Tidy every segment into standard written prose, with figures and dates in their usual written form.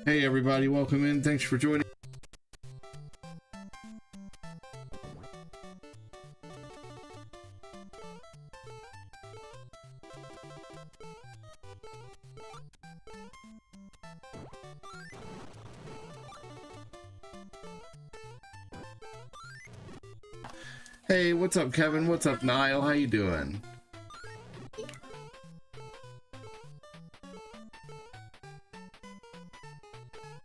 Hey everybody, welcome in. Thanks for joining. Hey, what's up, Kevin? What's up, Niall? How you doing?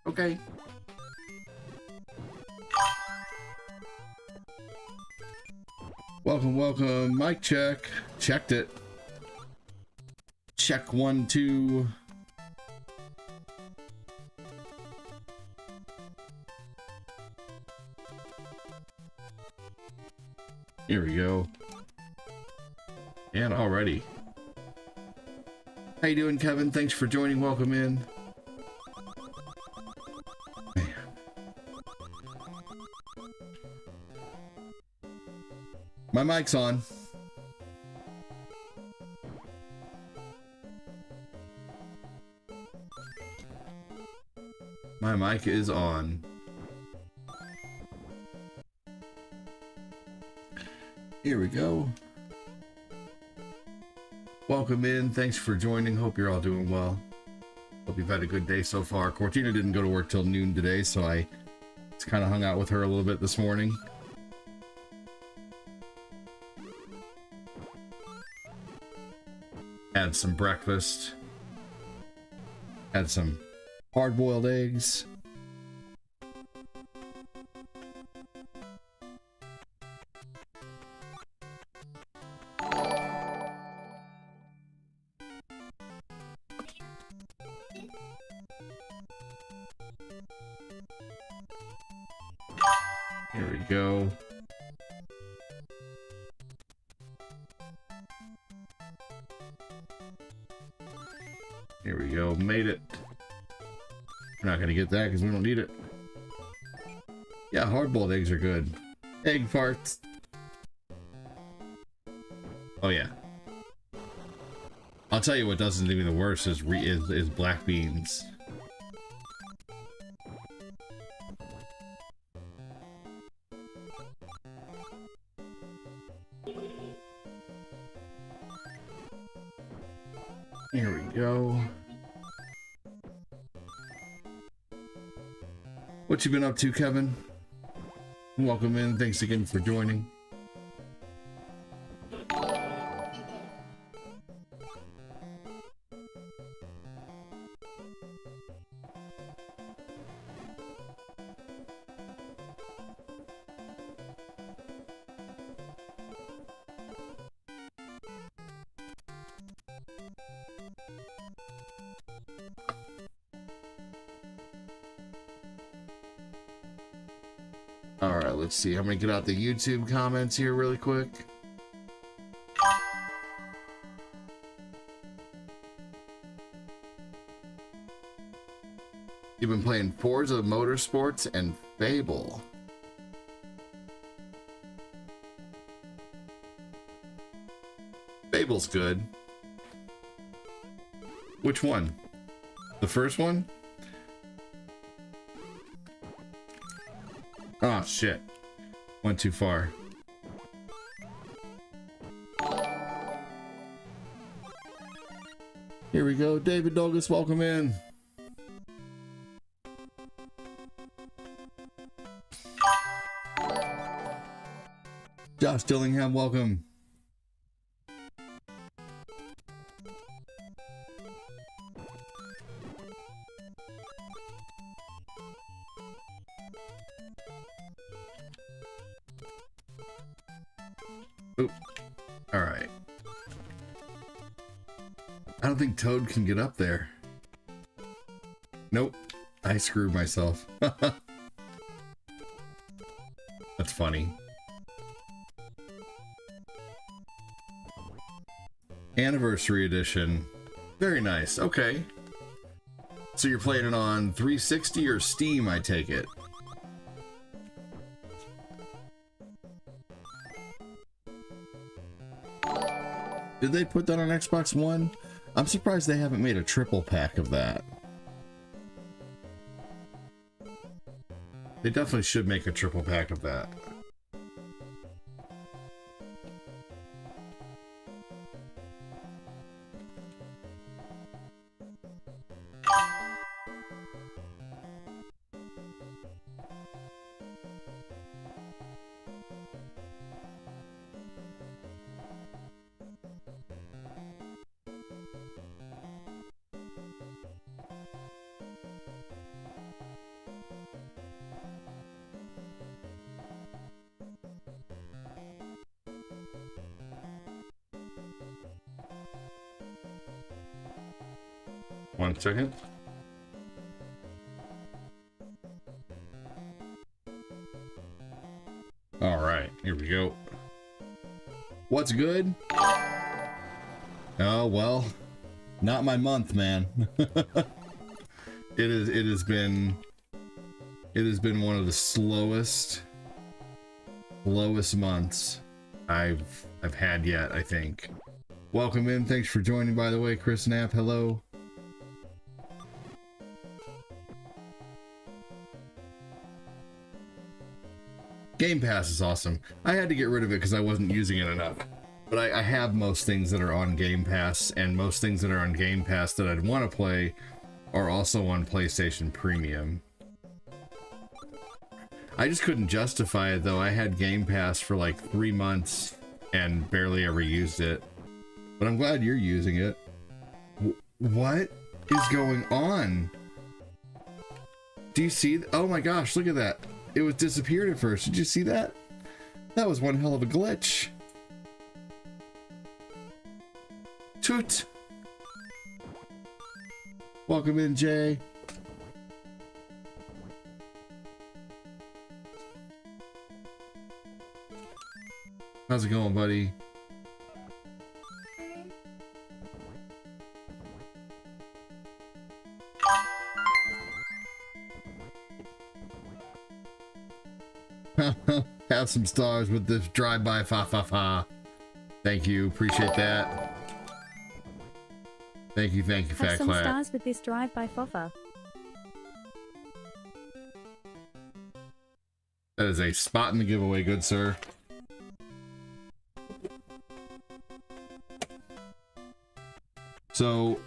Okay. Welcome, welcome. Mic check. Checked it. Check 1, 2. Here we go. And already. How you doing, Kevin? Thanks for joining. Welcome in. My mic's on. My mic is on. Here we go. Welcome in. Thanks for joining. Hope you're all doing well. Hope you've had a good day so far. Cortina didn't go to work till noon today, so I just kind of hung out with her a little bit this morning. Had some breakfast. Had some hard-boiled eggs. Here we go. Here we go. Made it. We're not going to get that because we don't need it. Yeah, hard-boiled eggs are good. Egg farts. Oh, yeah. I'll tell you what doesn't do me the worst is black beans. Here we go. What you been up to, Kevin? Welcome in. Thanks again for joining. All right, let's see. I'm gonna get out the YouTube comments here really quick. You've been playing Forza Motorsports and Fable. Fable's good. Which one? The first one? Oh, shit. Went too far. Here we go. David Douglas, welcome in. Josh Dillingham, welcome. Oop. All right. I don't think Toad can get up there. Nope. I screwed myself. That's funny. Anniversary edition. Very nice. Okay. So you're playing it on 360 or Steam, I take it. Did they put that on Xbox One? I'm surprised they haven't made a triple pack of that. They definitely should make a triple pack of that. One second. All right, here we go. What's good? Oh, well, not my month, man. It has been one of the slowest months I've had yet, I think. Welcome in. Thanks for joining, by the way, Chris Knapp. Hello. Game Pass is awesome. I had to get rid of it because I wasn't using it enough. But I have most things that are on Game Pass, and most things that are on Game Pass that I'd want to play are also on PlayStation Premium. I just couldn't justify it, though. I had Game Pass for like 3 months and barely ever used it. But I'm glad you're using it. What is going on? Do you see? Oh my gosh, look at that. It was disappeared at first. Did you see that? That was one hell of a glitch. Toot. Welcome in, Jay. How's it going, buddy? Have some stars with this drive-by fa. Thank you, appreciate that. Thank you, Fat Clap. Have some stars with this drive-by fofa. That is a spot in the giveaway, good sir. So,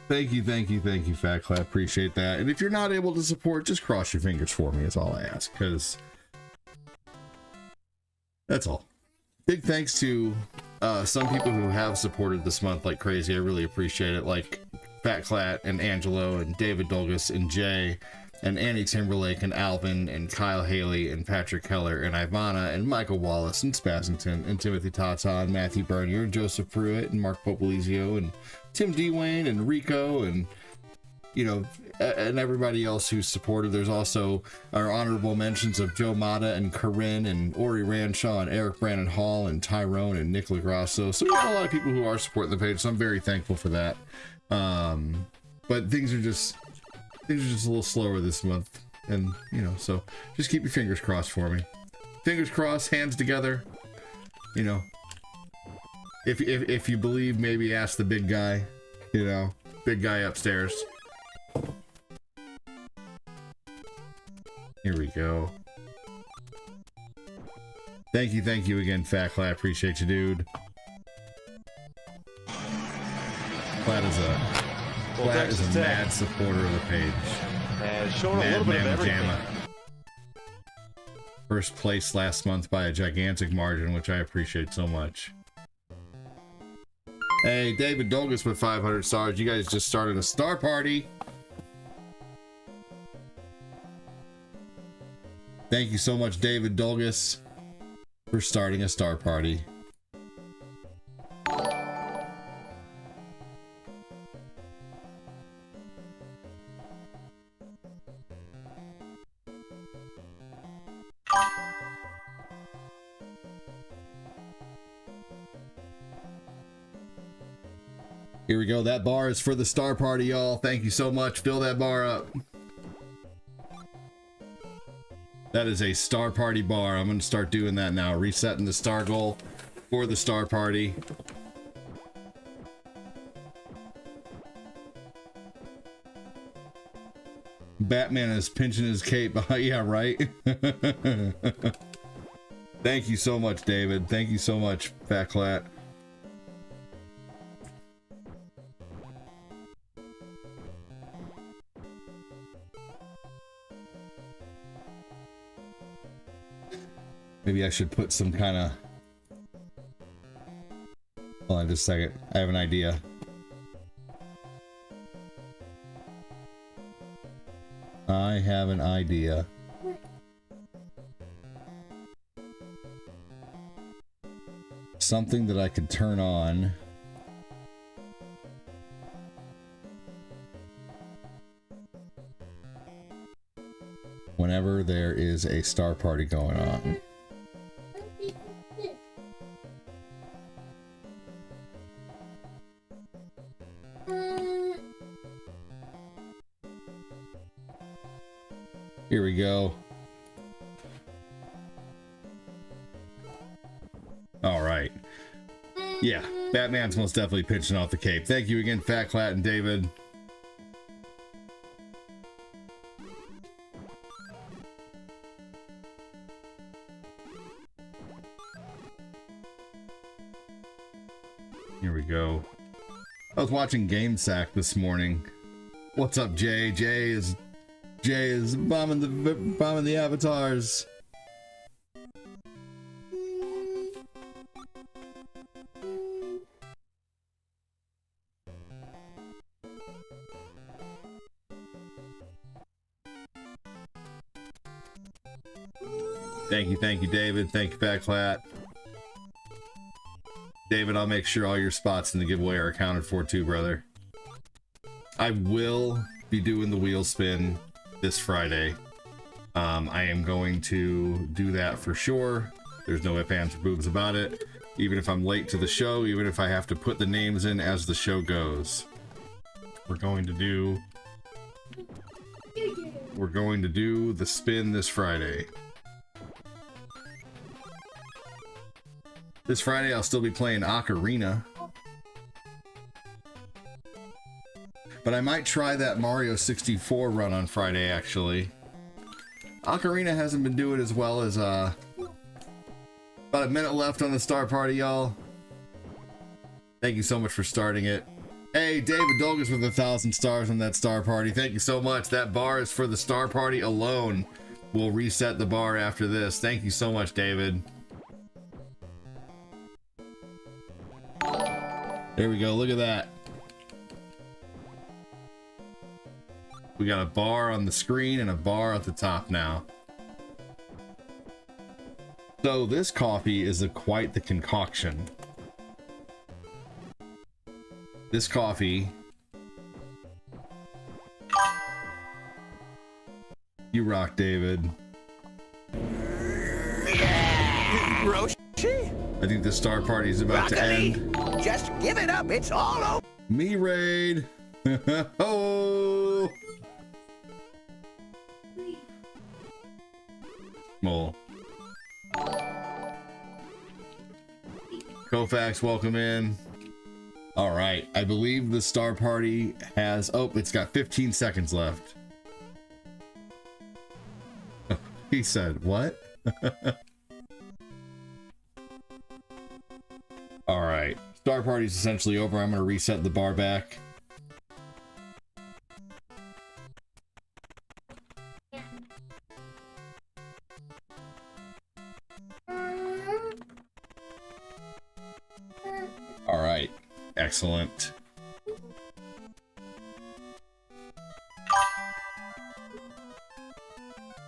thank you, Fat Clap. Appreciate that. And if you're not able to support, just cross your fingers for me is all I ask, because that's all. Big thanks to some people who have supported this month like crazy. I really appreciate it. Like Fat Clat and Angelo and David Dolgus and Jay and Annie Timberlake and Alvin and Kyle Haley and Patrick Keller and Ivana and Michael Wallace and Spassington and Timothy Tata and Matthew Bernier and Joseph Pruitt and Mark Popolizio and Tim Dwayne and Rico and, you know, and everybody else who's supported. There's also our honorable mentions of Joe Mata and Corinne and Ori Ranshaw and Eric Brandon Hall and Tyrone and Nick Lagrasso. So we got a lot of people who are supporting the page, so I'm very thankful for that. But things are just a little slower this month, and you know, so just keep your fingers crossed for me. Fingers crossed, hands together. You know, if you believe, maybe ask the big guy. You know, big guy upstairs. Here we go. Thank you again, Fat Clap. Appreciate you, dude. Flat is a mad supporter of the page. Showing a little bit of everything. First place last month by a gigantic margin, which I appreciate so much. Hey, David Dolgus with 500 stars. You guys just started a star party. Thank you so much, David Dolgus, for starting a star party. Here we go. That bar is for the star party, y'all. Thank you so much. Fill that bar up. That is a star party bar. I'm going to start doing that now. Resetting the star goal for the star party. Batman is pinching his cape. Yeah, right? Thank you so much, David. Thank you so much, Fat Clat. Maybe I should put some kind of... Hold on just a second. I have an idea. I have an idea. Something that I could turn on. Whenever there is a star party going on. Here we go. All right. Yeah, Batman's most definitely pinching off the cape. Thank you again, Fat Clat and David. Here we go. I was watching Game Sack this morning. What's up, Jay? Jay is bombing the avatars. Thank you, David. Thank you, Fat Clat. David, I'll make sure all your spots in the giveaway are accounted for too, brother. I will be doing the wheel spin this Friday. I am going to do that for sure. There's no ifs, ands, or boobs about it. Even if I'm late to the show, even if I have to put the names in as the show goes. We're going to do the spin this Friday. This Friday I'll still be playing Ocarina. But I might try that Mario 64 run on Friday, actually. Ocarina hasn't been doing as well as, about a minute left on the star party, y'all. Thank you so much for starting it. Hey, David Dolgus with 1,000 stars on that star party. Thank you so much. That bar is for the star party alone. We'll reset the bar after this. Thank you so much, David. There we go. Look at that. We got a bar on the screen and a bar at the top now. So this coffee is quite the concoction. This coffee... You rock, David. I think the star party is about to end. Just give it up. It's all over. Me raid. Oh. Mole. Kofax, welcome in. All right, I believe the star party has... Oh, it's got 15 seconds left. He said, what? All right, star party's essentially over. I'm going to reset the bar back. Excellent.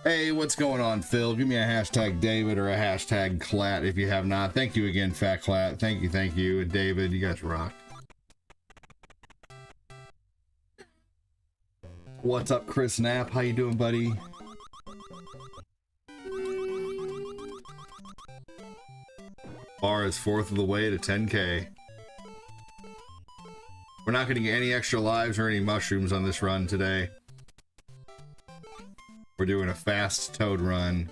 Hey, what's going on, Phil? Give me a hashtag David or a hashtag Clat if you have not. Thank you again, Fat Clat. Thank you. And David, you guys rock. What's up, Chris Knapp? How you doing, buddy? Bar is fourth of the way to 10K. We're not getting any extra lives or any mushrooms on this run today. We're doing a fast toad run.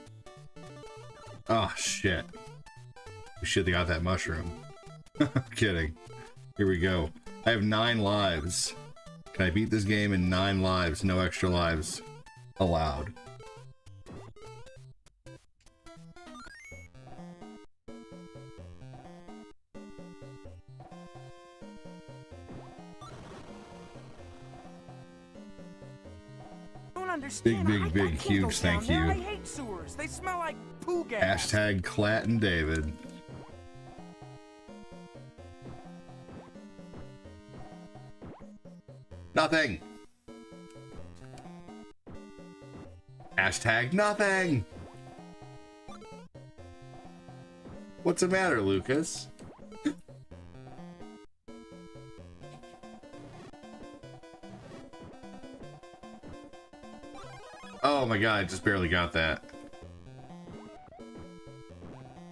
Oh, shit. We should have got that mushroom. I'm kidding. Here we go. I have 9 lives. Can I beat this game in 9 lives? No extra lives allowed. Big, huge thank you. I hate sewers. They smell like poo gas. Hashtag Clat and David. Nothing. Hashtag nothing. What's the matter, Lucas? Oh my god, I just barely got that.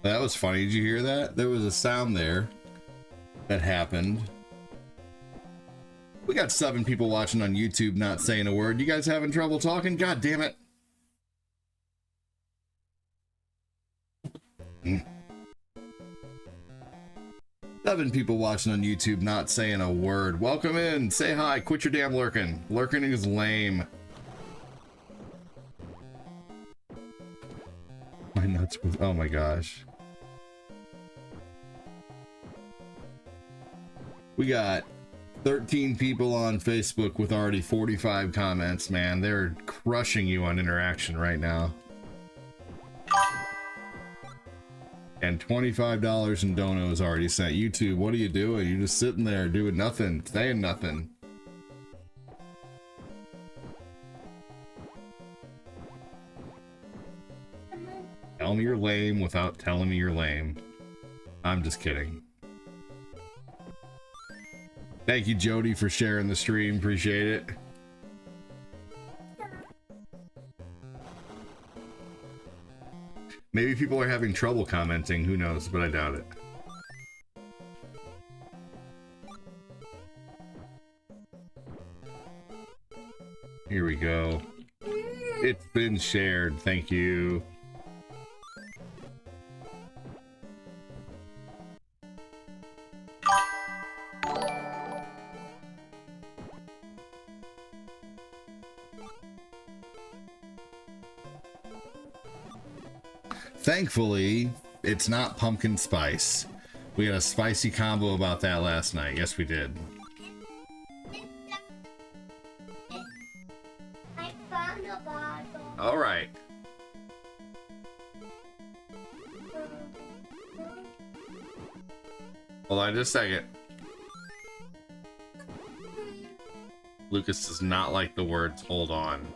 That was funny. Did you hear that? There was a sound there that happened. We got 7 people watching on YouTube not saying a word. You guys having trouble talking? God damn it. 7 people watching on YouTube not saying a word. Welcome in. Say hi. Quit your damn lurking. Lurking is lame. My nuts was... Oh my gosh. We got 13 people on Facebook with already 45 comments, man. They're crushing you on interaction right now. And $25 in donos already sent. YouTube, what are you doing? You're just sitting there doing nothing, saying nothing. Tell me you're lame without telling me you're lame. I'm just kidding. Thank you, Jody, for sharing the stream. Appreciate it. Maybe people are having trouble commenting. Who knows? But I doubt it. Here we go. It's been shared. Thank you. Thankfully, it's not pumpkin spice. We had a spicy combo about that last night. Yes, we did. I found a bottle. All right. Hold on just a second. Lucas does not like the words hold on.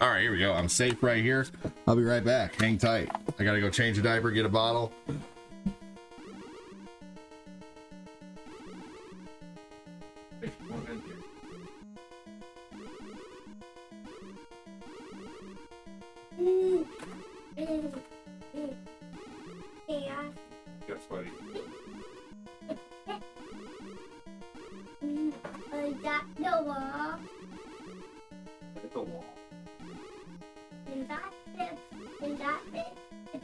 All right, here we go. I'm safe right here. I'll be right back. Hang tight. I gotta go change a diaper, get a bottle. Yes, buddy. That the wall. Hit the wall. And that's it. And that's it.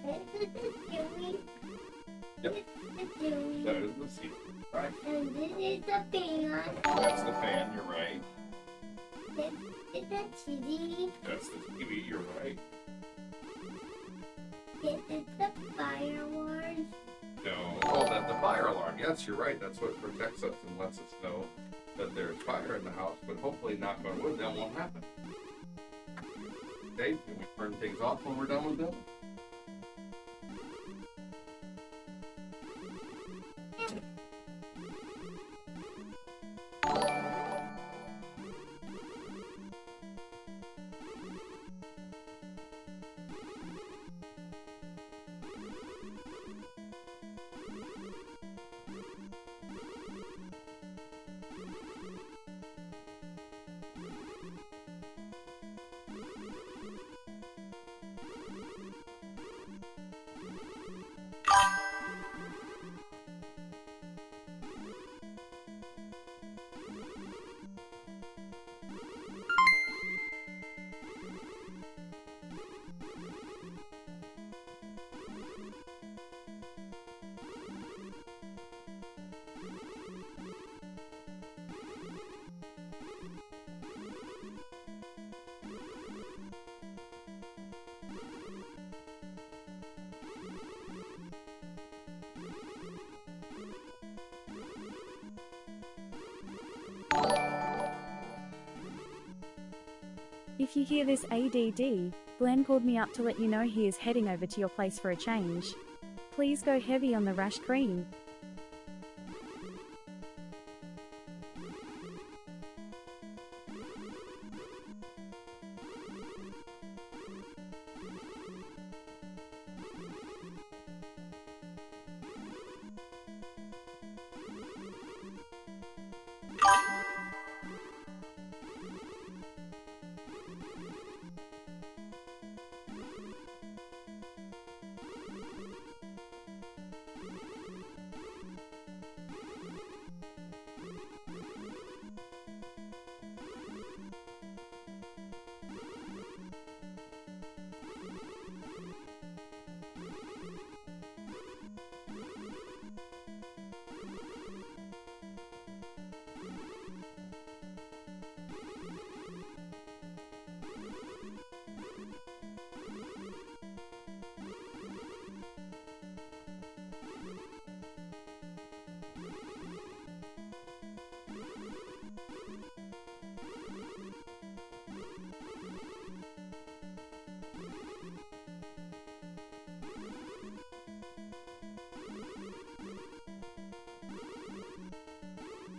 This is the Dewey. Yep. This is the Dewey. That is the seat. Right. And this is the fan. That's the fan, you're right. This is the TV. That's the TV, you're right. This is the fire alarm. No. Oh, that's the fire alarm. Yes, you're right. That's what protects us and lets us know that there's fire in the house, but hopefully, knock on wood, that won't happen. Okay, can we turn things off when we're done with them? If you hear this ADD, Glenn called me up to let you know he is heading over to your place for a change. Please go heavy on the rash cream.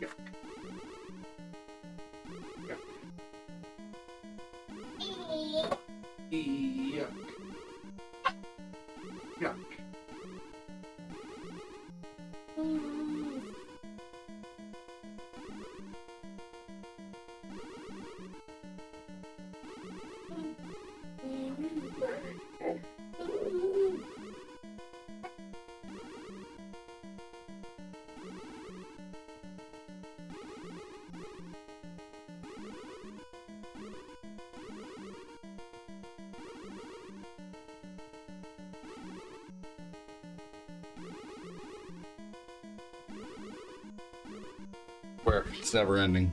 Yeah. Yeah. Where it's never ending.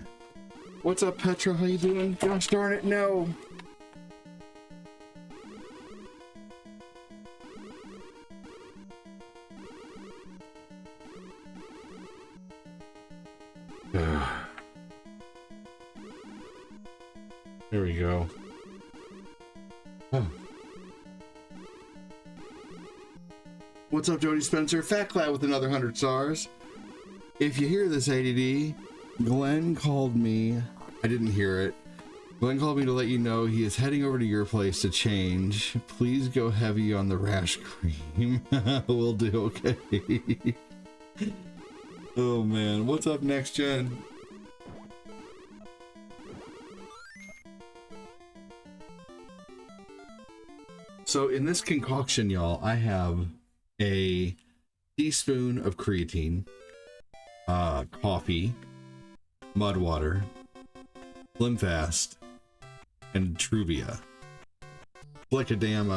What's up, Petra? How you doing? Gosh darn it, no. There we go. Oh. What's up, Jody Spencer? Fat Cloud with another 100 stars. If you hear this, ADD, Glenn called me. I didn't hear it. Glenn called me to let you know he is heading over to your place to change. Please go heavy on the rash cream. Will do, okay. Oh man, what's up next, Jen? So in this concoction, y'all, I have a teaspoon of creatine, coffee, mud water, Slim Fast, and Truvia. It's like a damn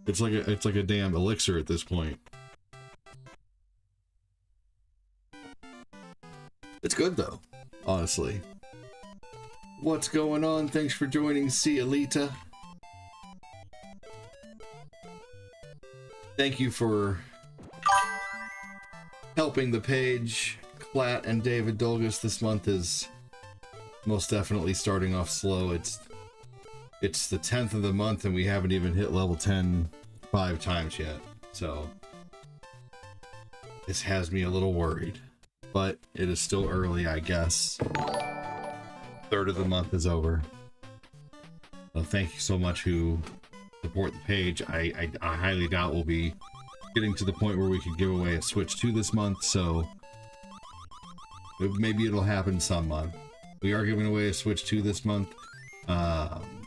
it's like a damn elixir at this point. It's good though, honestly. What's going on? Thanks for joining, see Alita. Thank you for helping the page Flat and David Dolgus, this month is most definitely starting off slow. It's the 10th of the month and we haven't even hit level 10 5 times yet. So this has me a little worried, but it is still early, I guess. Third of the month is over. So thank you so much who support the page. I highly doubt we'll be getting to the point where we could give away a Switch 2 this month, so maybe it'll happen some month. We are giving away a Switch 2 this month.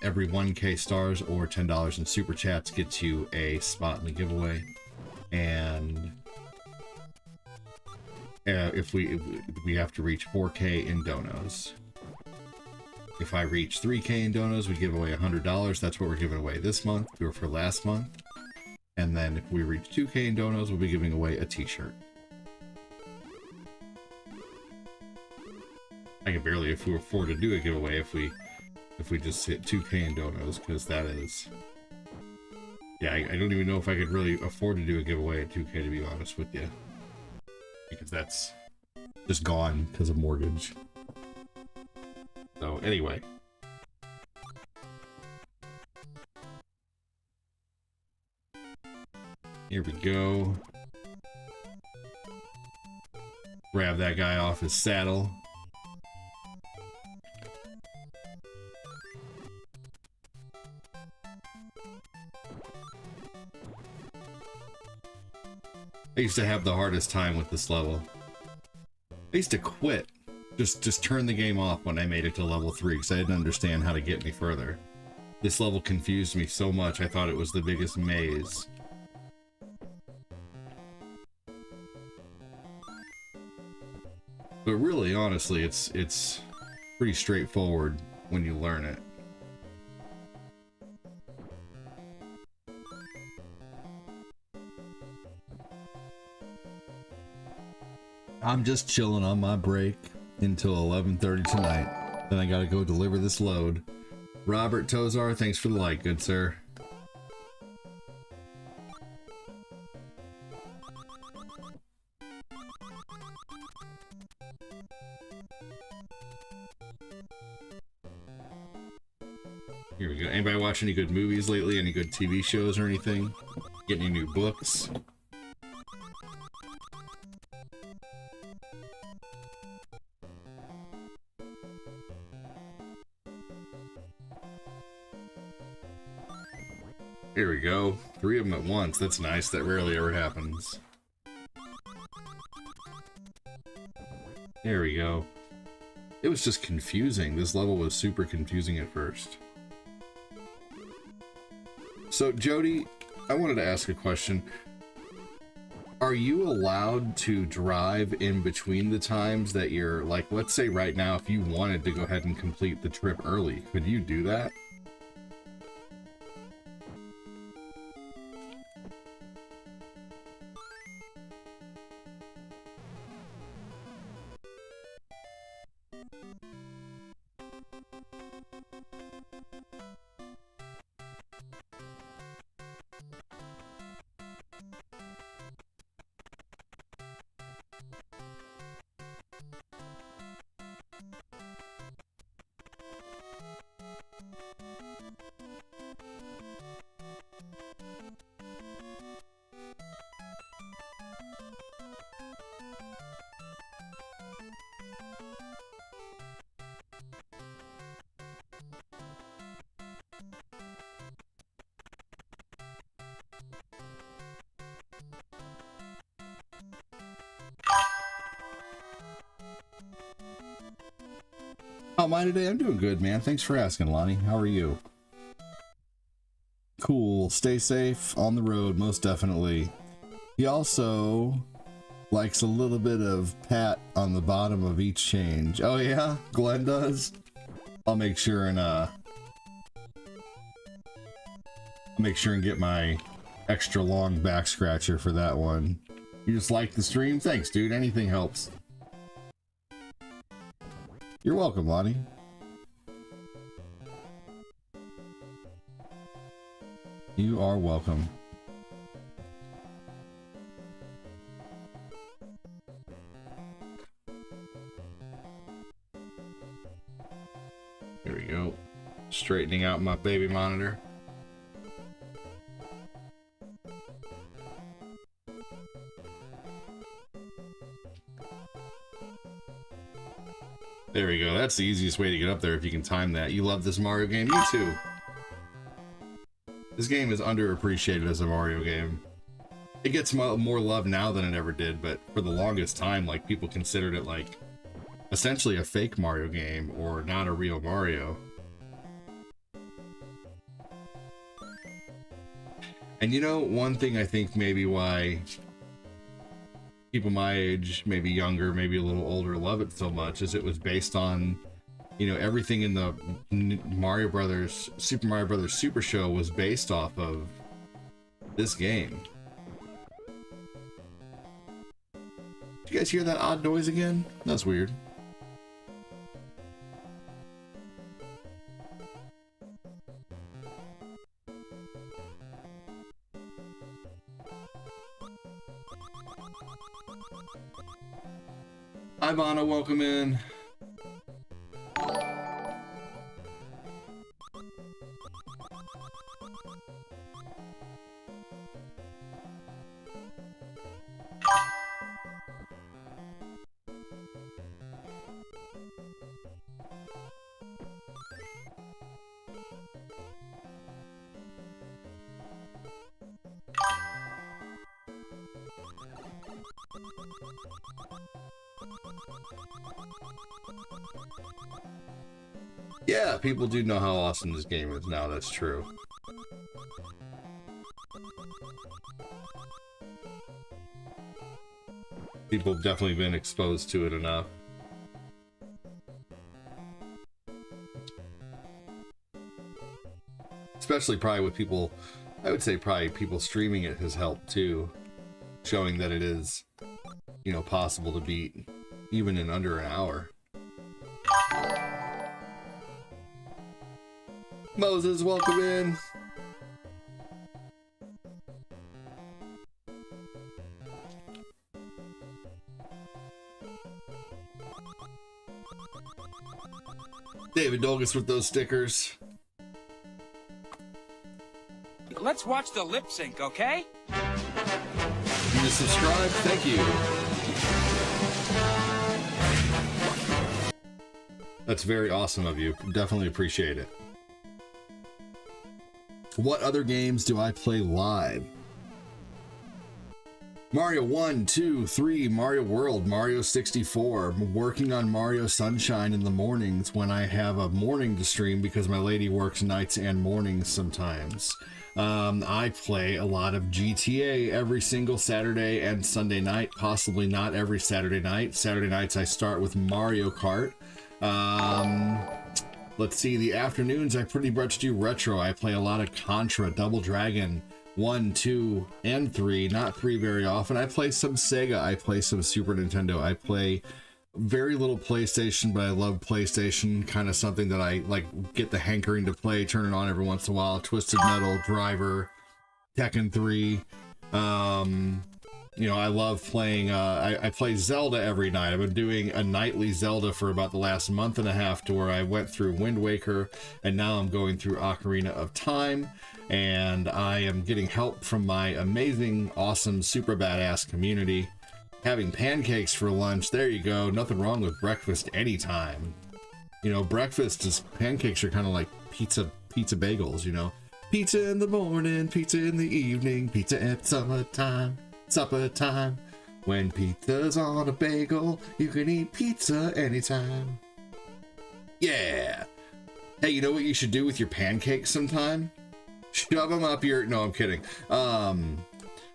Every 1K stars or $10 in super chats gets you a spot in the giveaway. And if we have to reach 4K in donos. If I reach 3K in donos, we give away $100. That's what we're giving away this month. We were for last month. And then if we reach 2K in donos, we'll be giving away a t-shirt. I can barely afford to do a giveaway if we just hit 2K in donos, because that is... Yeah, I don't even know if I could really afford to do a giveaway at 2K, to be honest with you. Because that's just gone because of mortgage. So, anyway. Here we go. Grab that guy off his saddle. I used to have the hardest time with this level. I used to quit. Just turn the game off when I made it to level 3 because I didn't understand how to get any further. This level confused me so much, I thought it was the biggest maze. But really, honestly, it's pretty straightforward when you learn it. I'm just chilling on my break until 11:30 tonight. Then I gotta go deliver this load. Robert Tozar, thanks for the like, good sir. Here we go. Anybody watch any good movies lately? Any good TV shows or anything? Get any new books? Here we go. 3 of them at once. That's nice. That rarely ever happens. There we go. It was just confusing. This level was super confusing at first. So, Jody, I wanted to ask a question. Are you allowed to drive in between the times that you're, like, let's say right now, if you wanted to go ahead and complete the trip early, could you do that? How am I today? I'm doing good, man. Thanks for asking, Lonnie. How are you? Cool. Stay safe on the road, most definitely. He also likes a little bit of pat on the bottom of each change. Oh yeah? Glenn does? I'll make sure and get my extra long back scratcher for that one. You just like the stream? Thanks, dude. Anything helps. You're welcome, Lonnie. You are welcome. we go. Straightening out my baby monitor. There we go. That's the easiest way to get up there if you can time that. You love this Mario game? Me too. This game is underappreciated as a Mario game. It gets more love now than it ever did, but for the longest time, like, people considered it like essentially a fake Mario game or not a real Mario. And you know, one thing I think maybe why people my age, maybe younger, maybe a little older, love it so much is it was based on, you know, everything in the Mario Brothers, Super Mario Brothers Super Show was based off of this game. Did you guys hear that odd noise again? That's weird. Hi, Vanna, welcome in. Yeah, people do know how awesome this game is now, that's true. People have definitely been exposed to it enough. Especially probably with people, I would say probably people streaming it has helped too. Showing that it is, you know, possible to beat even in under an hour. Moses, welcome in. David Dolgus with those stickers. Let's watch the lip sync, okay? You just subscribe? Thank you. That's very awesome of you. Definitely appreciate it. What other games do I play live? Mario 1, 2, 3, Mario World, Mario 64. I'm working on Mario Sunshine in the mornings when I have a morning to stream because my lady works nights and mornings sometimes. I play a lot of GTA every single Saturday and Sunday night, possibly not every Saturday night. Saturday nights I start with Mario Kart. Let's see, the afternoons I pretty much do retro. I play a lot of Contra, Double Dragon, 1, 2, and 3. Not 3 very often. I play some Sega. I play some Super Nintendo. I play very little PlayStation, but I love PlayStation. Kind of something that I like get the hankering to play, turn it on every once in a while. Twisted Metal, Driver, Tekken 3. You know, I love playing, I play Zelda every night. I've been doing a nightly Zelda for about the last month and a half to where I went through Wind Waker, and now I'm going through Ocarina of Time, and I am getting help from my amazing, awesome, super badass community. Having pancakes for lunch, there you go. Nothing wrong with breakfast anytime. You know, breakfast is, pancakes are kind of like pizza bagels, you know. Pizza in the morning, pizza in the evening, pizza at summertime. Supper time. When pizza's on a bagel, you can eat pizza anytime. Yeah. Hey, you know what you should do with your pancakes sometime? Shove them up your... No, I'm kidding.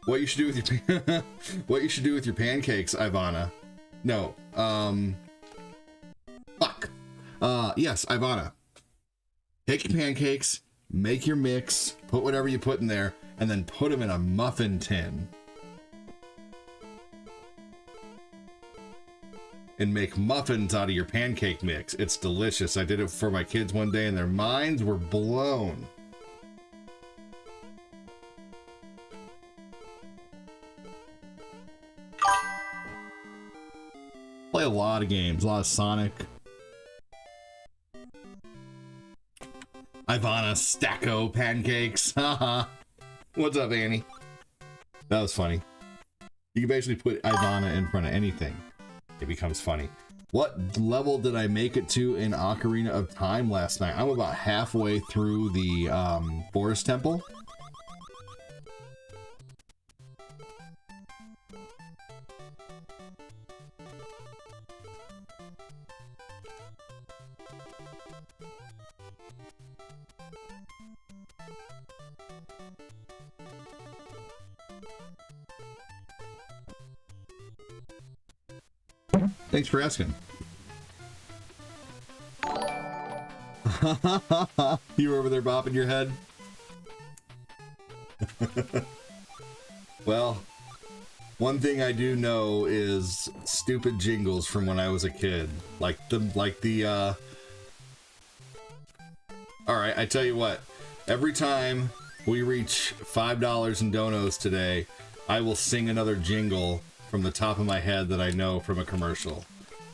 What you should do with your... what you should do with your pancakes, Ivana. No. Fuck. Yes, Ivana. Take your pancakes, make your mix, put whatever you put in there, and then put them in a muffin tin. And make muffins out of your pancake mix. It's delicious. I did it for my kids one day and their minds were blown. Play a lot of games, a lot of Sonic. Ivana Stacko pancakes. Haha. What's up, Annie? That was funny. You can basically put Ivana in front of anything. It becomes funny. What level did I make it to in Ocarina of Time last night? I'm about halfway through the Forest Temple. Thanks for asking. You were over there bopping your head? Well, one thing I do know is stupid jingles from when I was a kid. Like the Alright, I tell you what. Every time we reach $5 in donos today, I will sing another jingle from the top of my head that I know from a commercial,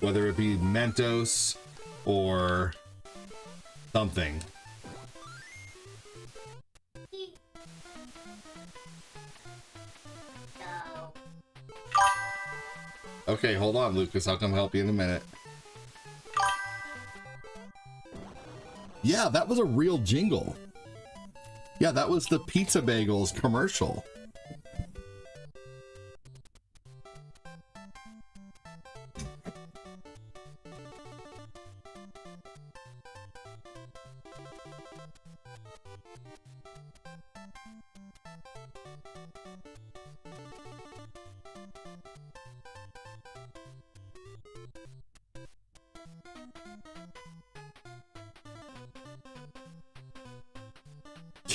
whether it be Mentos or something. No. Okay, hold on, Lucas. I'll come help you in a minute. Yeah, that was a real jingle. Yeah, that was the Pizza Bagels commercial.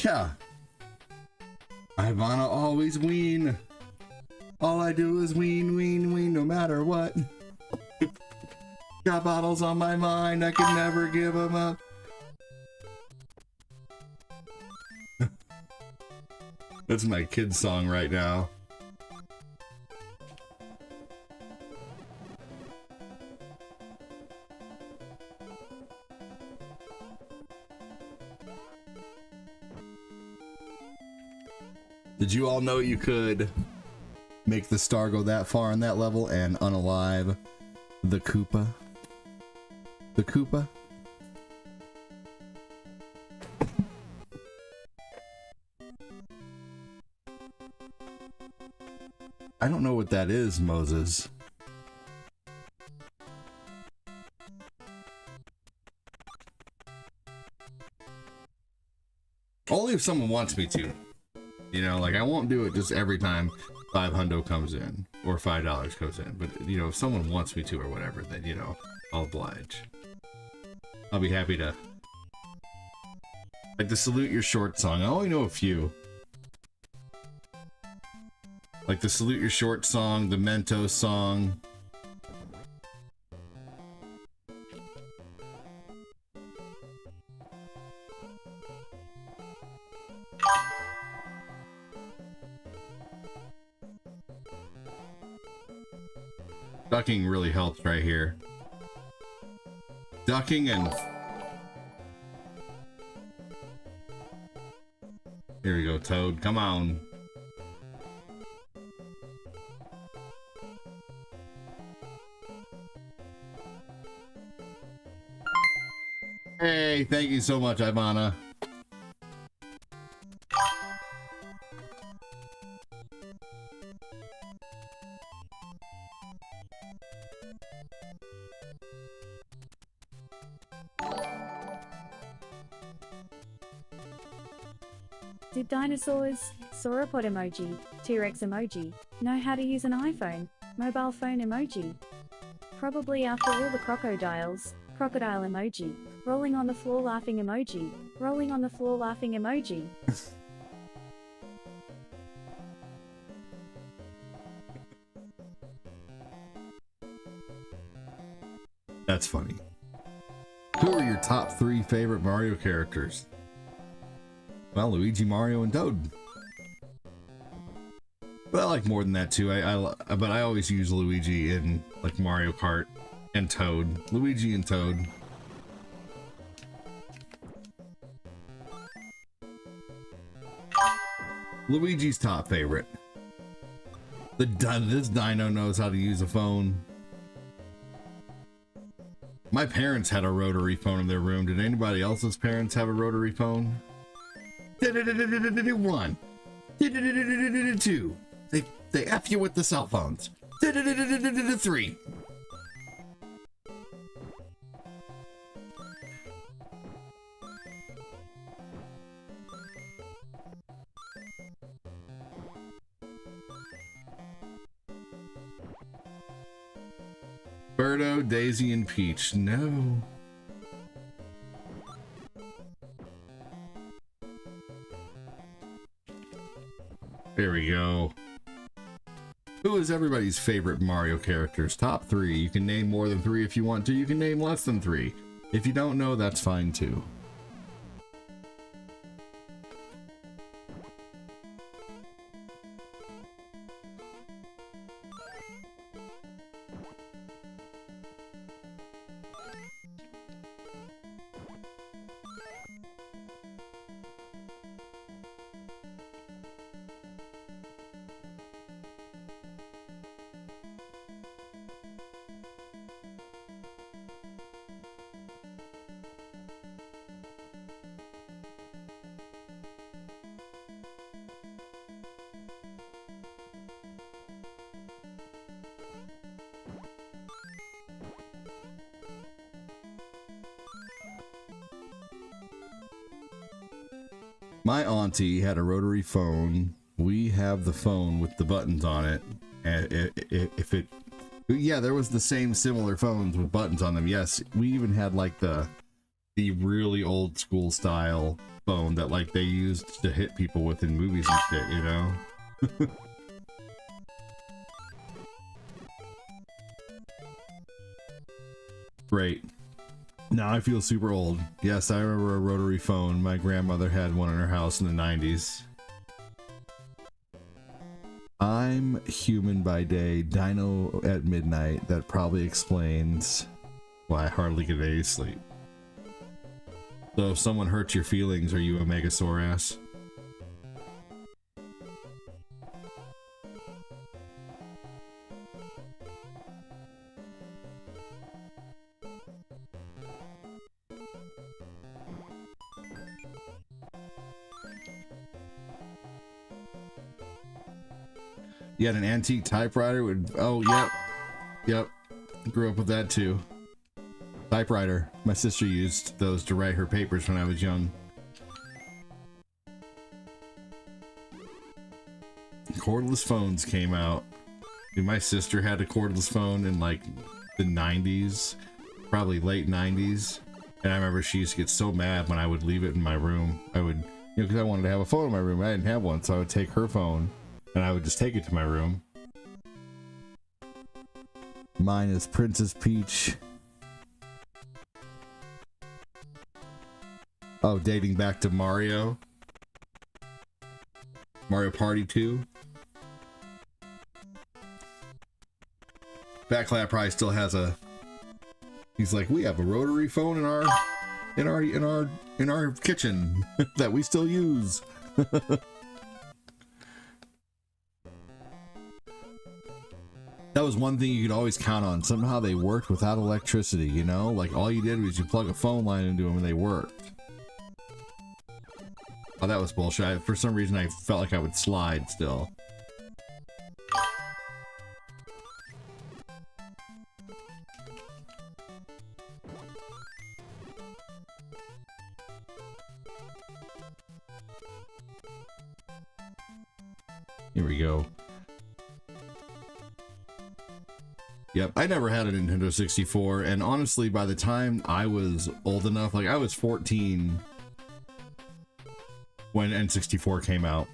Yeah. Ivana always ween. All I do is ween, ween, ween, no matter what. Got bottles on my mind, I can never give them up. That's my kid's song right now. Did you all know you could make the star go that far on that level and unalive the Koopa? The Koopa? I don't know what that is, Moses. Only if someone wants me to. You know, like, I won't do it just every time $5 comes in or $5 comes in. But, you know, if someone wants me to or whatever, then, you know, I'll oblige. I'll be happy to. Like the Salute Your Short song. I only know a few. Like the Salute Your Short song, the Mentos song. Ducking really helps right here. Ducking and... Here we go, Toad. Come on. Hey, thank you so much, Ivana. Did dinosaurs, sauropod emoji, T-Rex emoji, know how to use an iPhone, mobile phone emoji? Probably after all the crocodiles, crocodile emoji, rolling on the floor laughing emoji, rolling on the floor laughing emoji. That's funny. Who are your top 3 favorite Mario characters? Well, Luigi, Mario, and Toad. But I like more than that too. But I always use Luigi in like Mario Kart and Toad. Luigi and Toad. Luigi's top favorite. This dino knows how to use a phone. My parents had a rotary phone in their room. Did anybody else's parents have a rotary phone? 1. 2. They F you with the cell phones. 3. Birdo, Daisy, and Peach. No. There we go. Who is everybody's favorite Mario characters? Top 3. You can name more than 3 if you want to. You can name less than 3. If you don't know, that's fine too. My auntie had a rotary phone. We have the phone with the buttons on it. And yeah, there was the same similar phones with buttons on them. Yes, we even had like the really old school style phone that like they used to hit people with in movies and shit, you know? Great. Now I feel super old. Yes, I remember a rotary phone. My grandmother had one in her house in the 90s. I'm human by day, dino at midnight. That probably explains why I hardly get any sleep. So if someone hurts your feelings, are you a Megasaurus? You had an antique typewriter with, oh, yep, grew up with that too. Typewriter. My sister used those to write her papers when I was young. Cordless phones came out. Dude, my sister had a cordless phone in like the 90s, probably late 90s. And I remember she used to get so mad when I would leave it in my room. I would, you know, because I wanted to have a phone in my room. I didn't have one, so I would take her phone and I would just take it to my room. Mine is Princess Peach. Oh, dating back to Mario. Mario Party 2. Fat Clap probably still has a. He's like, we have a rotary phone in our kitchen that we still use. That was one thing you could always count on. Somehow they worked without electricity, you know? Like all you did was you plug a phone line into them and they worked. Oh, that was bullshit. For some reason I felt like I would slide still. Here we go. Yep, I never had a Nintendo 64, and honestly, by the time I was old enough, like I was 14 when N64 came out,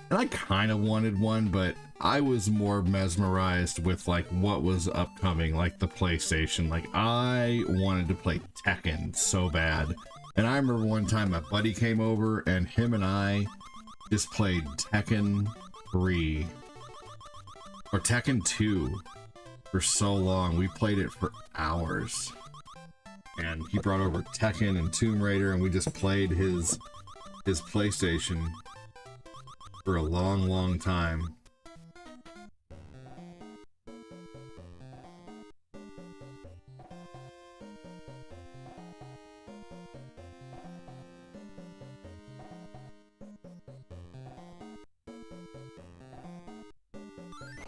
and I kind of wanted one, but I was more mesmerized with like what was upcoming, like the PlayStation. Like I wanted to play Tekken so bad, and I remember one time my buddy came over, and him and I just played Tekken 3 or Tekken 2 for so long. We played it for hours, and he brought over Tekken and Tomb Raider, and we just played his PlayStation for a long, long time.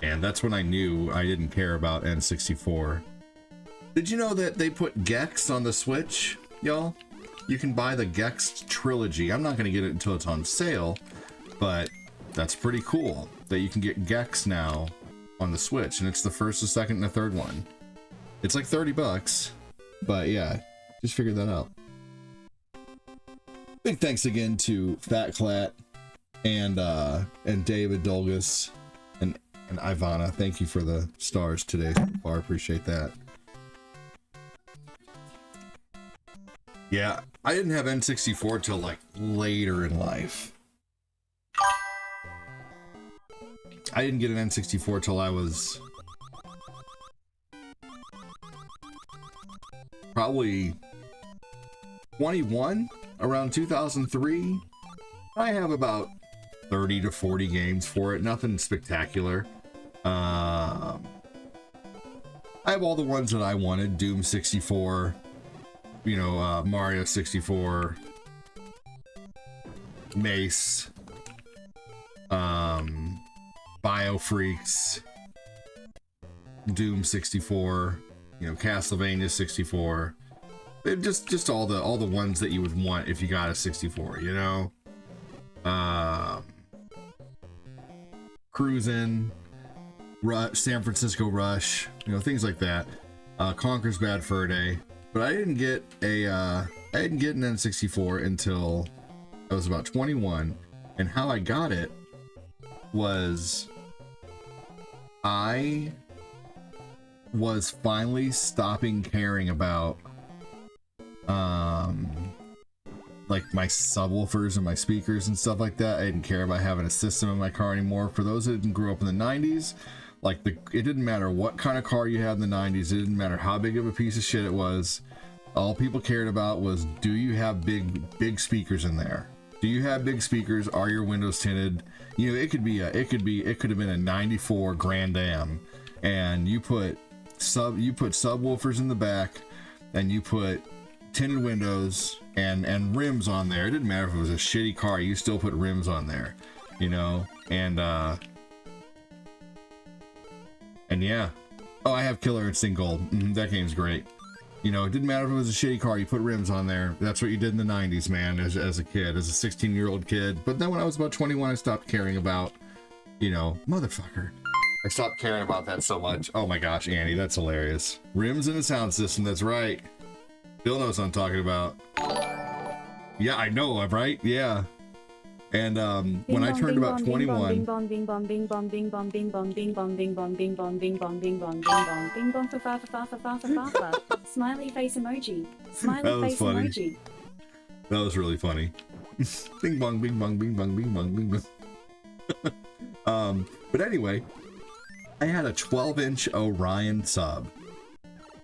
And that's when I knew I didn't care about N64. Did you know that they put Gex on the Switch, y'all? You can buy the Gex trilogy. I'm not going to get it until it's on sale, but that's pretty cool that you can get Gex now on the Switch, and it's the first, the second, and the third one. It's like $30, but yeah, just figured that out. Big thanks again to Fat Clat and David Dolgus and Ivana. Thank you for the stars today so far. Appreciate that. Yeah, I didn't have N64 till like later in life. I didn't get an N64 till I was probably 21, around 2003. I have about 30 to 40 games for it, nothing spectacular. I have all the ones that I wanted: Doom 64, you know, Mario 64, Mace, Biofreaks, Doom 64, you know, Castlevania 64. Just all the ones that you would want if you got a 64, you know. Cruisin', San Francisco Rush, you know, things like that. Conker's Bad Fur Day. But I didn't get an N64 until I was about 21, and how I got it was I was finally stopping caring about like my subwoofers and my speakers and stuff like that. I didn't care about having a system in my car anymore. For those that didn't grow up in the 90s, like it didn't matter what kind of car you had in the 90s. It didn't matter how big of a piece of shit it was. All people cared about was, do you have big speakers in there? Do you have big speakers? Are your windows tinted? You know, it could have been a 94 Grand Am, and you put subwoofers in the back, and you put tinted windows and rims on there. It didn't matter if it was a shitty car, you still put rims on there, you know. And yeah. Oh, I have Killer Instinct Gold. That game's great. You know, it didn't matter if it was a shitty car, you put rims on there. That's what you did in the 90s, man, as a kid, as a 16-year-old kid. But then when I was about 21, I stopped caring about, you know, motherfucker. I stopped caring about that so much. Oh my gosh, Annie, that's hilarious. Rims and a sound system, that's right. Bill knows what I'm talking about. Yeah, I know, right? Yeah. And when I turned about 21, smiley face emoji, that smiley was face funny. emoji. That was really funny. Bing bong, bing bong, bing bong, bing bong, bing bong. But anyway, I had a 12-inch Orion sub,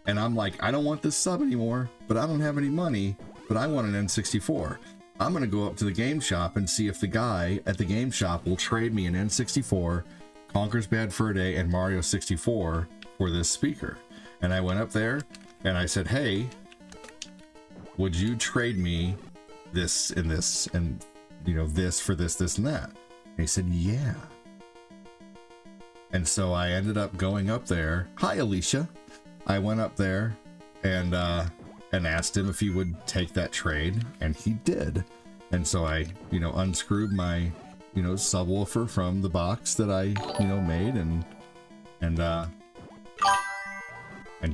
and I'm like, I don't want this sub anymore, but I don't have any money, but I want an N64. I'm gonna go up to the game shop and see if the guy at the game shop will trade me an N64, Conker's Bad Fur Day, and Mario 64 for this speaker. And I went up there and I said, hey, would you trade me this and this and, you know, this for this, this, and that? And he said, yeah. And so I ended up going up there. Hi, Alicia. I went up there and asked him if he would take that trade, and he did. And so I, you know, unscrewed my, you know, subwoofer from the box that I, you know, made and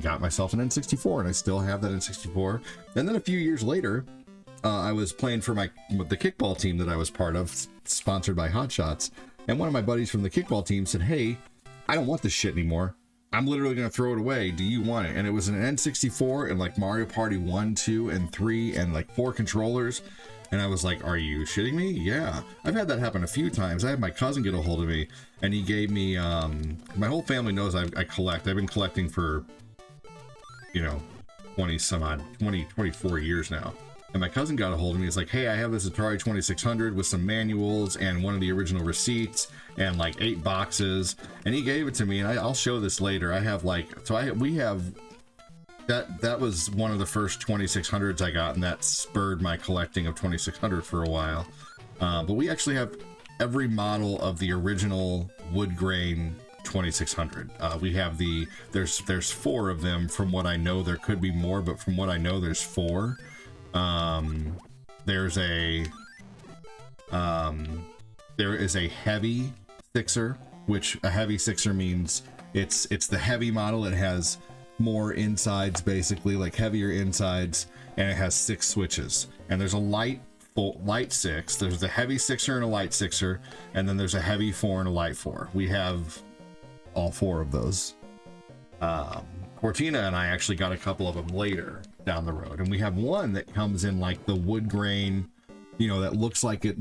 got myself an N64, and I still have that N64. And then a few years later, I was playing for the kickball team that I was part of, sponsored by Hot Shots, and one of my buddies from the kickball team said, hey, I don't want this shit anymore. I'm literally going to throw it away. Do you want it? And it was an N64 and like Mario Party 1, 2, and 3 and like 4 controllers. And I was like, are you shitting me? Yeah. I've had that happen a few times. I had my cousin get a hold of me, and he gave me, my whole family knows I collect. I've been collecting for, you know, 24 years now. And my cousin got a hold of me. He's like, hey, I have this Atari 2600 with some manuals and one of the original receipts and like 8 boxes. And he gave it to me, and I'll show this later. I have like, we have, that was one of the first 2600s I got, and that spurred my collecting of 2600 for a while. But we actually have every model of the original wood grain 2600. We have there's 4 of them from what I know. There could be more, but from what I know, there's 4. There is a heavy sixer, which a heavy sixer means it's the heavy model. It has more insides, basically, like heavier insides, and it has 6 switches. And there's a light 6. There's a heavy sixer and a light sixer, and then there's a heavy 4 and a light 4. We have all 4 of those. Cortina and I actually got a couple of them later down the road, and we have one that comes in like the wood grain, you know, that looks like it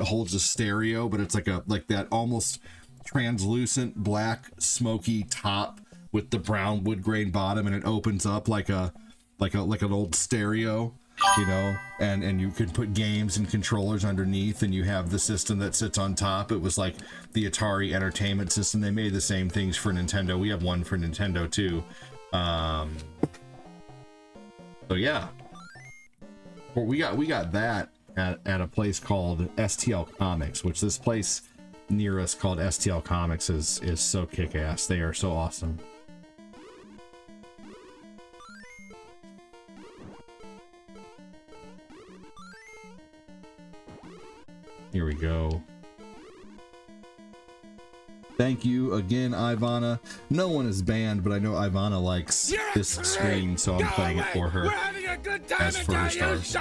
holds a stereo, but it's like that almost translucent black smoky top with the brown wood grain bottom, and it opens up like an old stereo, you know, and you can put games and controllers underneath, and you have the system that sits on top. It was like the Atari Entertainment System. They made the same things for Nintendo. We have one for Nintendo too. So yeah, well, we got that at a place called STL Comics, which this place near us called STL Comics is so kick-ass. They are so awesome. Here we go. Thank you again, Ivana. No one is banned, but I know Ivana likes this screen, so I'm playing it for her as for her stars.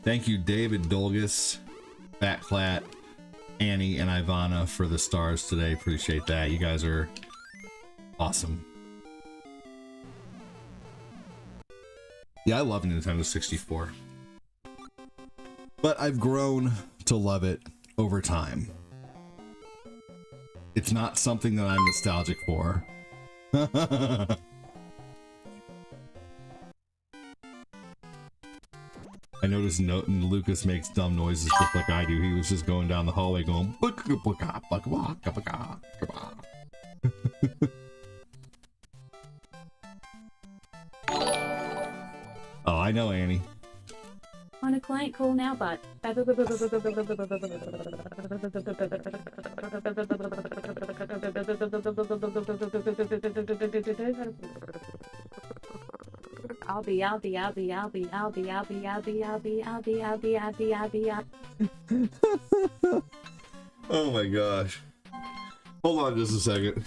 Thank you, David Dolgus, Fat Clat, Annie, and Ivana for the stars today. Appreciate that. You guys are awesome. Yeah, I love Nintendo 64. But I've grown to love it over time. It's not something that I'm nostalgic for. I noticed Lucas makes dumb noises just like I do. He was just going down the hallway going... Oh, I know, Annie. On a client call now, but... I'll be. Oh my gosh. Hold on just a second.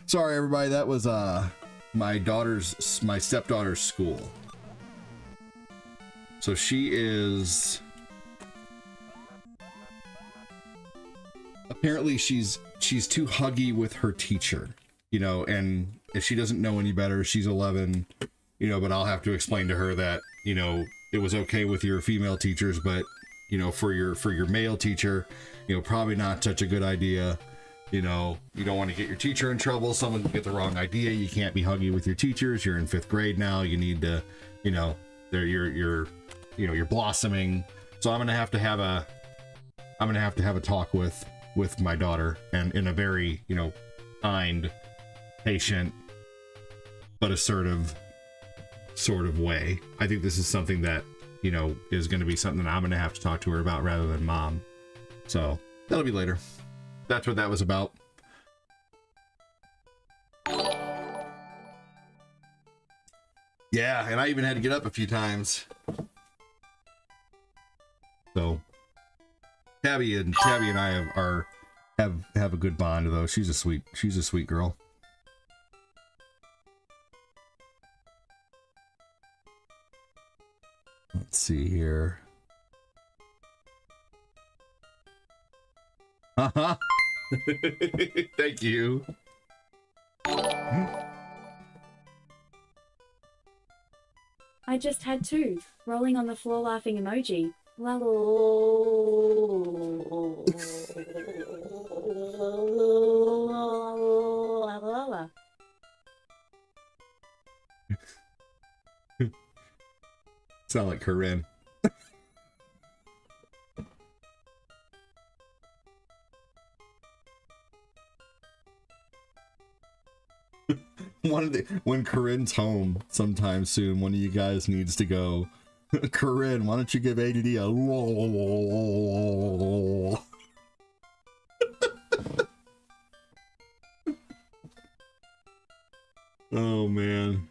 Sorry, everybody. That was my stepdaughter's school. So she is apparently she's too huggy with her teacher, you know, and if she doesn't know any better, she's 11, you know, but I'll have to explain to her that, you know, it was okay with your female teachers, but, you know, for your male teacher, you know, probably not such a good idea. You know, you don't want to get your teacher in trouble. Someone can get the wrong idea. You can't be huggy with your teachers. You're in 5th grade now. You need to, you know, you're blossoming. So I'm gonna have to have a talk with my daughter, and in a very, you know, kind, patient, but assertive sort of way. I think this is something that, you know, is going to be something I'm going to have to talk to her about rather than mom. So that'll be later. That's what that was about. Yeah, and I even had to get up a few times. So Tabby and I have a good bond though. She's a sweet girl. Let's see here. Uh-huh. Thank you. I just had 2. Rolling on the floor laughing emoji. La la la la. Sound like Corinne. When Corinne's home sometime soon, one of you guys needs to go. Corinne, why don't you give ADD a lol? Oh man.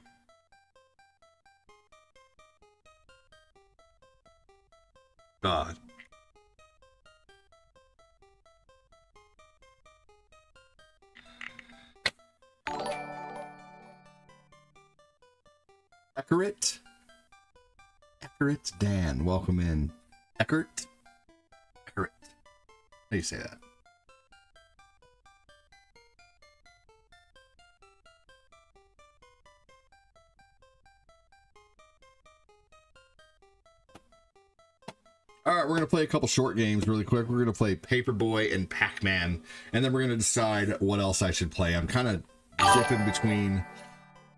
God. Accurate Dan, welcome in. Eckert. How do you say that? All right, we're going to play a couple short games really quick. We're going to play Paperboy and Pac-Man, and then we're going to decide what else I should play. I'm kind of dipping between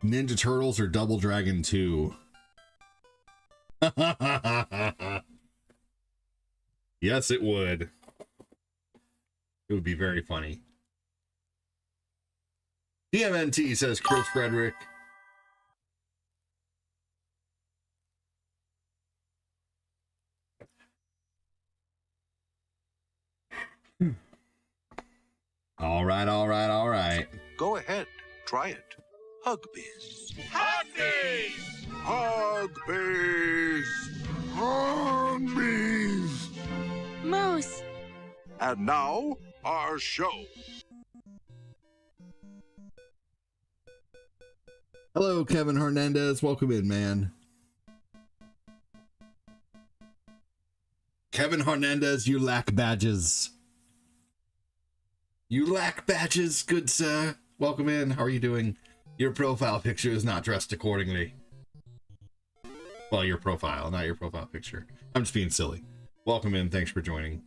Ninja Turtles or Double Dragon 2. Yes, it would. It would be very funny. DMNT says Chris Frederick. All right. Go ahead, try it. Hugbies. Huggies! Hugbies! Hugbies! Moose. And now, our show. Hello, Kevin Hernandez. Welcome in, man. Kevin Hernandez, you lack badges. You lack badges, good sir. Welcome in. How are you doing? Your profile picture is not dressed accordingly. Well, your profile, not your profile picture. I'm just being silly. Welcome in. Thanks for joining.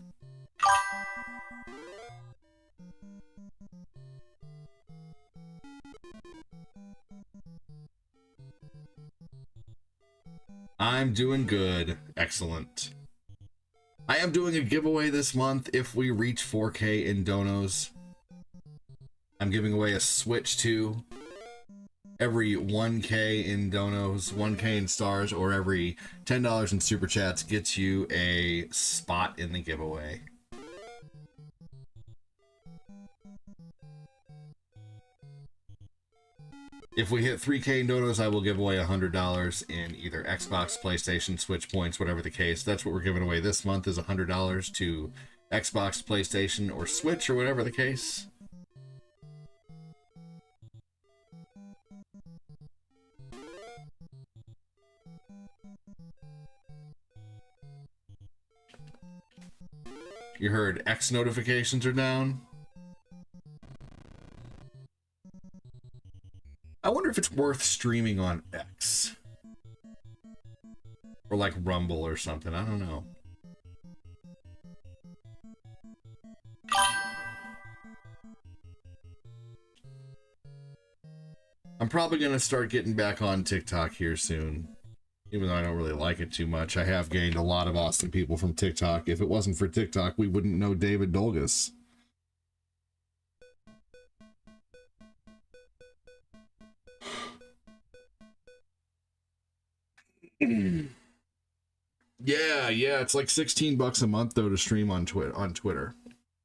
I'm doing good. Excellent. I am doing a giveaway this month if we reach 4K in donos. I'm giving away a Switch 2. Every 1K in donos, 1K in stars, or every $10 in super chats gets you a spot in the giveaway. If we hit 3K in donos, I will give away $100 in either Xbox, PlayStation, Switch points, whatever the case. That's what we're giving away this month, is $100 to Xbox, PlayStation, or Switch, or whatever the case. You heard X notifications are down? I wonder if it's worth streaming on X. Or like Rumble or something, I don't know. I'm probably gonna start getting back on TikTok here soon. Even though I don't really like it too much, I have gained a lot of awesome people from TikTok. If it wasn't for TikTok, we wouldn't know David Dolgus. Yeah, it's like $16 a month though to stream on Twitter,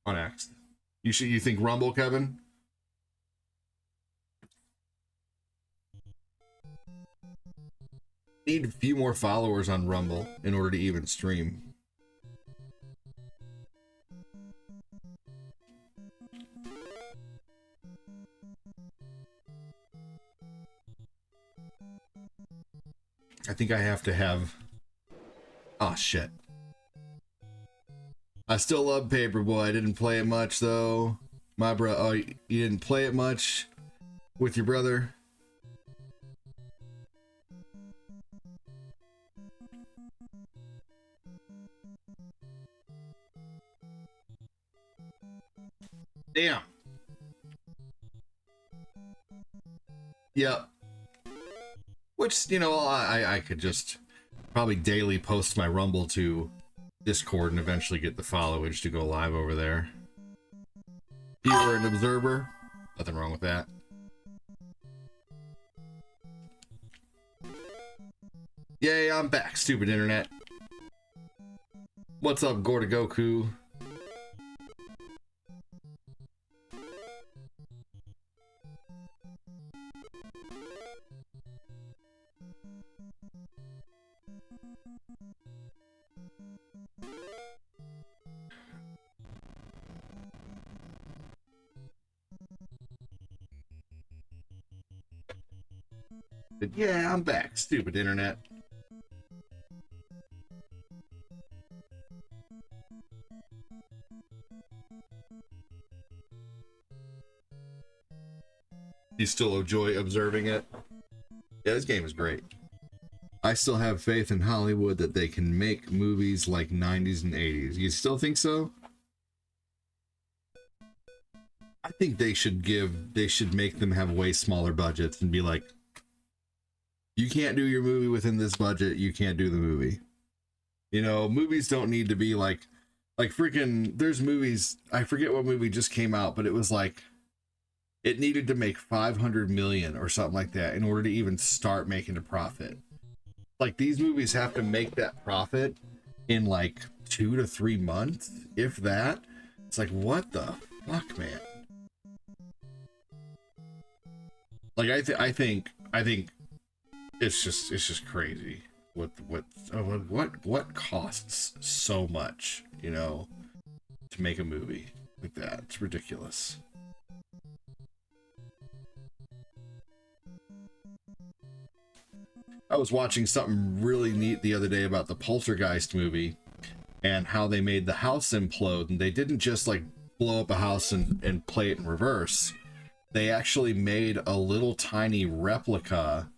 on X. You think Rumble, Kevin? Need a few more followers on Rumble in order to even stream. I think I have to have... Oh, shit. I still love Paperboy. I didn't play it much, though. My bro... Oh, you didn't play it much with your brother? Damn. Yep. Which, you know, I could just probably daily post my Rumble to Discord and eventually get the followage to go live over there. You were an observer. Nothing wrong with that. Yay, I'm back, stupid internet. What's up, Gorda Goku? But yeah, I'm back, stupid internet. You still enjoy observing it? Yeah, this game is great. I still have faith in Hollywood that they can make movies like 90s and 80s. You still think so? I think they should make them have way smaller budgets and be like, you can't do your movie within this budget, you can't do the movie. You know, movies don't need to be like freaking, there's movies, I forget what movie just came out, but it was like, it needed to make 500 million or something like that in order to even start making a profit. Like, these movies have to make that profit in like 2 to 3 months, if that. It's like, what the fuck, man? Like, I think it's just crazy what costs so much, you know, to make a movie like that. It's ridiculous. I was watching something really neat the other day about the Poltergeist movie and how they made the house implode, and they didn't just like blow up a house and play it in reverse. They actually made a little tiny replica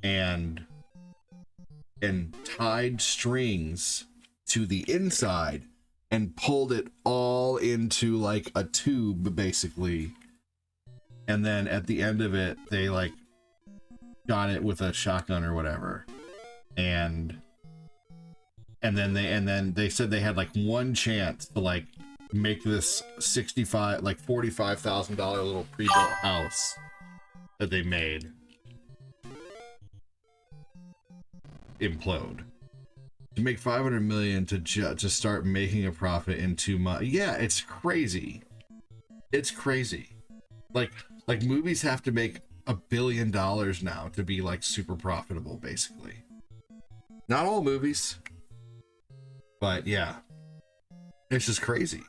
and tied strings to the inside and pulled it all into like a tube basically, and then at the end of it they like got it with a shotgun or whatever, and then they said they had like one chance to like make this $45,000 little pre-built house that they made implode. To make 500 million to start making a profit in 2 months. Yeah, it's crazy. It's crazy. Like movies have to make $1 billion now to be like super profitable, basically. Not all movies, but yeah, it's just crazy.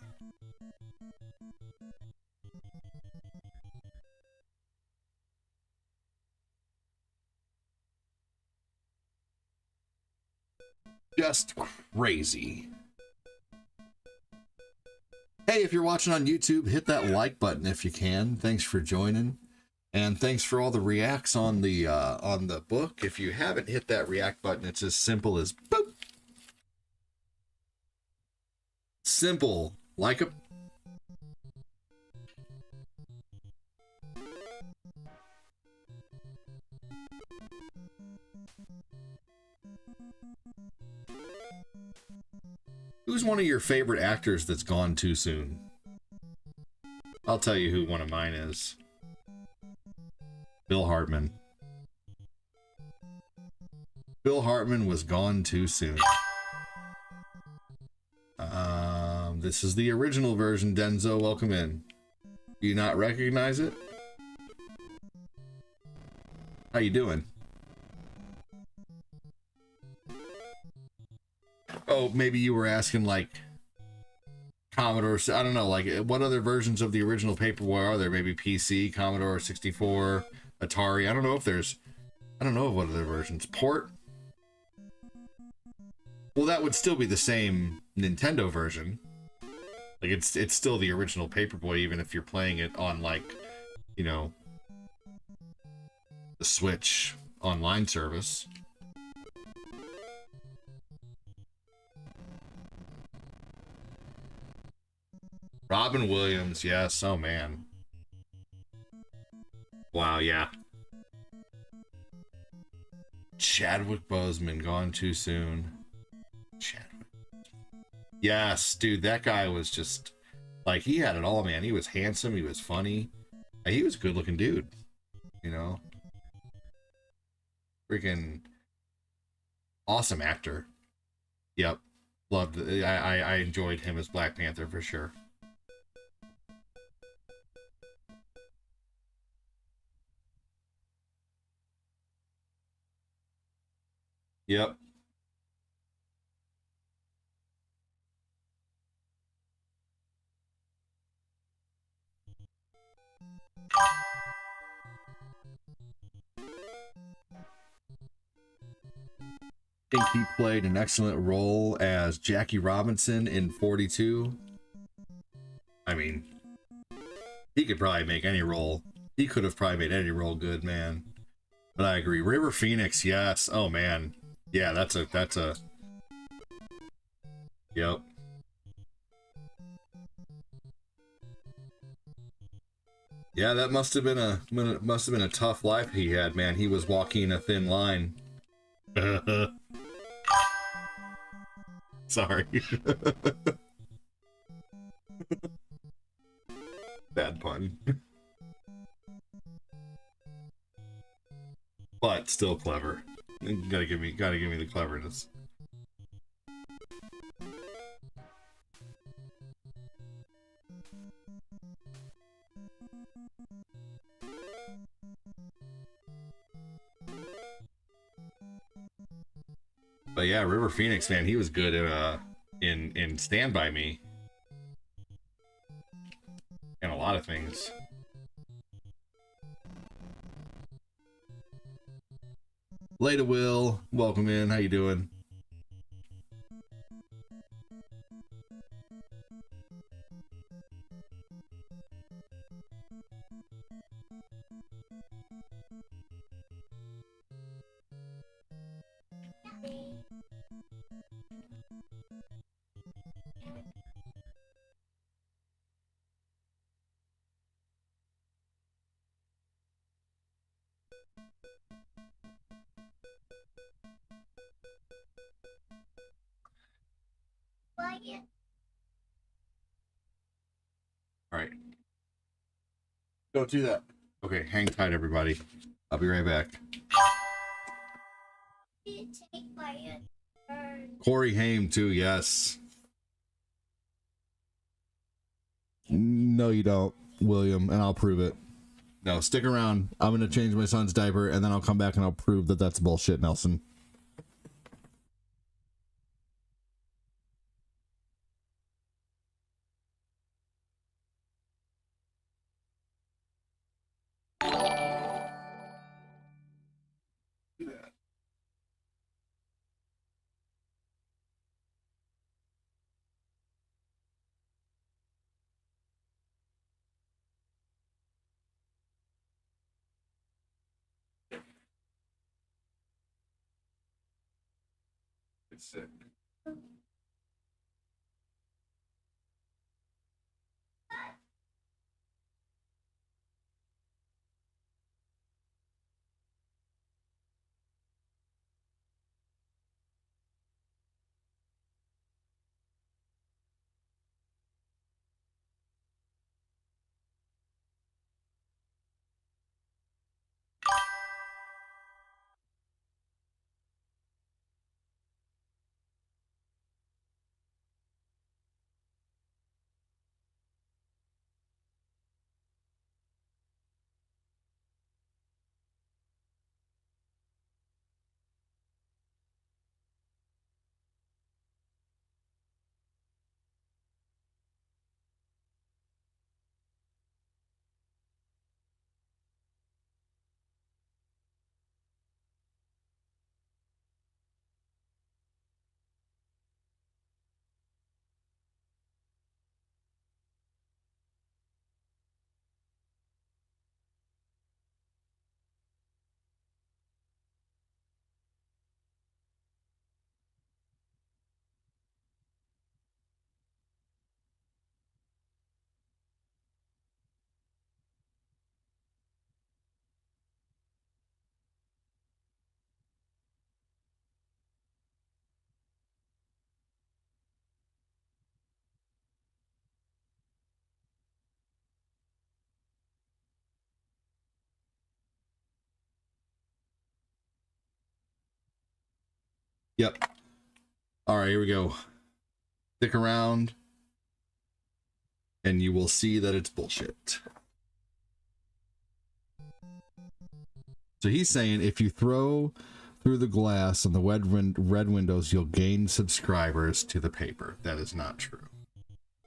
Just crazy. Hey, if you're watching on YouTube, hit that like button if you can. Thanks for joining. And thanks for all the reacts on the book. If you haven't hit that react button, it's as simple as boop. Simple, like a... Who's one of your favorite actors that's gone too soon? I'll tell you who one of mine is. Bill Hartman. Bill Hartman was gone too soon. This is the original version. Denzo, welcome in. Do you not recognize it? How you doing? Oh, maybe you were asking like Commodore, I don't know, like what other versions of the original Paperboy are there? Maybe PC, Commodore 64, Atari. I don't know what other versions. Port? Well, that would still be the same Nintendo version. Like it's still the original Paperboy, even if you're playing it on like, you know, the Switch online service. Robin Williams, yes. Oh man. Wow, yeah. Chadwick Boseman, gone too soon. Chadwick. Yes, dude, that guy was just like, he had it all, man. He was handsome, he was funny, he was a good looking dude, you know. Freaking awesome actor. Yep, loved it. I enjoyed him as Black Panther for sure. Yep. I think he played an excellent role as Jackie Robinson in 42. I mean, he could probably make any role. He could have probably made any role good, man. But I agree. River Phoenix, yes. Oh man. Yeah, that's a yep. Yeah, that must have been a tough life he had, man. He was walking a thin line. Sorry. Bad pun. But still clever. You gotta give me the cleverness. But yeah, River Phoenix, man, he was good in Stand By Me. And a lot of things. Leda Will, welcome in. How you doing? All right. Don't do that. Okay, hang tight, everybody. I'll be right back. Corey Haim, too, yes. No, you don't, William, and I'll prove it. No, stick around. I'm going to change my son's diaper, and then I'll come back and I'll prove that that's bullshit, Nelson. sick. Yep. All right, here we go. Stick around and you will see that it's bullshit. So he's saying if you throw through the glass on the red windows, you'll gain subscribers to the paper. That is not true.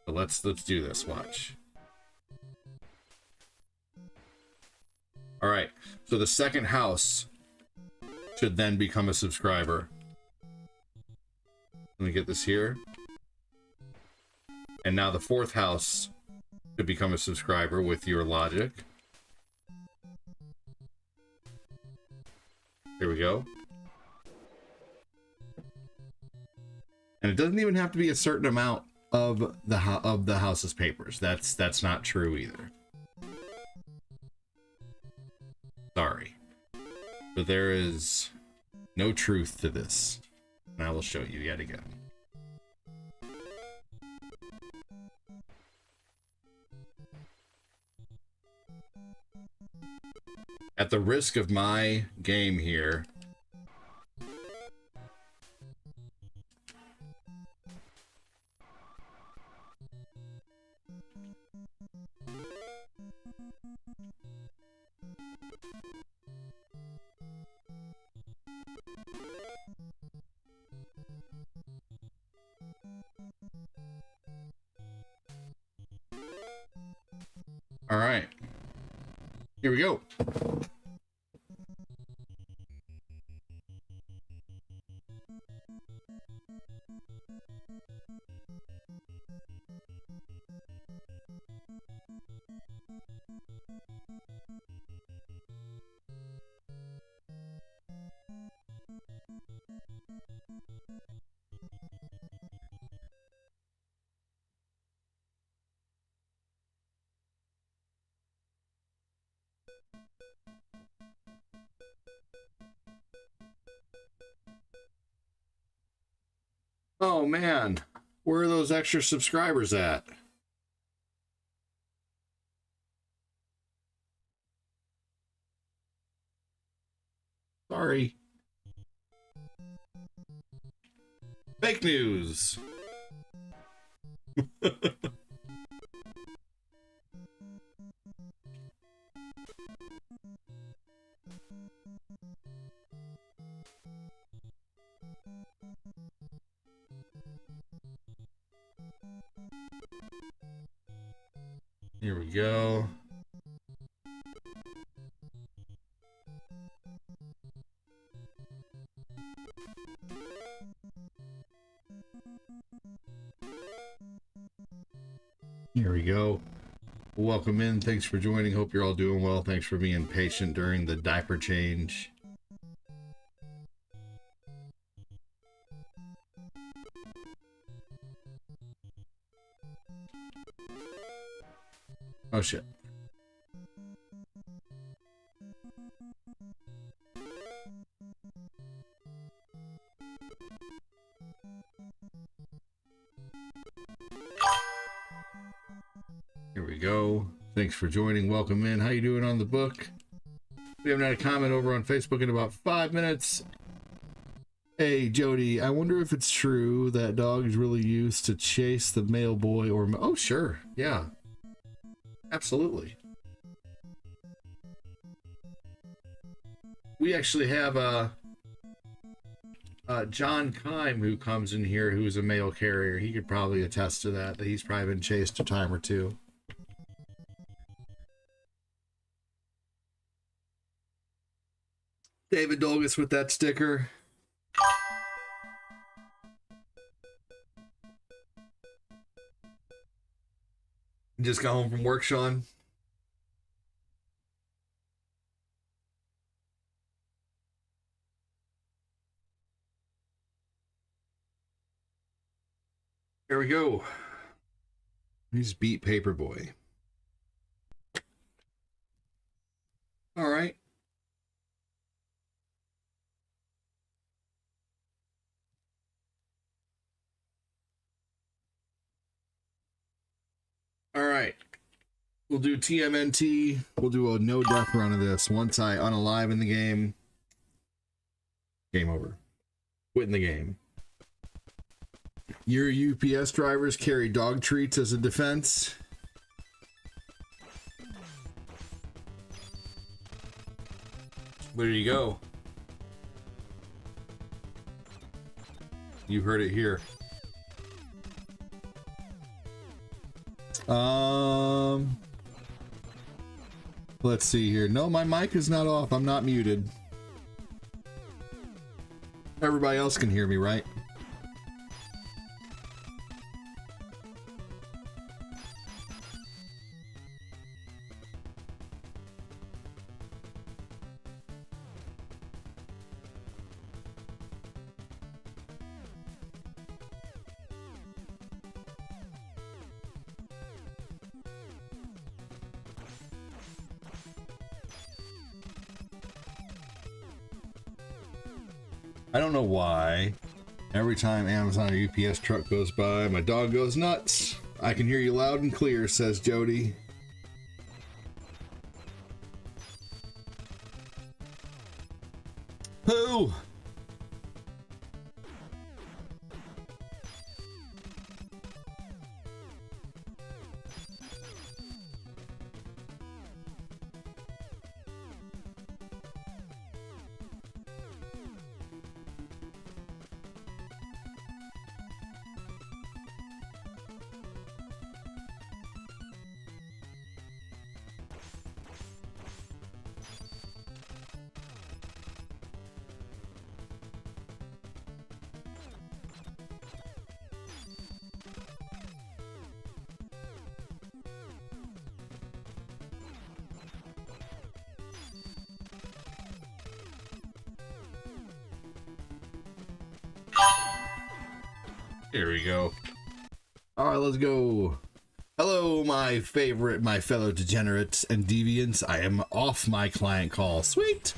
So let's do this. Watch. All right. So the second house should then become a subscriber. Let me get this here. And now the fourth house should become a subscriber with your logic. Here we go. And it doesn't even have to be a certain amount of the house's papers. That's not true either. Sorry. But there is no truth to this. And I will show you yet again. At the risk of my game here, all right, here we go. Oh man, where are those extra subscribers at? Sorry. Fake news. Here we go. Here we go. Welcome in. Thanks for joining. Hope you're all doing well. Thanks for being patient during the diaper change. Oh shit. Here we go. Thanks for joining. Welcome in. How you doing on the book? We haven't had a comment over on Facebook in about 5 minutes. Hey, Jody, I wonder if it's true that dogs really used to chase the male boy or... Oh, sure. Yeah. Absolutely. We actually have John Kime who comes in here who's a male carrier. He could probably attest to that he's probably been chased a time or two. David Dolgus with that sticker. Just got home from work, Sean. Here we go. He's beat Paperboy. All right. All right. We'll do TMNT. We'll do a no death run of this. Once I unalive in the game, game over. Quit in the game. Your UPS drivers carry dog treats as a defense. There you go. You heard it here. Let's see here. No, my mic is not off. I'm not muted. Everybody else can hear me, right? I don't know why. Every time Amazon or UPS truck goes by, my dog goes nuts. I can hear you loud and clear, says Jody. Who? There we go. All right, let's go. Hello, my fellow degenerates and deviants. I am off my client call. Sweet.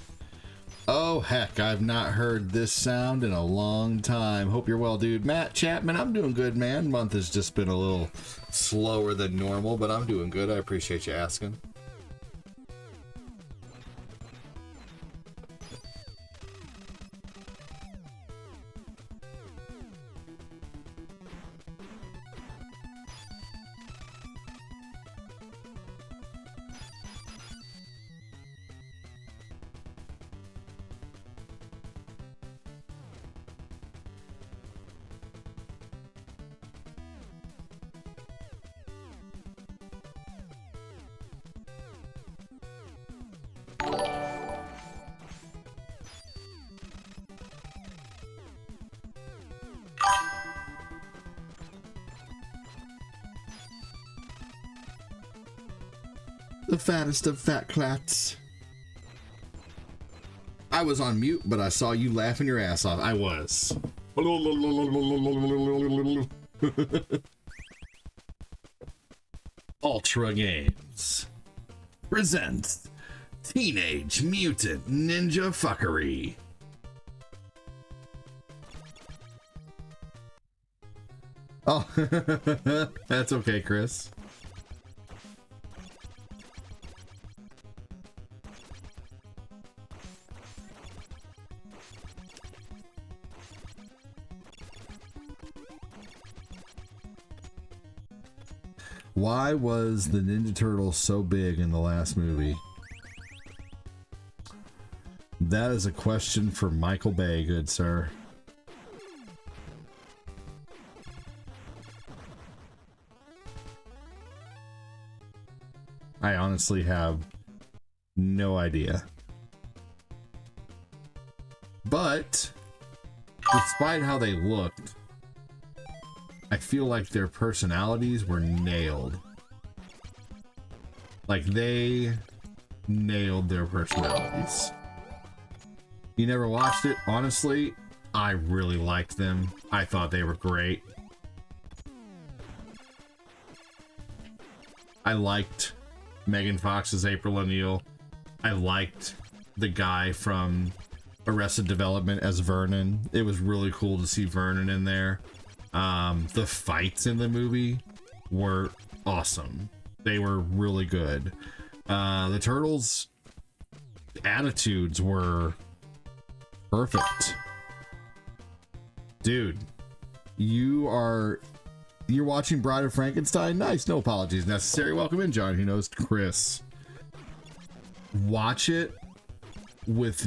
Oh, heck, I've not heard this sound in a long time. Hope you're well, dude. Matt Chapman, I'm doing good, man. Month has just been a little slower than normal, but I'm doing good. I appreciate you asking. The fattest of fat clats. I was on mute, but I saw you laughing your ass off. I was. Ultra Games presents Teenage Mutant Ninja Fuckery. Oh, that's okay, Chris. Why was the Ninja Turtle so big in the last movie? That is a question for Michael Bay, good sir. I honestly have no idea. But despite how they looked, I feel like their personalities were nailed. Like they nailed their personalities. You never watched it? Honestly, I really liked them. I thought they were great. I liked Megan Fox's April O'Neil. I liked the guy from Arrested Development as Vernon. It was really cool to see Vernon in there. The fights in the movie were awesome. They were really good. The Turtles' attitudes were perfect. Dude, you're watching Bride of Frankenstein? Nice, no apologies necessary. Welcome in, John. Who knows? Chris. Watch it as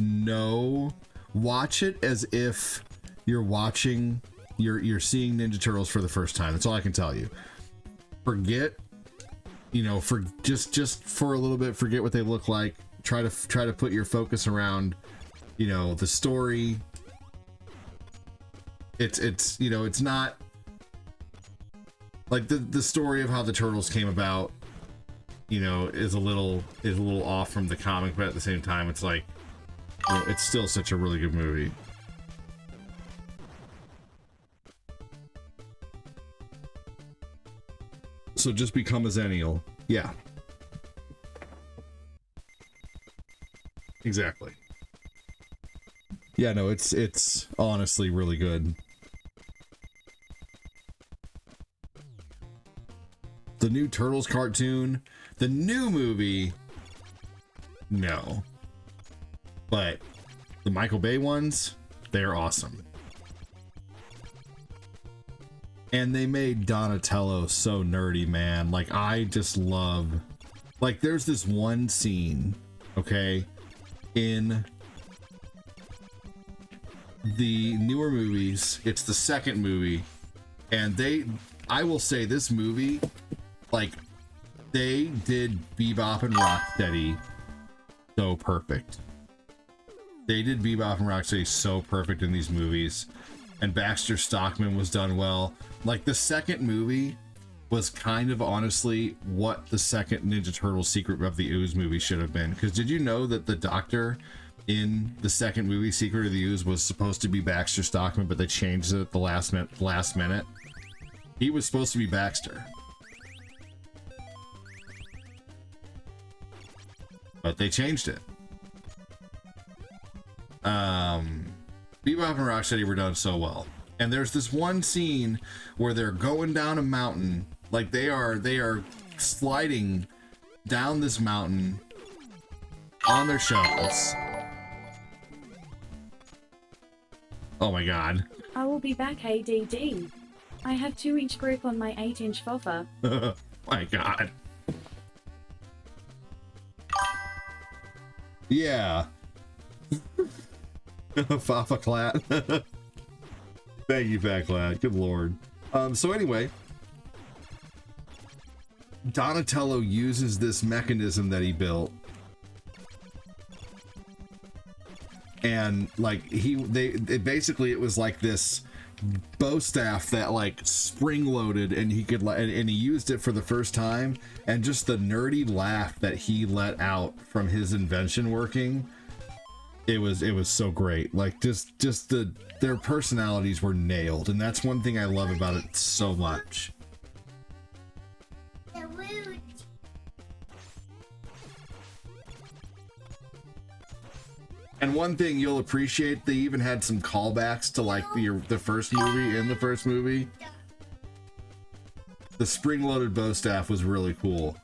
if you're watching, you're seeing Ninja Turtles for the first time. That's all I can tell you. Forget, for just for a little bit, forget what they look like. Try to put your focus around, the story. It's not like the story of how the Turtles came about, is a little off from the comic, but at the same time, it's like, it's still such a really good movie. So just become a Zennial. Yeah. Exactly. Yeah, no, it's honestly really good. The new Turtles cartoon, the new movie, no. But the Michael Bay ones, they're awesome. And they made Donatello so nerdy, man. Like, I just love... Like, there's this one scene, okay, in the newer movies. It's the second movie. And I will say this movie, like, they did Bebop and Rocksteady so perfect. They did Bebop and Rocksteady so perfect in these movies. And Baxter Stockman was done well. Like, the second movie was kind of honestly what the second Ninja Turtles Secret of the Ooze movie should have been. Because did you know that the doctor in the second movie, Secret of the Ooze, was supposed to be Baxter Stockman, but they changed it at the last minute? He was supposed to be Baxter. But they changed it. Bebop and Rocksteady were done so well. And there's this one scene where they're going down a mountain, like they are sliding down this mountain on their shovels. Oh my god. I will be back, ADD. I have 2-inch grip on my 8-inch FOFA. My god. Yeah. Fafa Clat. Thank you, Fat Clat. Good lord. So anyway, Donatello uses this mechanism that he built, and like it was like this bow staff that like spring loaded, and he could and he used it for the first time, and just the nerdy laugh that he let out from his invention working. It was so great. Like just their personalities were nailed, and that's one thing I love about it so much. woot. And one thing you'll appreciate, they even had some callbacks to like the first movie in the first movie. The spring-loaded bow staff was really cool.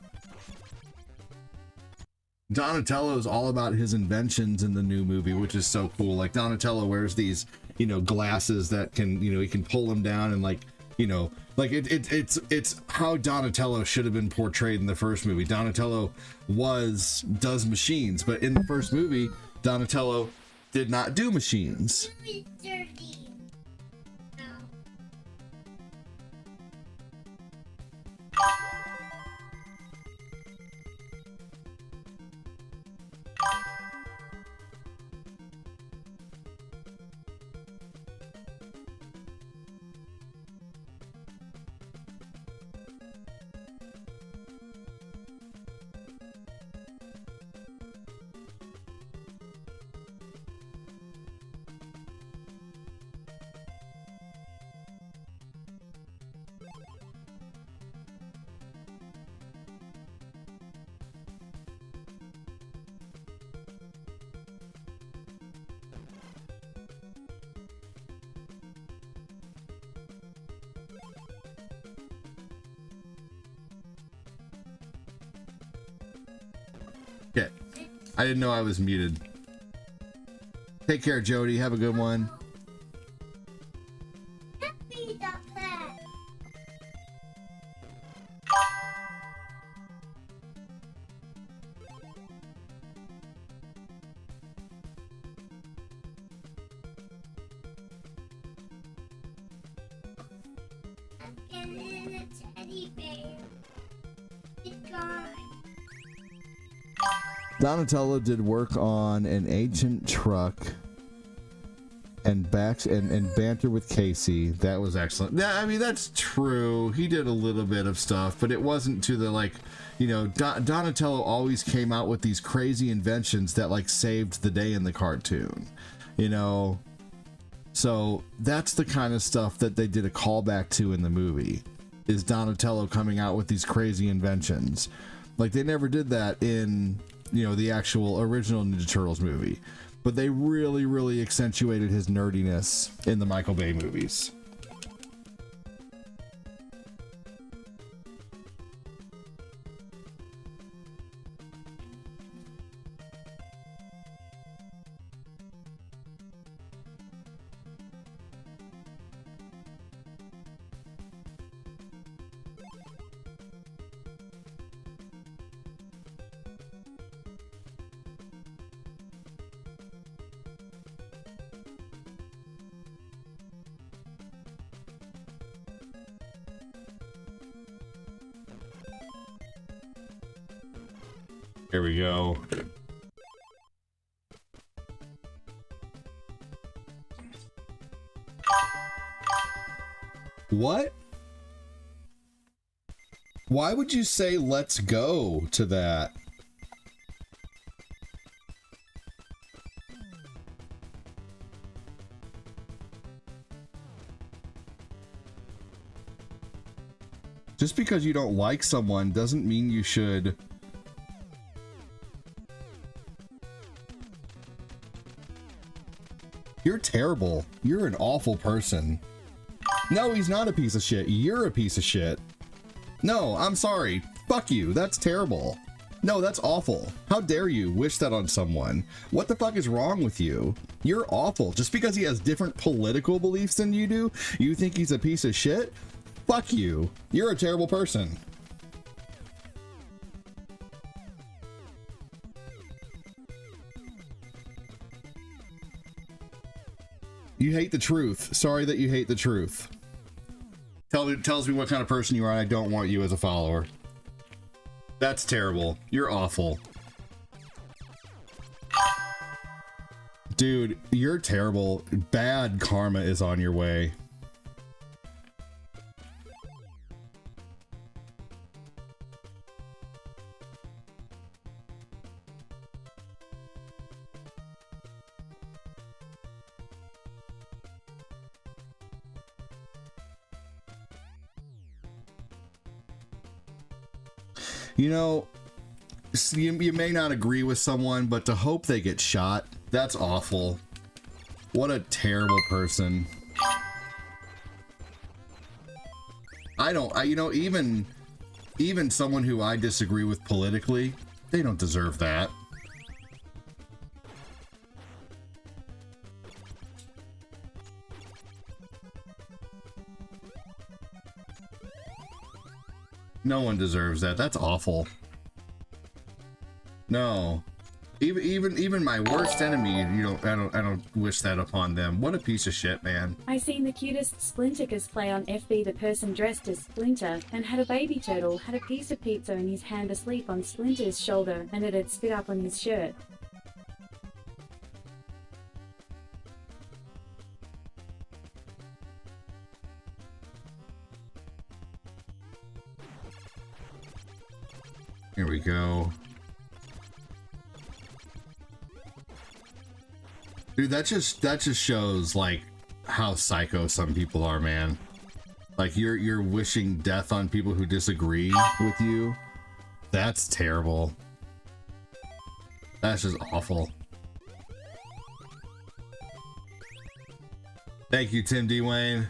Donatello is all about his inventions in the new movie, which is so cool. Like Donatello wears these, you know, glasses that can, you know, he can pull them down and like, you know, like it's how Donatello should have been portrayed in the first movie. Donatello does machines, but in the first movie, Donatello did not do machines. It's dirty. No. Okay. I didn't know I was muted. Take care, Jody. Have a good one. Happy the pet. I'm getting a teddy bear. It's gone. Donatello did work on an ancient truck and banter with Casey. That was excellent. Yeah, I mean, that's true. He did a little bit of stuff, but it wasn't to the, like, you know, Donatello always came out with these crazy inventions that, like, saved the day in the cartoon, you know? So that's the kind of stuff that they did a callback to in the movie, is Donatello coming out with these crazy inventions. Like, they never did that in, you know, the actual original Ninja Turtles movie. But they really, really accentuated his nerdiness in the Michael Bay movies. Here we go. What? Why would you say let's go to that? Just because you don't like someone doesn't mean you should. You're terrible. You're an awful person. No, he's not a piece of shit. You're a piece of shit. No, I'm sorry. Fuck you. That's terrible. No, that's awful. How dare you wish that on someone? What the fuck is wrong with you? You're awful. Just because he has different political beliefs than you do, you think he's a piece of shit? Fuck you. You're a terrible person. You hate the truth. Sorry that you hate the truth. Tells me what kind of person you are, and I don't want you as a follower. That's terrible. You're awful. Dude, you're terrible. Bad karma is on your way. You know, you may not agree with someone, but to hope they get shot, that's awful. What a terrible person. You know, even someone who I disagree with politically, they don't deserve that. No one deserves that. That's awful. No. Even my worst enemy, I don't wish that upon them. What a piece of shit, man. I seen the cutest Splinter cosplay on FB. The person dressed as Splinter and had a baby turtle, had a piece of pizza in his hand asleep on Splinter's shoulder, and it had spit up on his shirt. Here we go. Dude, that just shows like how psycho some people are, man. Like you're wishing death on people who disagree with you. That's terrible. That's just awful. Thank you, Tim D. Wayne.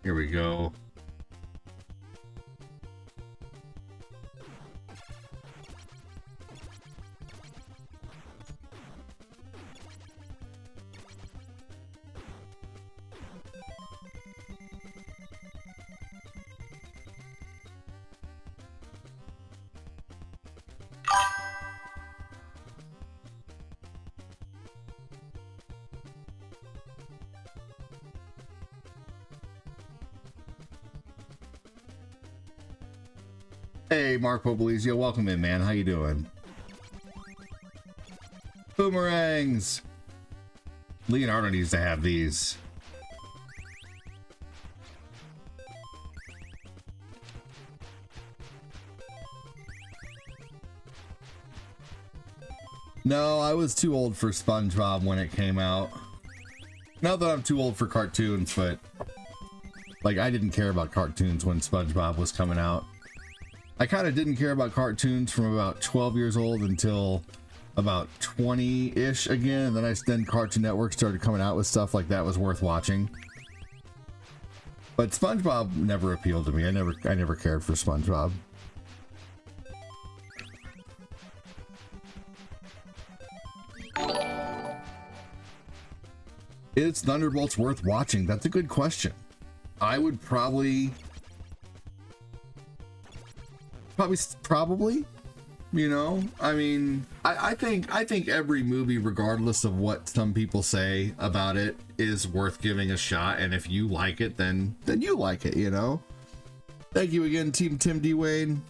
Here we go. Hey, Mark Popolizio, welcome in, man. How you doing? Boomerangs! Leonardo needs to have these. No, I was too old for SpongeBob when it came out. Not that I'm too old for cartoons, but like I didn't care about cartoons when SpongeBob was coming out. I kind of didn't care about cartoons from about 12 years old until about 20-ish again, and then Cartoon Network started coming out with stuff like that was worth watching. But SpongeBob never appealed to me. I never cared for SpongeBob. Is Thunderbolts worth watching? That's a good question. I would probably, you know, I mean, I think every movie, regardless of what some people say about it, is worth giving a shot. And if you like it, then you like it, you know? Thank you again, Team Tim D. Wayne.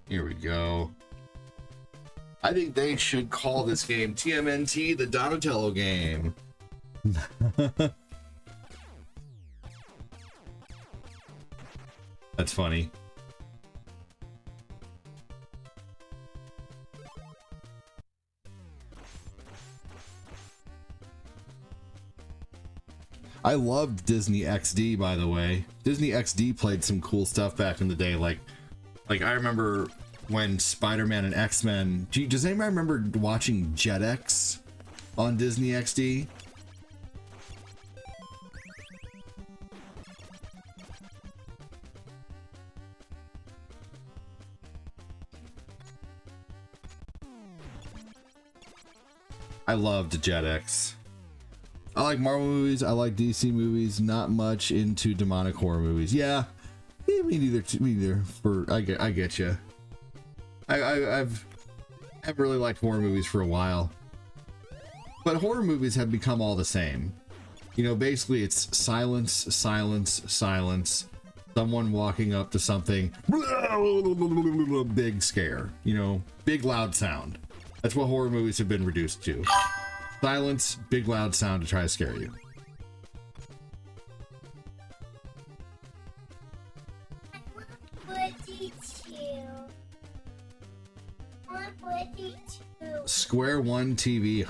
Here we go. I think they should call this game TMNT, the Donatello game. That's funny. I loved Disney XD, by the way. Disney XD played some cool stuff back in the day. Like I remember when Spider-Man and X-Men. Does anybody remember watching Jetix on Disney XD? I loved Jetix. I like Marvel movies. I like DC movies. Not much into demonic horror movies. Yeah, me neither. Me neither. I get you. I've really liked horror movies for a while, but horror movies have become all the same. You know, basically it's silence, silence, silence. Someone walking up to something, big scare. You know, big loud sound. That's what horror movies have been reduced to. Silence, big loud sound to try to scare you. Square One TV,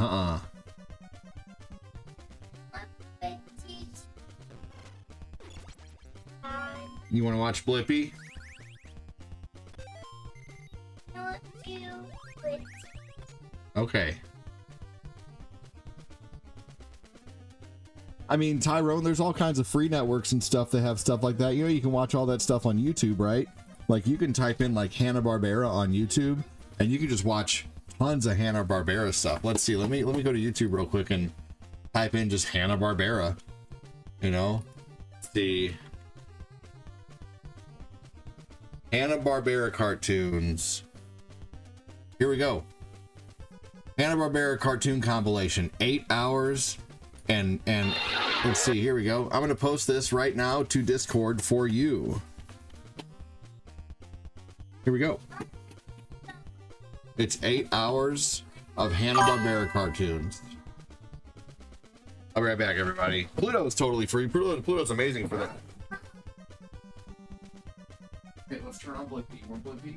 You want to watch Blippi? Okay. I mean, Tyrone, there's all kinds of free networks and stuff that have stuff like that. You know, you can watch all that stuff on YouTube, right? Like, you can type in, like, Hanna-Barbera on YouTube, and you can just watch tons of Hanna-Barbera stuff. Let's see. Let me go to YouTube real quick and type in just Hanna-Barbera. You know? Let's see. Hanna-Barbera cartoons. Here we go. Hanna-Barbera cartoon compilation. 8 hours. And let's see, here we go. I'm going to post this right now to Discord for you. Here we go. It's 8 hours of Hanna-Barbera cartoons. I'll be right back, everybody. Pluto is totally free. Pluto's amazing for that. Okay, let's turn on Blippi. More Blippi.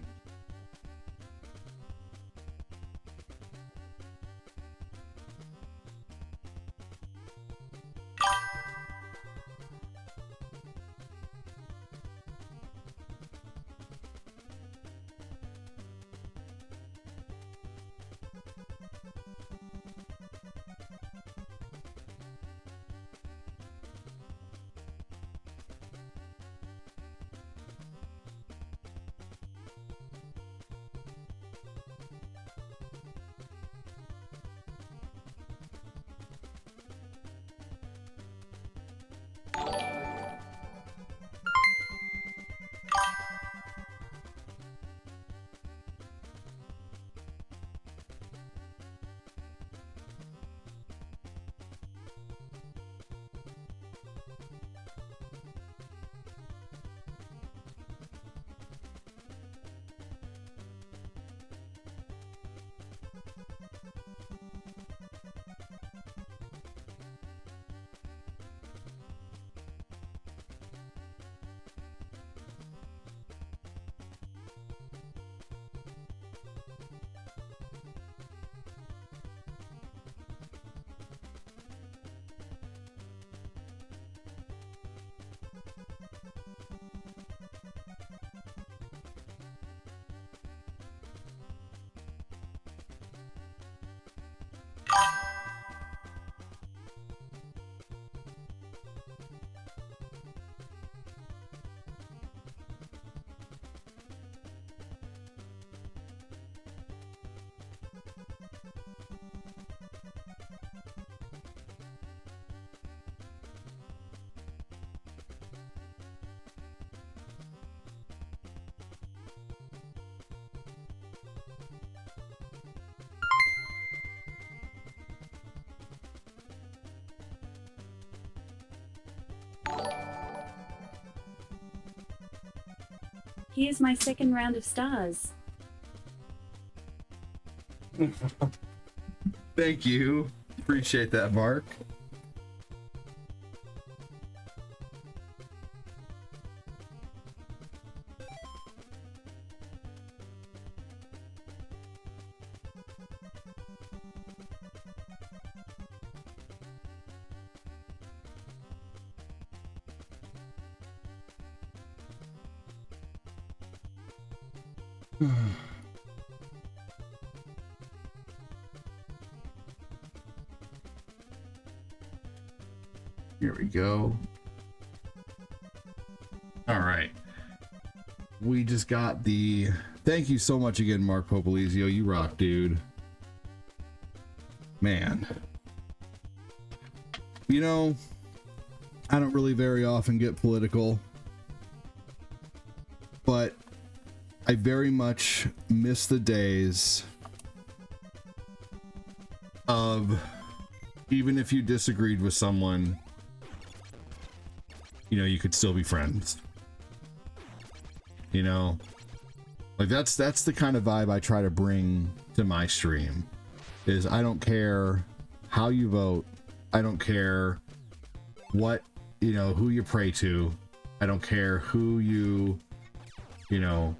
Here's my second round of stars. Thank you. Appreciate that, Mark. Here we go. All right. We just got the... Thank you so much again, Mark Popolizio. You rock, dude. Man. You know, I don't really very often get political, but I very much miss the days of, even if you disagreed with someone, you know, you could still be friends. You know, like that's the kind of vibe I try to bring to my stream. Is I don't care how you vote, I don't care what, you know, who you pray to, I don't care who you know.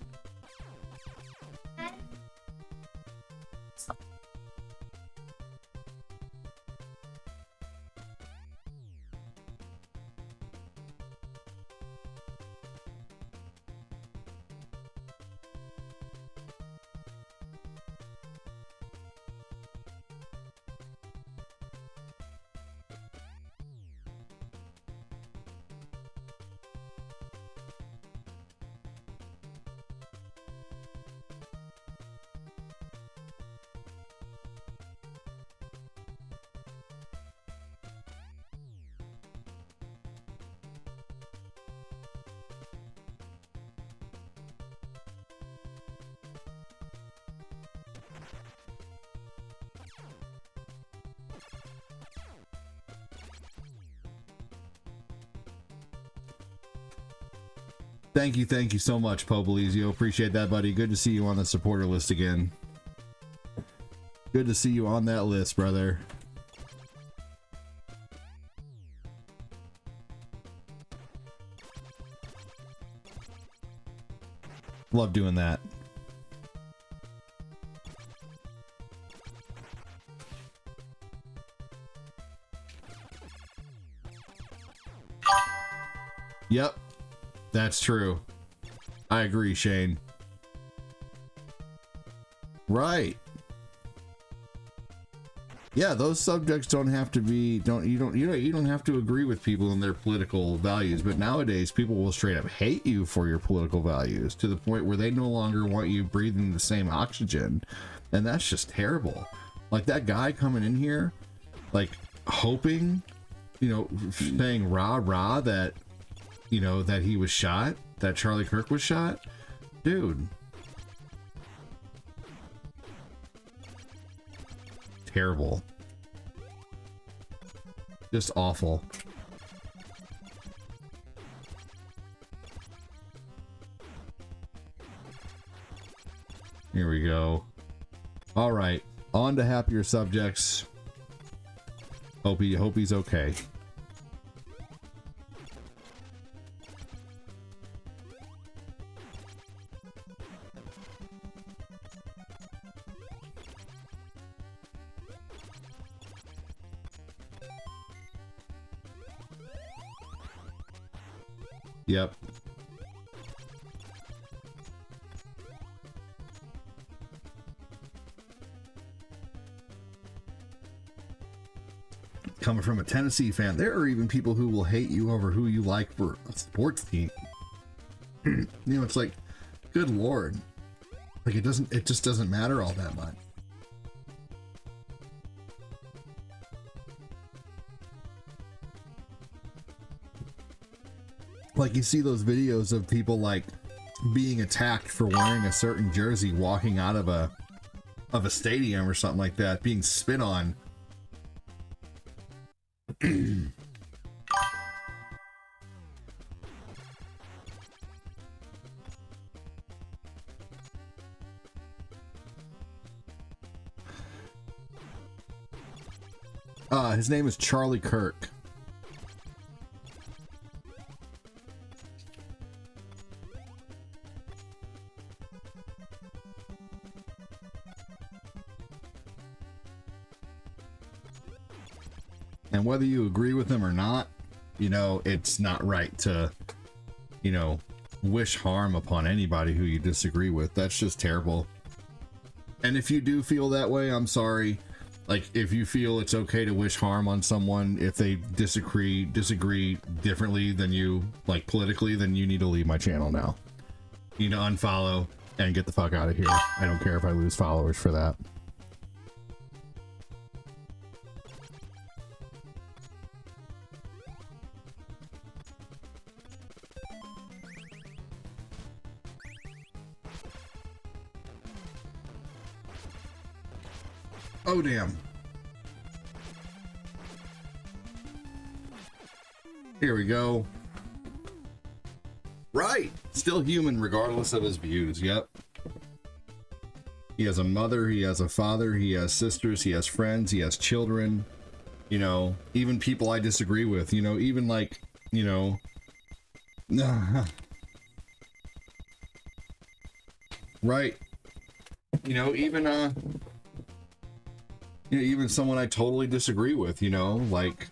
Thank you so much, Pobolizio. Appreciate that, buddy. Good to see you on the supporter list again. Good to see you on that list, brother. Love doing that. Yep. That's true. I agree, Shane. Right. Yeah, those subjects don't have to be, you don't have to agree with people and their political values, but nowadays people will straight up hate you for your political values to the point where they no longer want you breathing the same oxygen. And that's just terrible. Like that guy coming in here, like hoping, you know, saying rah rah that, you know, that he was shot, that Charlie Kirk was shot. Dude. Terrible. Just awful. Here we go. All right, on to happier subjects. Hope he's okay. Yep. Coming from a Tennessee fan, there are even people who will hate you over who you like for a sports team. You know, it's like, good Lord. Like it just doesn't matter all that much. Like you see those videos of people like being attacked for wearing a certain jersey, walking out of a stadium or something like that, being spit on. His name is Charlie Kirk. And whether you agree with him or not, you know, it's not right to, you know, wish harm upon anybody who you disagree with. That's just terrible. And if you do feel that way, I'm sorry. Like, if you feel it's okay to wish harm on someone if they disagree differently than you, like politically, then you need to leave my channel now. You need to unfollow and get the fuck out of here. I don't care if I lose followers for that. Oh, damn. Here we go. Right. Still human regardless of his views. Yep. He has a mother, he has a father, he has sisters, he has friends, he has children. You know, even people I disagree with, you know, even like, you know. Right. You know, even someone I totally disagree with, you know, like.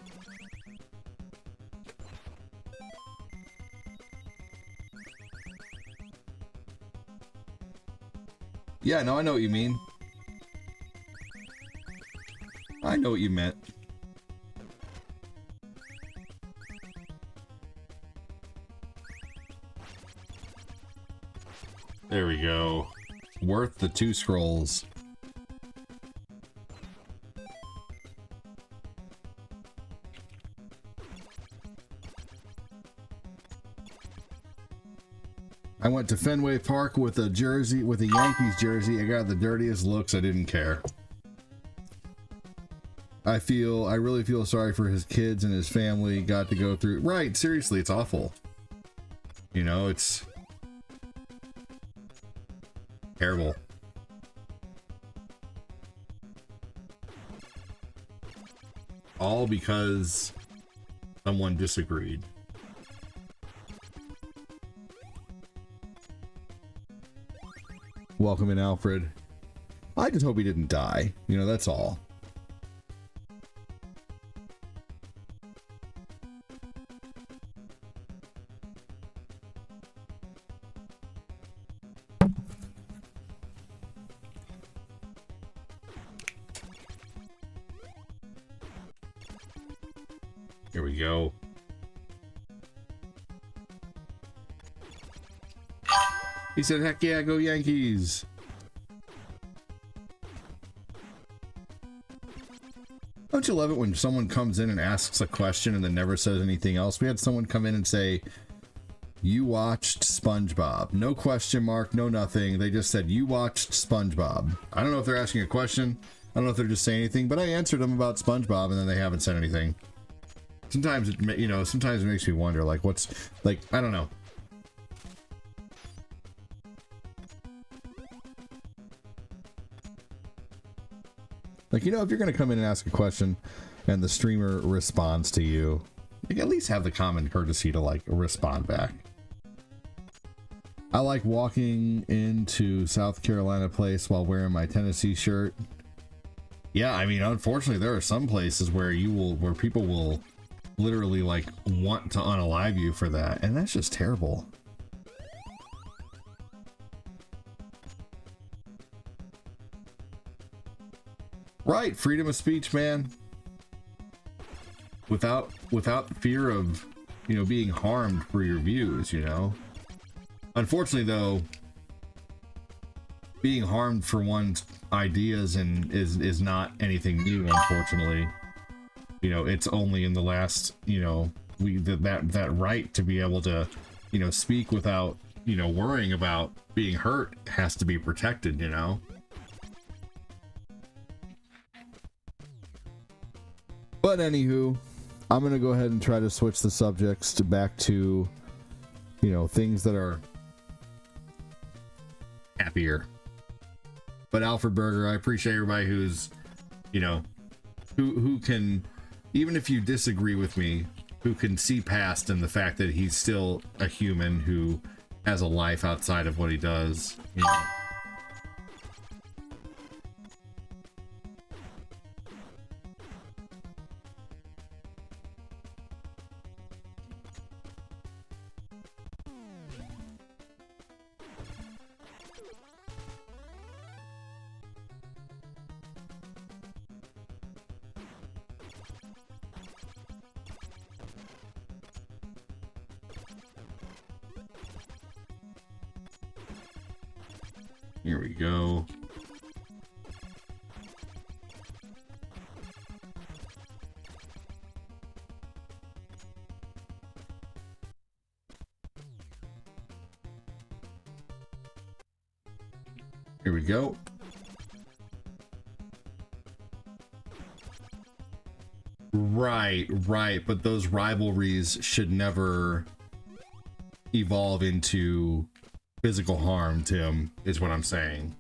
Yeah, no, I know what you mean. I know what you meant. There we go. Worth the 2 scrolls. I went to Fenway Park with a jersey, with a Yankees jersey. I got the dirtiest looks. I didn't care. I really feel sorry for his kids and his family got to go through. Right, seriously, it's awful. You know, it's terrible. All because someone disagreed. Welcome in, Alfred. I just hope he didn't die. You know, that's all. Here we go. He said, heck yeah, go Yankees. Don't you love it when someone comes in and asks a question and then never says anything else? We had someone come in and say, you watched SpongeBob. No question mark, no nothing. They just said, you watched SpongeBob. I don't know if they're asking a question. I don't know if they're just saying anything, but I answered them about SpongeBob and then they haven't said anything. Sometimes it, you know, sometimes it makes me wonder, like, what's, like, I don't know. Like, you know, if you're going to come in and ask a question and the streamer responds to you, you at least have the common courtesy to, like, respond back. I like walking into South Carolina place while wearing my Tennessee shirt. Yeah, I mean, unfortunately, there are some places where where people will literally, like, want to unalive you for that, and that's just terrible. Right, freedom of speech, man. Without fear of, you know, being harmed for your views, you know. Unfortunately, though, being harmed for one's ideas is not anything new. Unfortunately, you know, it's only in the last, you know, that right to be able to, you know, speak without, you know, worrying about being hurt has to be protected, you know. But anywho, I'm going to go ahead and try to switch the subjects back to, you know, things that are happier. But Alfred Berger, I appreciate everybody who's, you know, who can, even if you disagree with me, who can see past and the fact that he's still a human who has a life outside of what he does, you know. Here we go. Here we go. Right, right. But those rivalries should never evolve into physical harm, Tim, is what I'm saying.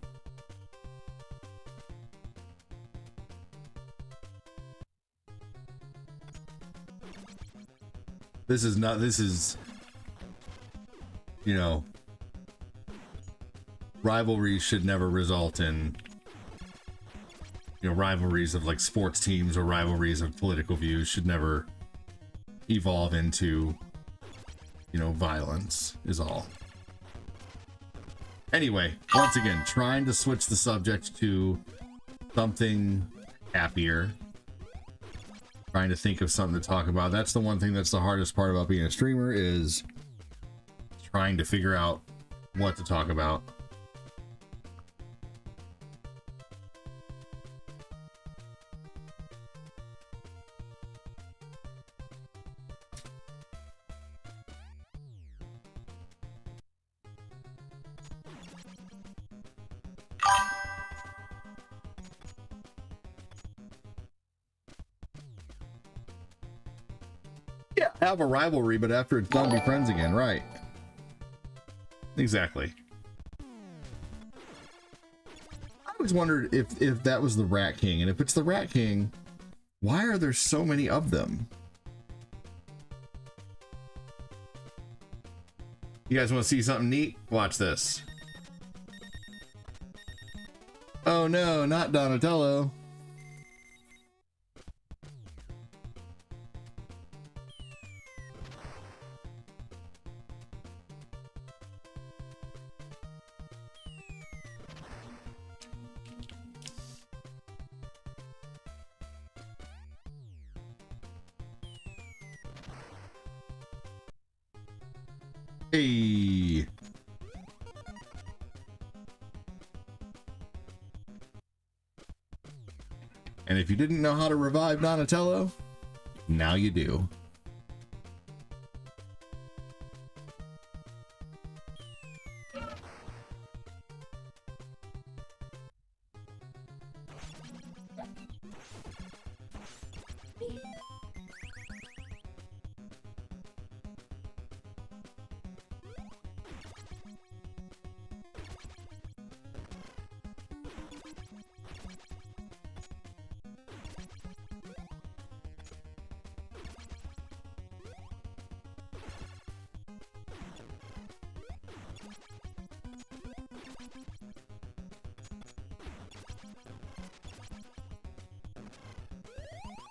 This is, you know, rivalries should never result in, you know, rivalries of like sports teams or rivalries of political views should never evolve into, you know, violence is all. Anyway, once again, trying to switch the subject to something happier. Trying to think of something to talk about. That's the one thing that's the hardest part about being a streamer, is trying to figure out what to talk about. Yeah, have a rivalry, but after it's done, be friends again, right? Exactly. I always wondered if that was the Rat King, and if it's the Rat King, why are there so many of them? You guys want to see something neat? Watch this. Oh no, not Donatello. Hey. And if you didn't know how to revive Donatello, now you do.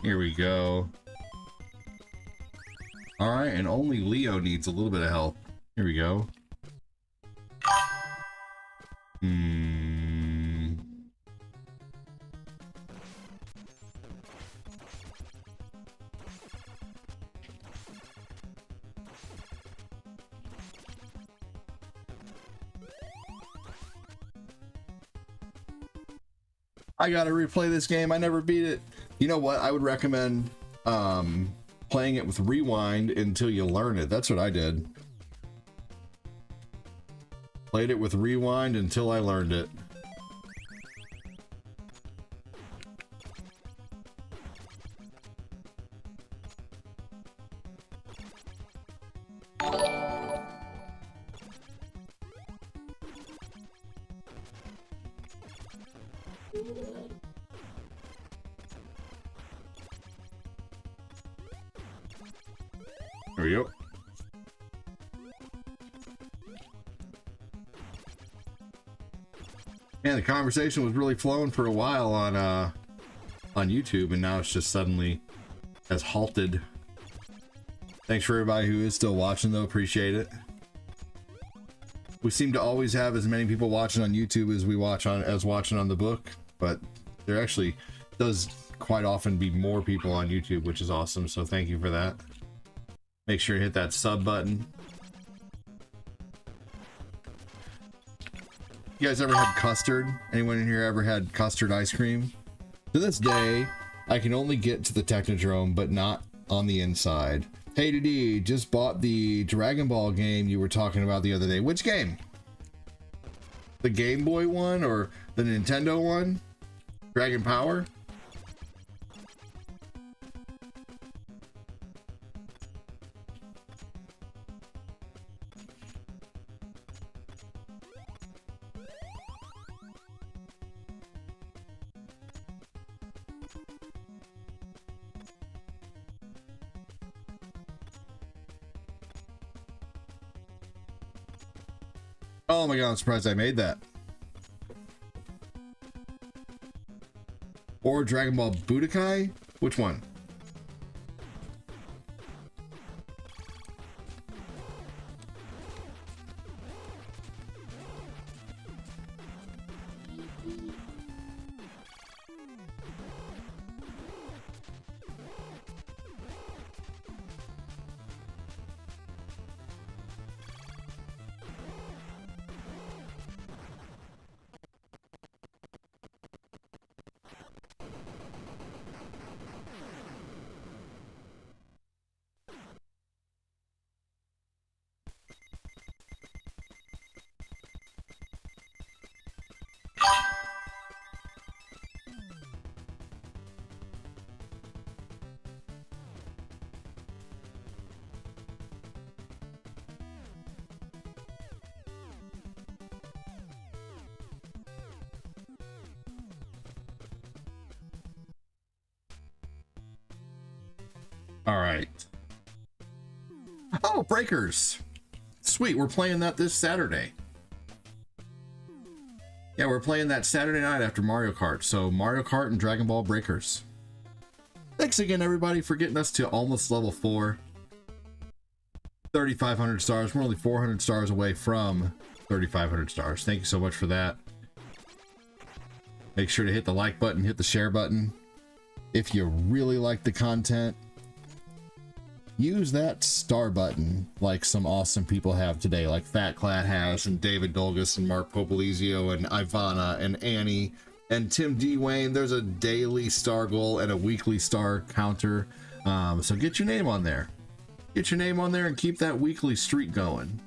Here we go. All right, and only Leo needs a little bit of help. Here we go. I gotta replay this game. I never beat it. You know what? I would recommend playing it with rewind until you learn it. That's what I did. Played it with rewind until I learned it. There we go. Yeah, the conversation was really flowing for a while on YouTube, and now it's just suddenly has halted. Thanks for everybody who is still watching, though. Appreciate it. We seem to always have as many people watching on YouTube as we watching on the book, but there actually does quite often be more people on YouTube, which is awesome. So thank you for that. Make sure you hit that sub button. You guys ever had custard? Anyone in here ever had custard ice cream? To this day, I can only get to the Technodrome, but not on the inside. Hey DD, just bought the Dragon Ball game you were talking about the other day. Which game? The Game Boy one or the Nintendo one? Dragon Power? Oh my god, I'm surprised I made that. Or Dragon Ball Budokai? Which one? All right. Oh, Breakers. Sweet, we're playing that this Saturday. Yeah, we're playing that Saturday night after Mario Kart. So Mario Kart and Dragon Ball Breakers. Thanks again, everybody, for getting us to almost level 4. 3,500 stars. We're only 400 stars away from 3,500 stars. Thank you so much for that. Make sure to hit the like button, hit the share button. If you really like the content, use that star button like some awesome people have today, like Fat Clat has, and David Dolgus, and Mark Popolizio, and Ivana, and Annie, and Tim D. Wayne. There's a daily star goal and a weekly star counter. So get your name on there. Get your name on there and keep that weekly streak going.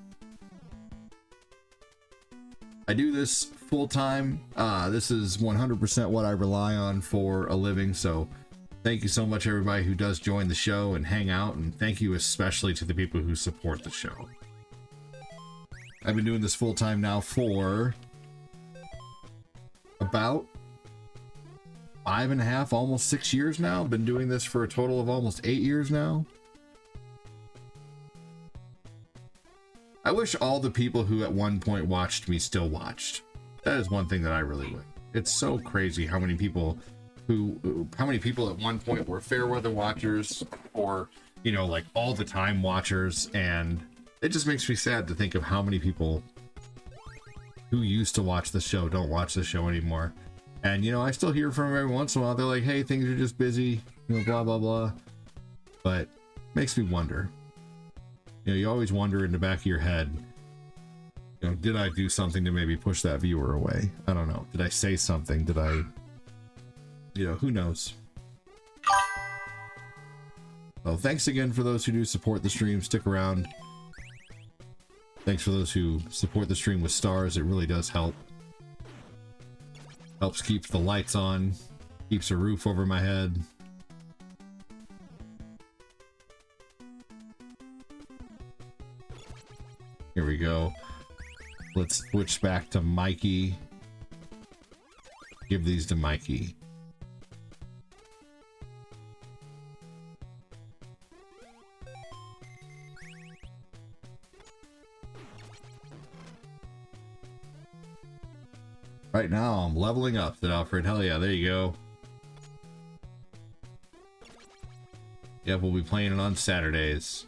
I do this full time. This is 100% what I rely on for a living. So thank you so much, everybody who does join the show and hang out, and thank you especially to the people who support the show. I've been doing this full time now for about 5.5, almost 6 years now. Been doing this for a total of almost 8 years now. I wish all the people who at one point watched me still watched. That is one thing that I really wish. It's so crazy how many people at one point were fair weather watchers, or, you know, like all the time watchers, and it just makes me sad to think of how many people who used to watch the show don't watch the show anymore. And, you know, I still hear from them every once in a while. They're like, hey, things are just busy, you know, blah blah blah. But makes me wonder. You know, you always wonder in the back of your head, you know, did I do something to maybe push that viewer away? I don't know. Did I say something? Did I, you know, who knows? Well, thanks again for those who do support the stream. Stick around. Thanks for those who support the stream with stars. It really does help. Helps keep the lights on, keeps a roof over my head. Here we go. Let's switch back to Mikey. Give these to Mikey. Right now, I'm leveling up, said Alfred. Hell yeah, there you go. Yeah, we'll be playing it on Saturdays.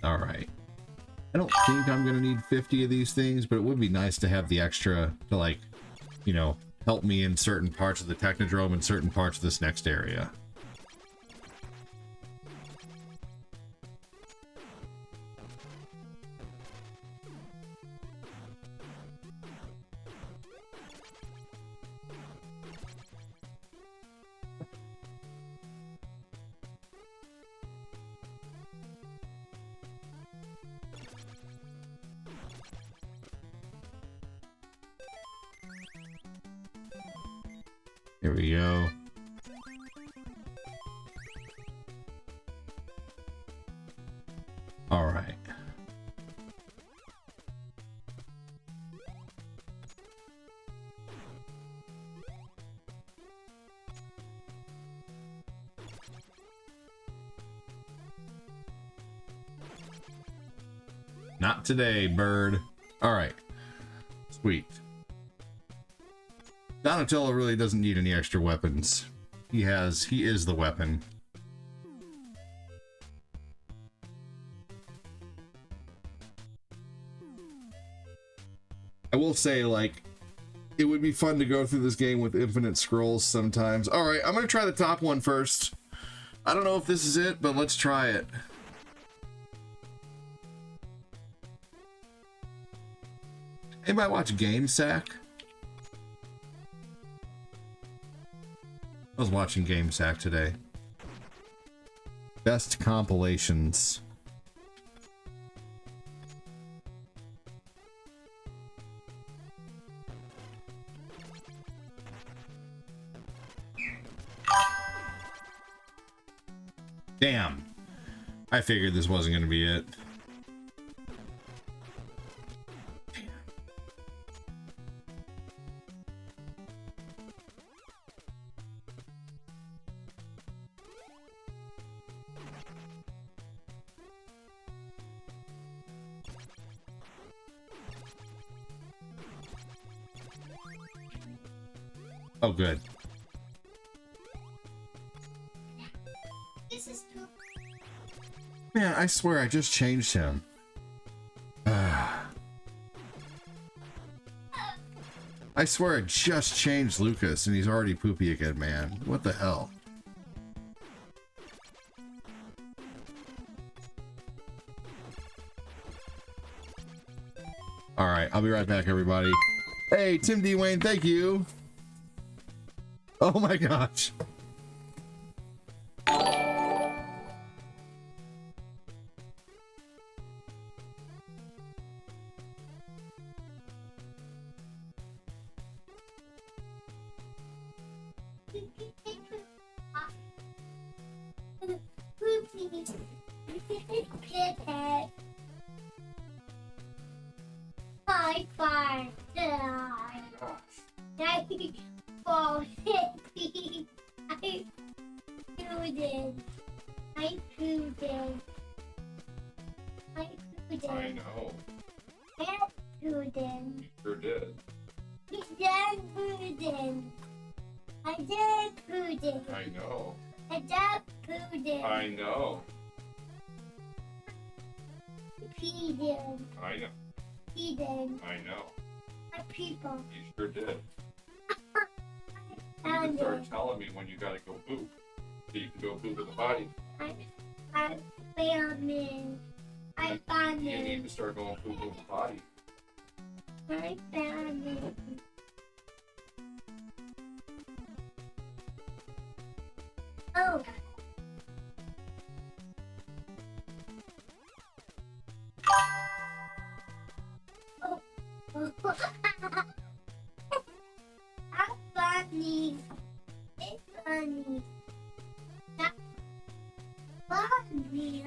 Alright. I don't think I'm gonna need 50 of these things, but it would be nice to have the extra to, like, you know, help me in certain parts of the Technodrome and certain parts of this next area. Here we go. All right. Not today, bird. All right. Sweet. Donatello really doesn't need any extra weapons. He is the weapon. I will say, like, it would be fun to go through this game with infinite scrolls sometimes. All right, I'm going to try the top one first. I don't know if this is it, but let's try it. Anybody watch Game Sack? I was watching Game Sack today. Best compilations. Damn. I figured this wasn't going to be it. Oh, good. This is too. Man, I swear I just changed him. I swear I just changed Lucas and he's already poopy again, man. What the hell? All right, I'll be right back, everybody. Hey, Tim D. Wayne, thank you. Oh my gosh. High five. Oh, I pooed. I pooed. I pooed. I know. I pooed. You sure did. I did pooed. I did pooed. I know. I did pooed. I know. Peed. I know. Peed. I know. I people. You sure did. You And can start telling me when you gotta go poop. So you can go poop in the body. I found it. I found You need it. to start going poop in the body. I found it. Oh. Oh. That's funny. It's funny. That's funny.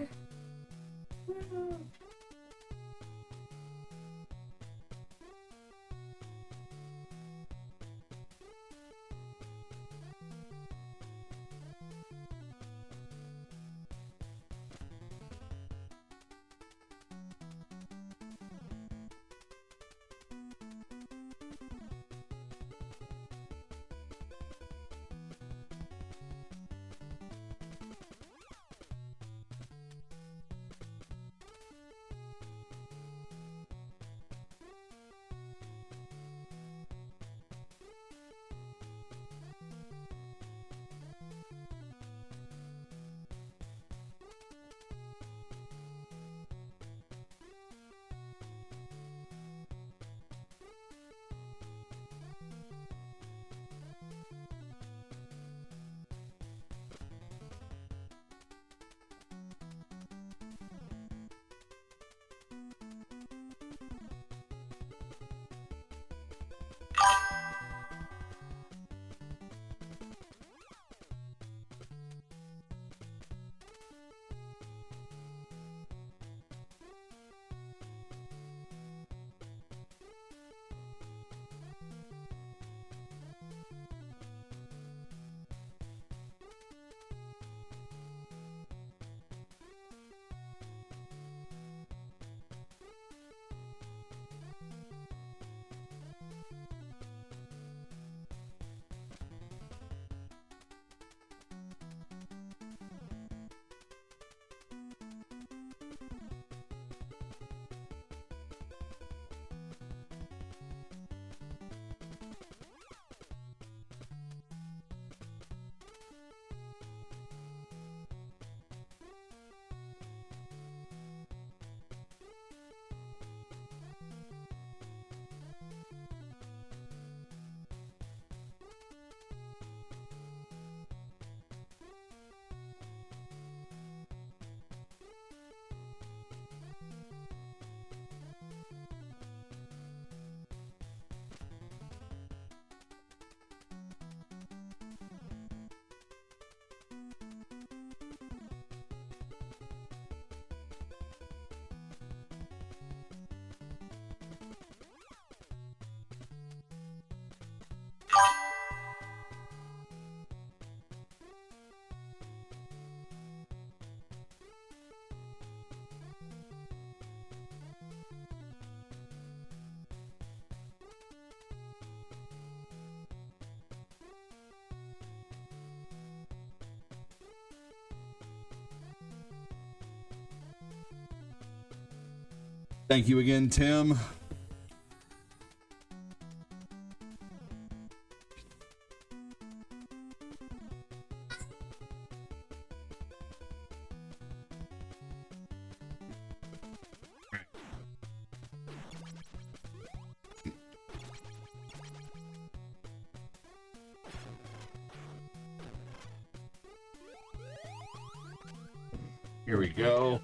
Thank you again, Tim. Here we go.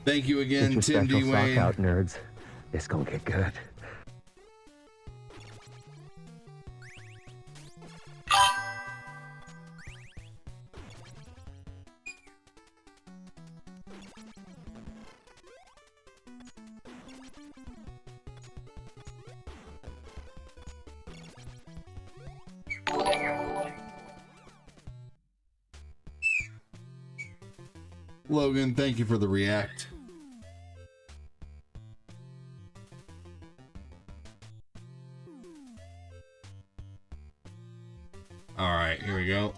Thank you again, Get your Tim D. special sock Wayne. out, nerds. It's gonna get good. Logan, thank you for the react. All right, here we go.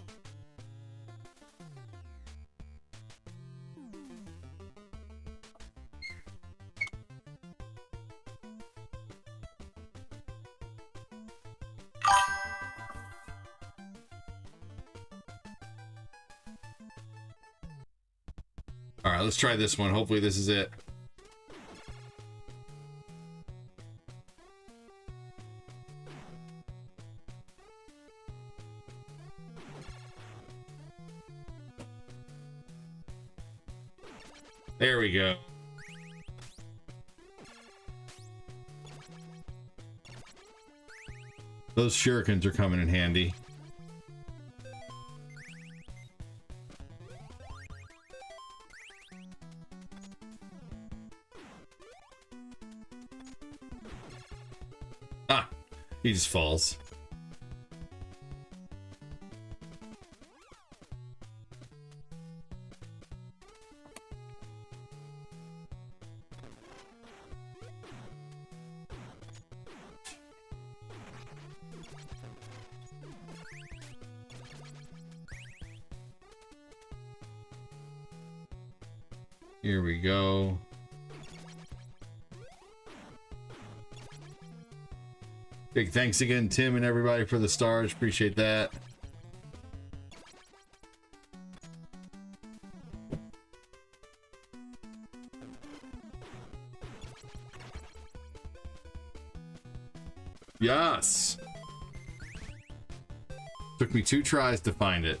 All right, let's try this one. Hopefully this is it. There we go. Those shurikens are coming in handy. Ah, he just falls. Here we go. Big thanks again, Tim and everybody, for the stars. Appreciate that. Yes. Took me 2 tries to find it.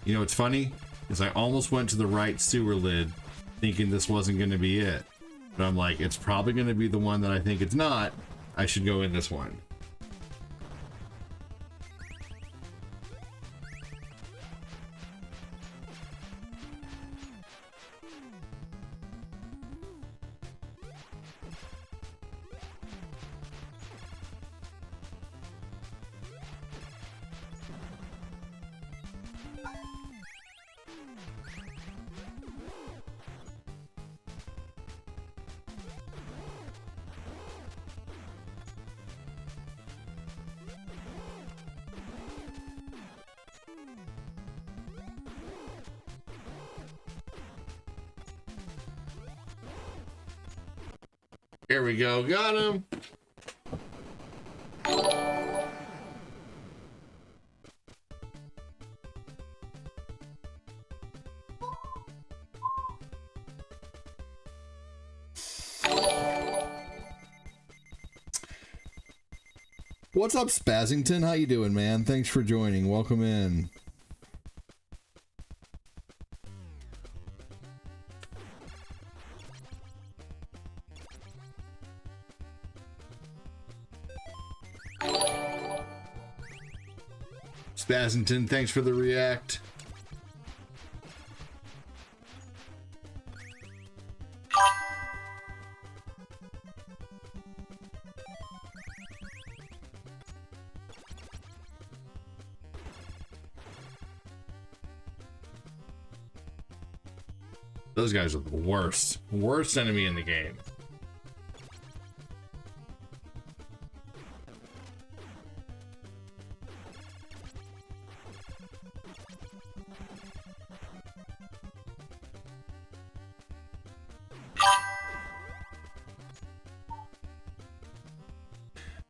You know what's funny? Is I almost went to the right sewer lid thinking this wasn't going to be it. But I'm like, it's probably going to be the one that I think it's not. I should go in this one. Here we go. Got him. What's up, Spazzington? How you doing, man? Thanks for joining. Welcome in. Spazzington, thanks for the react. Those guys are the worst. Worst enemy in the game.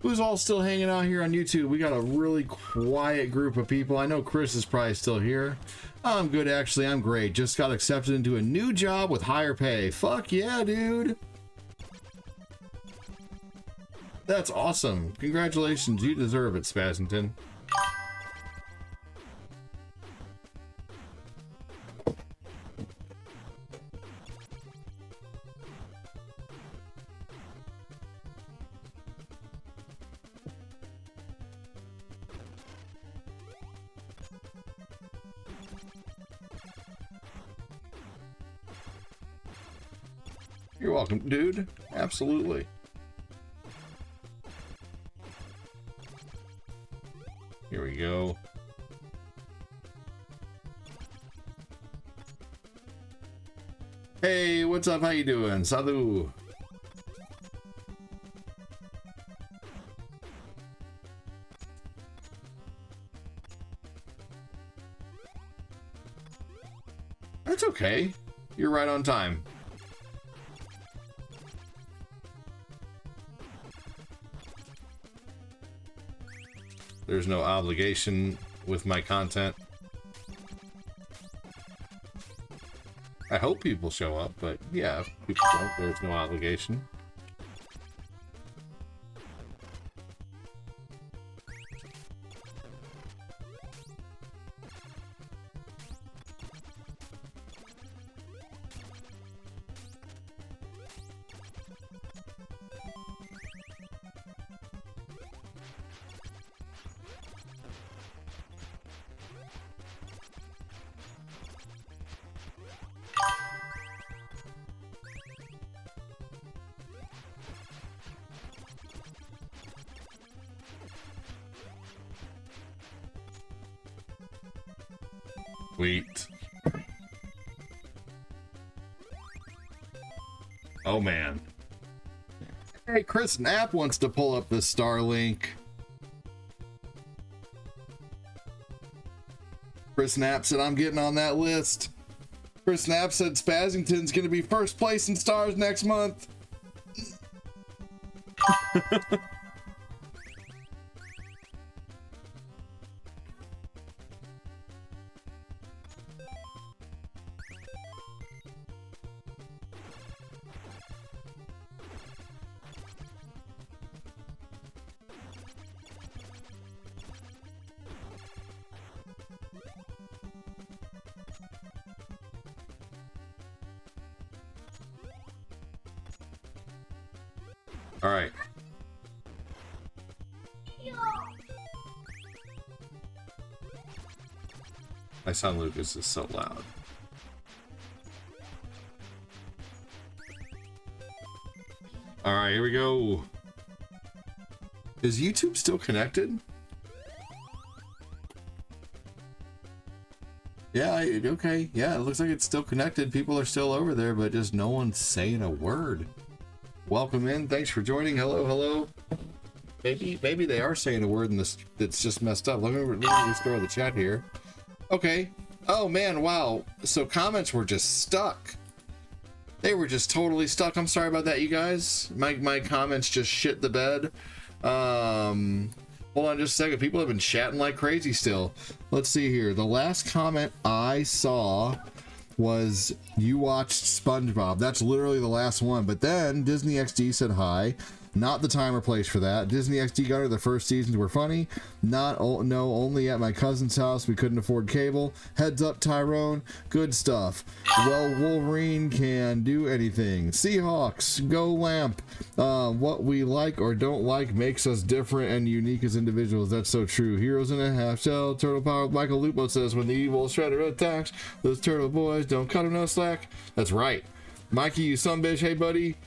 Who's all still hanging out here on YouTube? We got a really quiet group of people. I know Chris is probably still here. I'm good, actually. I'm great. Just got accepted into a new job with higher pay. Fuck yeah, dude. That's awesome. Congratulations. You deserve it, Spazzington. You're welcome, dude. Absolutely. Here we go. Hey, what's up? How you doing? Sadhu. That's okay. You're right on time. There's no obligation with my content. I hope people show up, but yeah, if people don't, there's no obligation. Sweet. Oh man. Hey, Chris Knapp wants to pull up this Starlink. Chris Knapp said I'm getting on that list. Chris Knapp said Spazzington's gonna be first place in stars next month. All right. My son Lucas is so loud. All right, here we go. Is YouTube still connected? Yeah, okay. Yeah, it looks like it's still connected. People are still over there, but just no one's saying a word. Welcome in. Thanks for joining. Hello, hello. Maybe they are saying a word in this that's just messed up. Let me restore the chat here. Okay. Oh man, wow. So comments were just stuck. They were just totally stuck. I'm sorry about that, you guys. My comments just shit the bed. Hold on just a second. People have been chatting like crazy still. Let's see here. The last comment I saw was you watched SpongeBob. That's literally the last one. But then Disney XD said hi. Not the time or place for that. Disney XD Gunner, the first seasons were funny. No, only at my cousin's house. We couldn't afford cable. Heads up, Tyrone. Good stuff. Well, Wolverine can do anything. Seahawks, go Lamp. What we like or don't like makes us different and unique as individuals. That's so true. Heroes in a half shell. Turtle power. Michael Lupo says, when the evil shredder attacks, those turtle boys don't cut him no slack. That's right. Mikey, you sumbitch. Hey, buddy.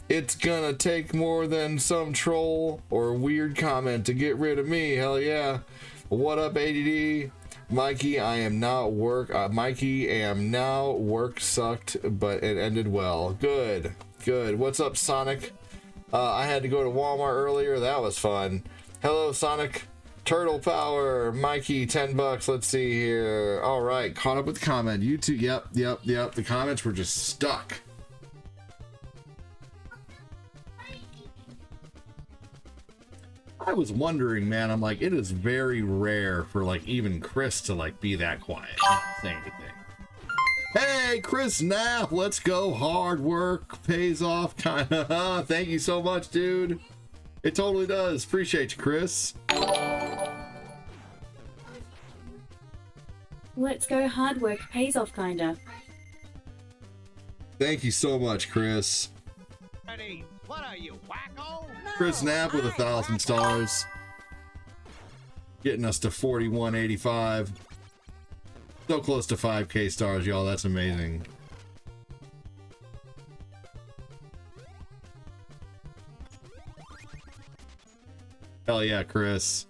It's gonna take more than some troll or weird comment to get rid of me. Hell yeah. What up, ADD? Mikey, I am not work. Mikey, am now work sucked, but it ended well. Good. What's up, Sonic? I had to go to Walmart earlier. That was fun. Hello, Sonic. Turtle power. Mikey, $10. Let's see here. All right. Caught up with the comment. YouTube. Yep. The comments were just stuck. I was wondering, man, I'm like, it is very rare for like even Chris to like be that quiet, not say anything. Hey, Chris Knapp, let's go. Hard work pays off, kinda. Thank you so much, dude. It totally does. Appreciate you, Chris. Let's go, hard work pays off kinda. Thank you so much, Chris. What are you, wacko? Chris Knapp with 1,000 stars. Getting us to 4185. So close to 5K stars, y'all. That's amazing. Hell yeah, Chris.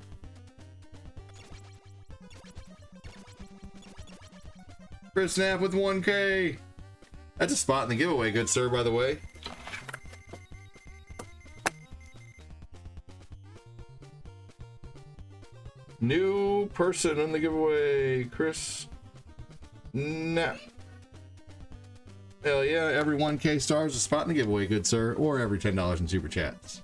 Chris Knapp with 1K. That's a spot in the giveaway, good sir, by the way. New person in the giveaway, Chris Knapp. Hell yeah, every 1K star is a spot in the giveaway, good sir, or every $10 in super chats.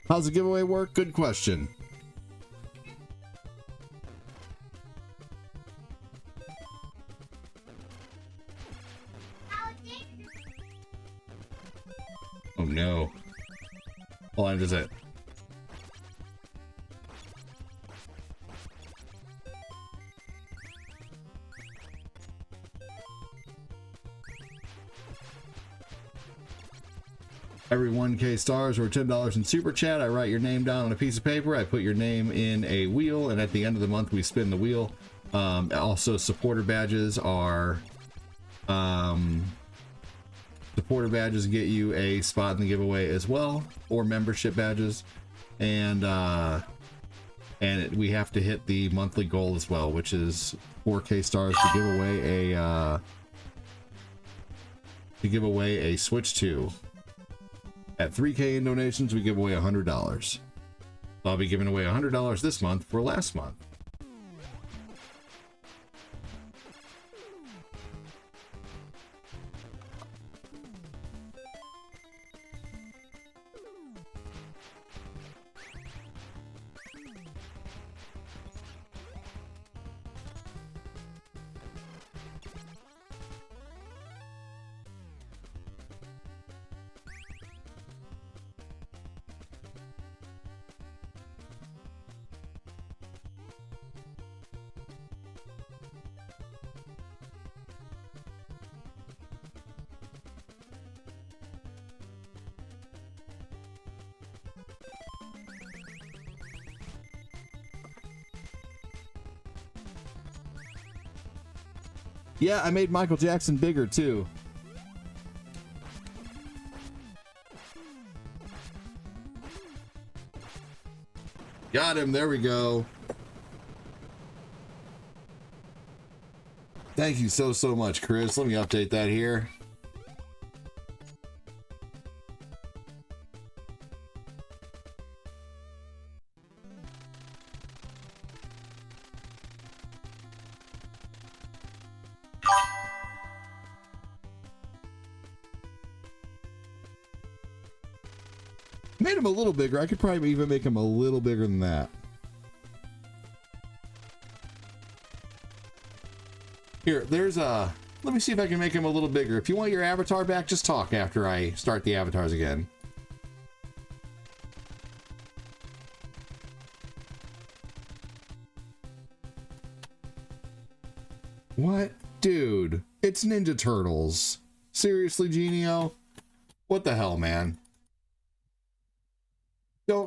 How's the giveaway work? Good question. Oh no. Hold on, does it? Every 1K stars or $10 in super chat, I write your name down on a piece of paper. I put your name in a wheel, and at the end of the month, we spin the wheel. Also, supporter badges get you a spot in the giveaway as well, or membership badges, and we have to hit the monthly goal as well, which is 4K stars to give away a Switch 2. At 3K in donations, we give away $100. I'll be giving away $100 this month for last month. Yeah, I made Michael Jackson bigger too. Got him, there we go. Thank you so much, Chris. Let me update that here. Made him a little bigger. I could probably even make him a little bigger than that. Here, there's a... Let me see if I can make him a little bigger. If you want your avatar back, just talk after I start the avatars again. What? Dude, it's Ninja Turtles. Seriously, Genio? What the hell, man?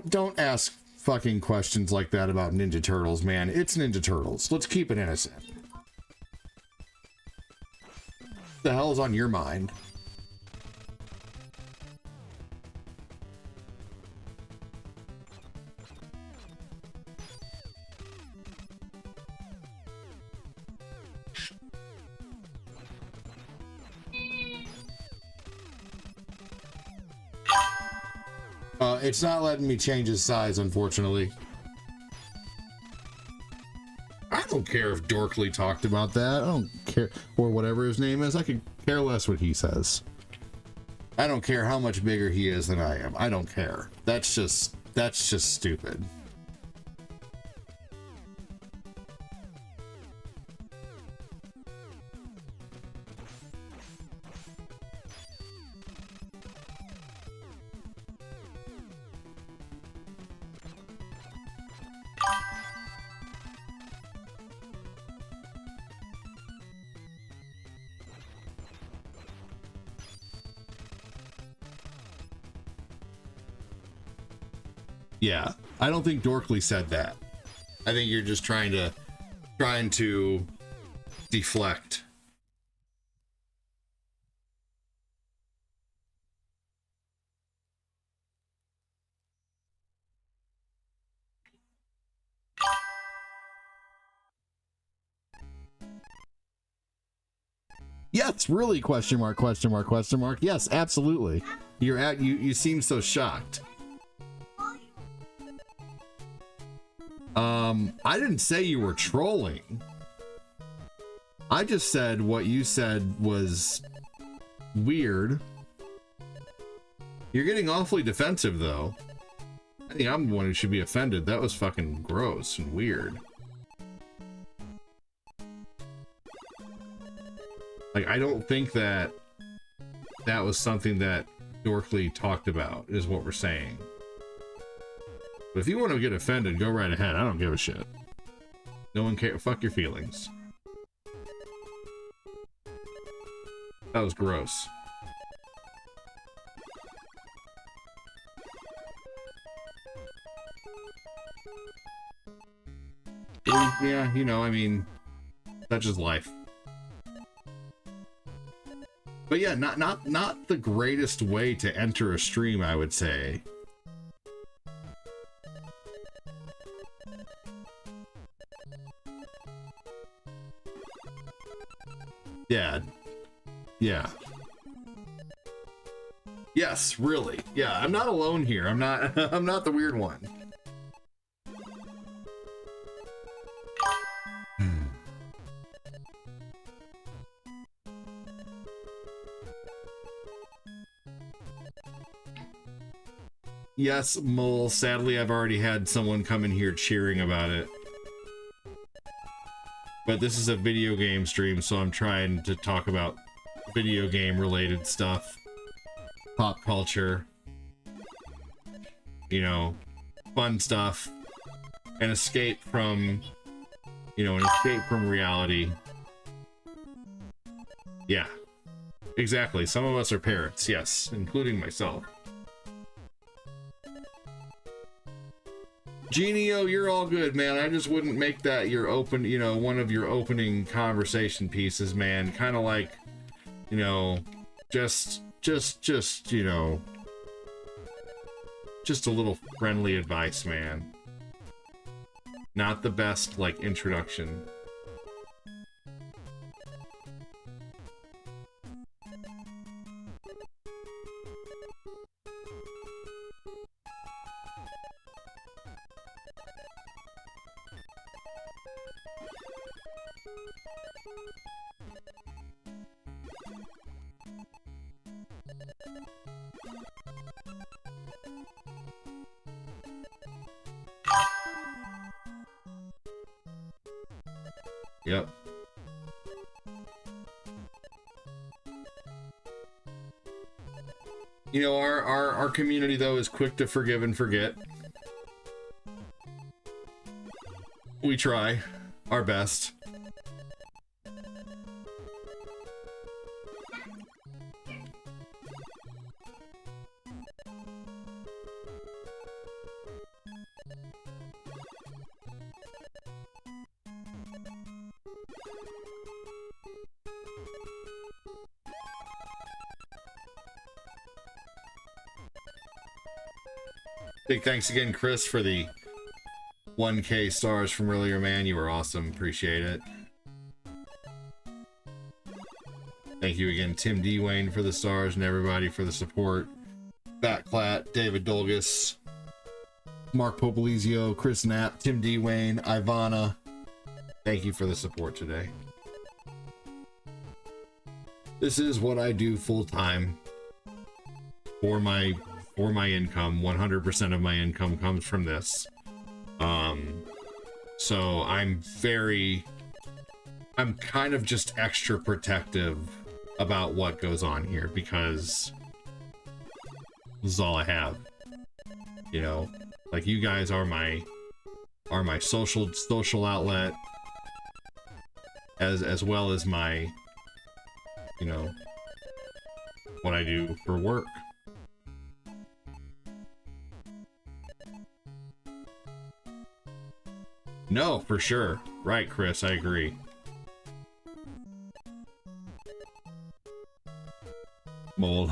Don't ask fucking questions like that about Ninja Turtles, man. It's Ninja Turtles. Let's keep it innocent. What the hell is on your mind? It's not letting me change his size, unfortunately. I don't care if Dorkly talked about that. I don't care, or whatever his name is. I could care less what he says. I don't care how much bigger he is than I am. I don't care. That's just stupid. Yeah, I don't think Dorkly said that. I think you're just trying to deflect. Yes, really, question mark, question mark, question mark. Yes, absolutely. You seem so shocked. I didn't say you were trolling. I just said what you said was weird. You're getting awfully defensive, though. I think I'm the one who should be offended. That was fucking gross and weird. Like, I don't think that was something that Dorkly talked about, is what we're saying. But if you want to get offended, go right ahead. I don't give a shit. No one cares. Fuck your feelings. That was gross. Yeah, you know, I mean, that's just life. But yeah, not the greatest way to enter a stream, I would say. Yeah. Yeah. Yes, really. Yeah, I'm not alone here. I'm not I'm not the weird one. Yes, Mole, sadly I've already had someone come in here cheering about it. But this is a video game stream, so I'm trying to talk about video game related stuff. Pop culture. You know, fun stuff. An escape from, you know, an escape from reality. Yeah. Exactly. Some of us are parents, yes, including myself. Genio, you're all good, man. I just wouldn't make that your open, you know, one of your opening conversation pieces, man. Kind of like, you know, just, you know, just a little friendly advice, man. Not the best, like, introduction. Yep. You know, our community, though, is quick to forgive and forget. We try our best. Big thanks again, Chris, for the 1K stars from earlier, man. You were awesome. Appreciate it. Thank you again, Tim D. Wayne, for the stars and everybody for the support. Fat Clat, David Dolgus, Mark Popolizio, Chris Knapp, Tim D. Wayne, Ivana. Thank you for the support today. This is what I do full time for my income. 100% of my income comes from this. So I'm kind of just extra protective about what goes on here because this is all I have. You know, like you guys are my social outlet as well as my, you know, what I do for work. No, for sure. Right, Chris, I agree. Mold.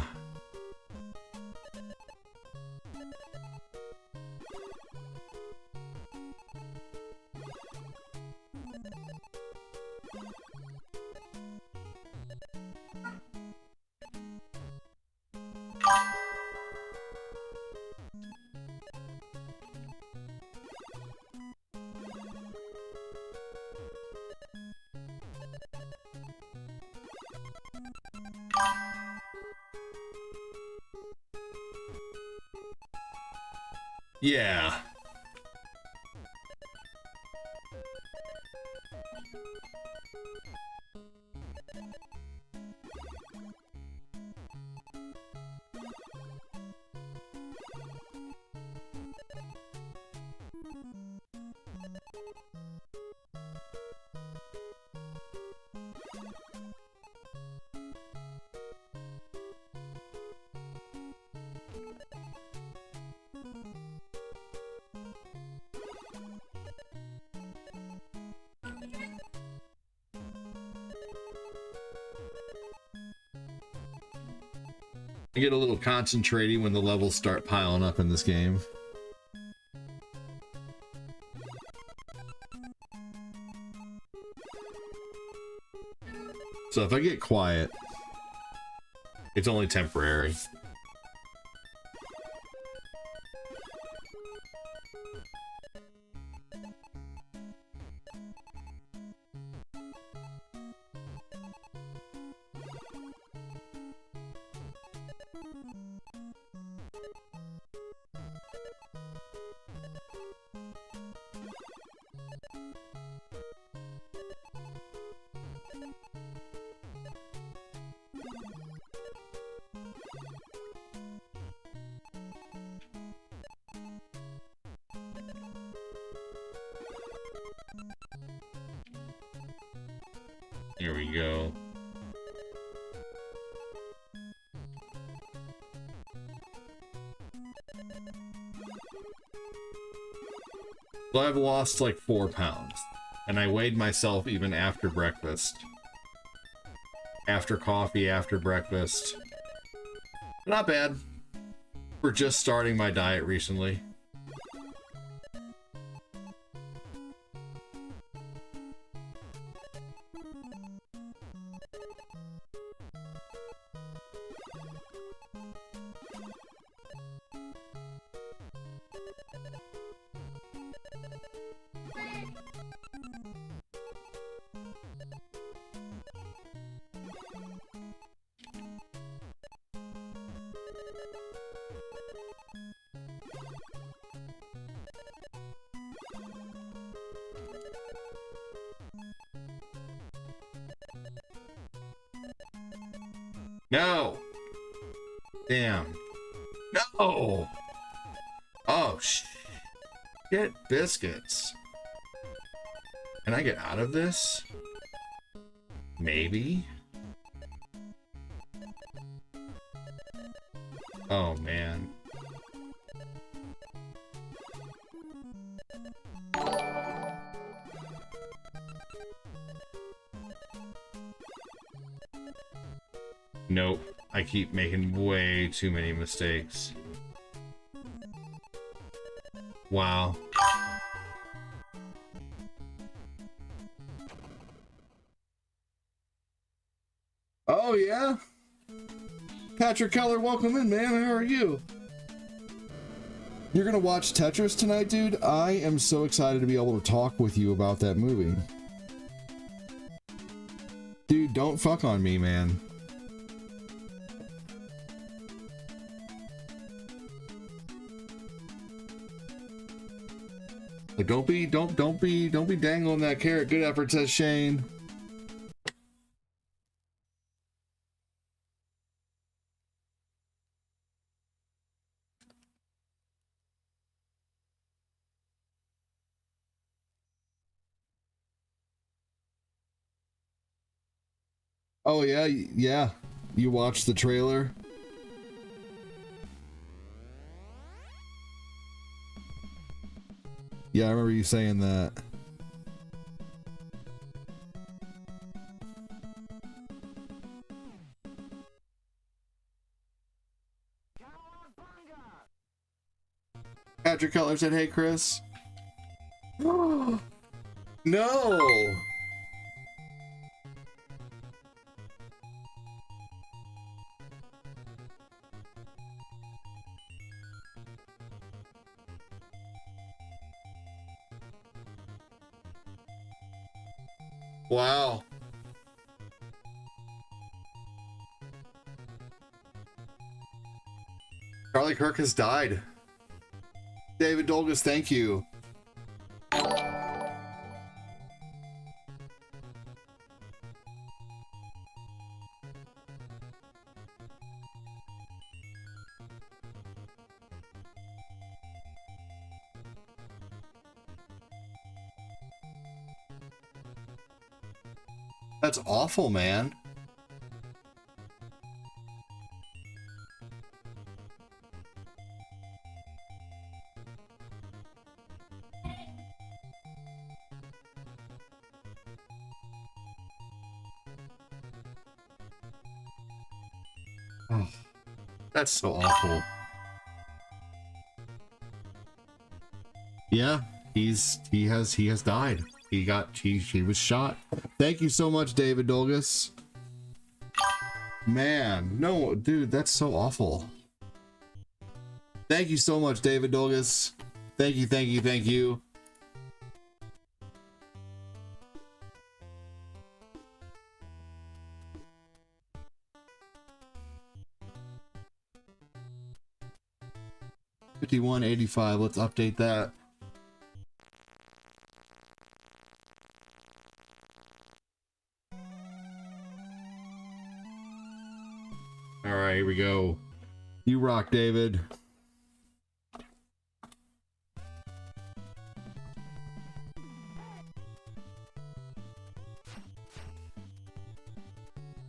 Yeah. I get a little concentrating when the levels start piling up in this game. So if I get quiet, it's only temporary. Here we go. So I've lost like 4 pounds, and I weighed myself even after breakfast. After coffee, after breakfast. Not bad. For just starting my diet recently. No! Damn. No! Oh, shit, biscuits. Can I get out of this? Maybe? Oh, man. Nope. I keep making way too many mistakes. Wow. Oh, yeah? Patrick Keller, welcome in, man. How are you? You're gonna watch Tetris tonight, dude? I am so excited to be able to talk with you about that movie. Dude, don't fuck on me, man. Like, don't be dangling that carrot. Good effort, says Shane. Oh yeah, yeah. You watched the trailer? Yeah, I remember you saying that. Patrick Cutler said, "Hey, Chris." No. Wow. Charlie Kirk has died. David Dolgus, thank you. That's awful, man. Oh, that's so awful. Yeah, he has died. He was shot. Thank you so much, David Dolgus. Man, no, dude, that's so awful. Thank you so much, David Dolgus. Thank you, thank you, thank you. $51.85. Let's update that. All right, here we go. You rock, David.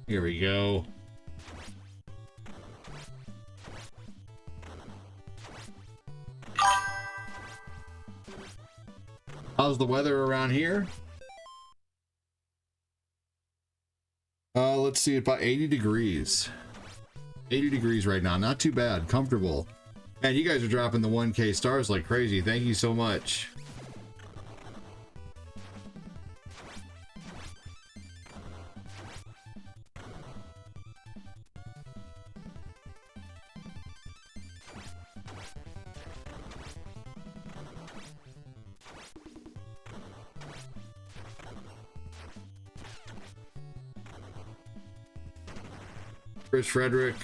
Here we go. How's the weather around here? Let's see, about 80 degrees. 80 degrees right now. Not too bad. Comfortable. Man, you guys are dropping the 1K stars like crazy. Thank you so much. Chris Frederick.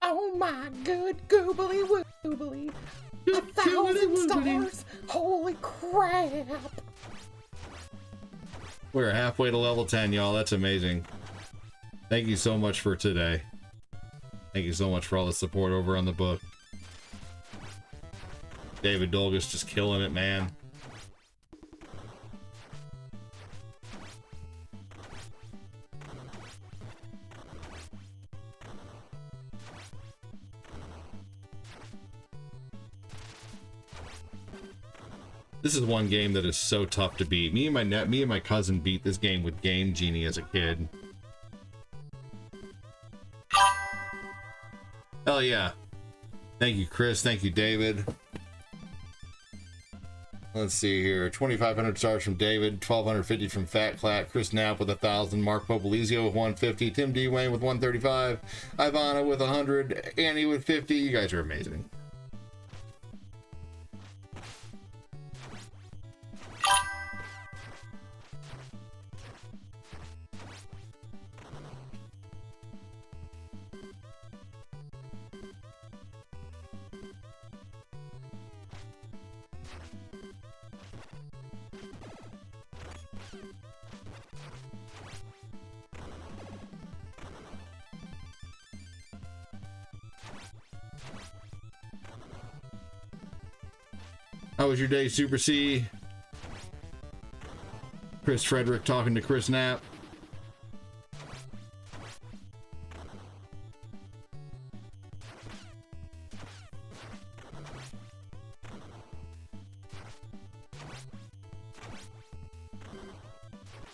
Oh my good goobly woobly. 1,000 stars. Holy crap. We're halfway to level 10, y'all. That's amazing. Thank you so much for today. Thank you so much for all the support over on the book. David Dolgus just killing it, man. This is one game that is so tough to beat. Me and my cousin beat this game with Game Genie as a kid. Hell yeah. Thank you, Chris. Thank you, David. Let's see here. 2,500 stars from David, 1,250 from Fat Clat, Chris Knapp with 1,000, Mark Popolizio with 150, Tim D. Wayne with 135, Ivana with 100, Annie with 50. You guys are amazing. How was your day, Super C? Chris Frederick talking to Chris Knapp.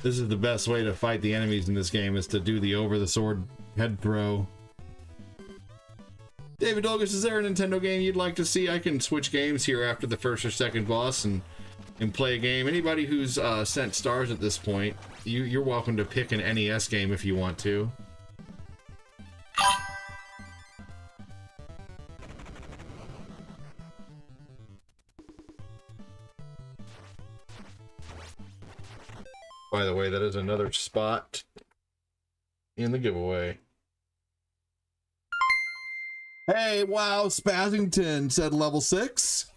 This is the best way to fight the enemies in this game, is to do the over the sword head throw. David Dolgus, is there a Nintendo game you'd like to see? I can switch games here after the first or second boss and play a game. Anybody who's sent stars at this point, you're welcome to pick an NES game if you want to. By the way, that is another spot in the giveaway. Hey, wow, Spazzington said level 6.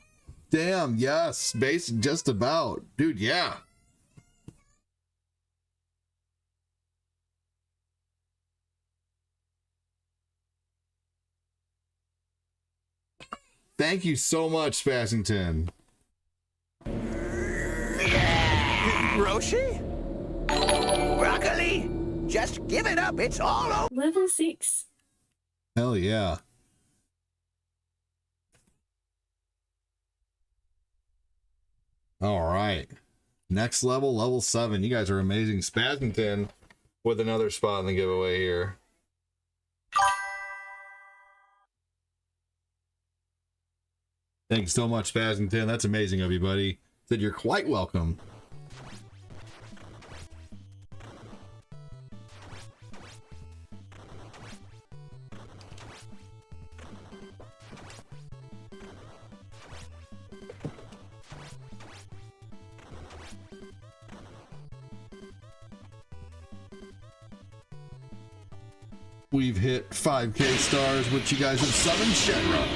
Damn, yes, basic just about. Dude, yeah. Thank you so much, Spazzington. Roshi? Broccoli? Just give it up, it's all over. Level 6. Hell yeah. All right. Next level, level 7. You guys are amazing. Spazzington with another spot in the giveaway here. Thanks so much, Spazzington. That's amazing of you, buddy. Said you're quite welcome. We've hit 5K stars, which you guys have summoned Shenron.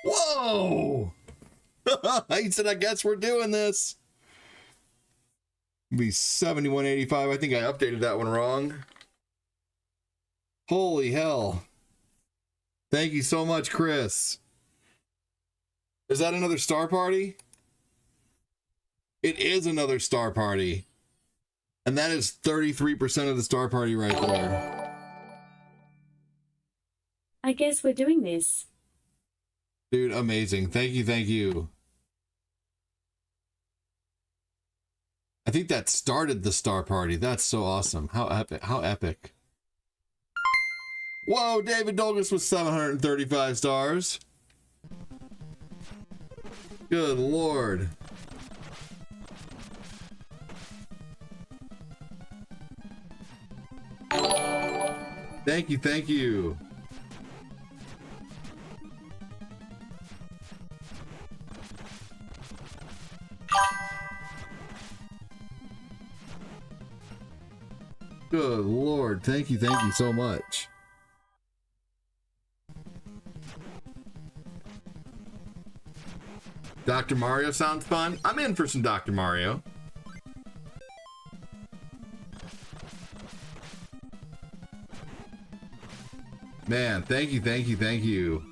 Whoa! He said, I guess we're doing this. Be 7185. I think I updated that one wrong. Holy hell. Thank you so much, Chris. Is that another star party? It is another star party. And that is 33% of the star party right there. I guess we're doing this. Dude, amazing. Thank you, thank you. I think that started the star party. That's so awesome. How epic. How epic. Whoa, David Dolgus with 735 stars. Good Lord. Thank you, thank you. Good Lord, thank you so much. Dr. Mario sounds fun. I'm in for some Dr. Mario. Man, thank you, thank you, thank you.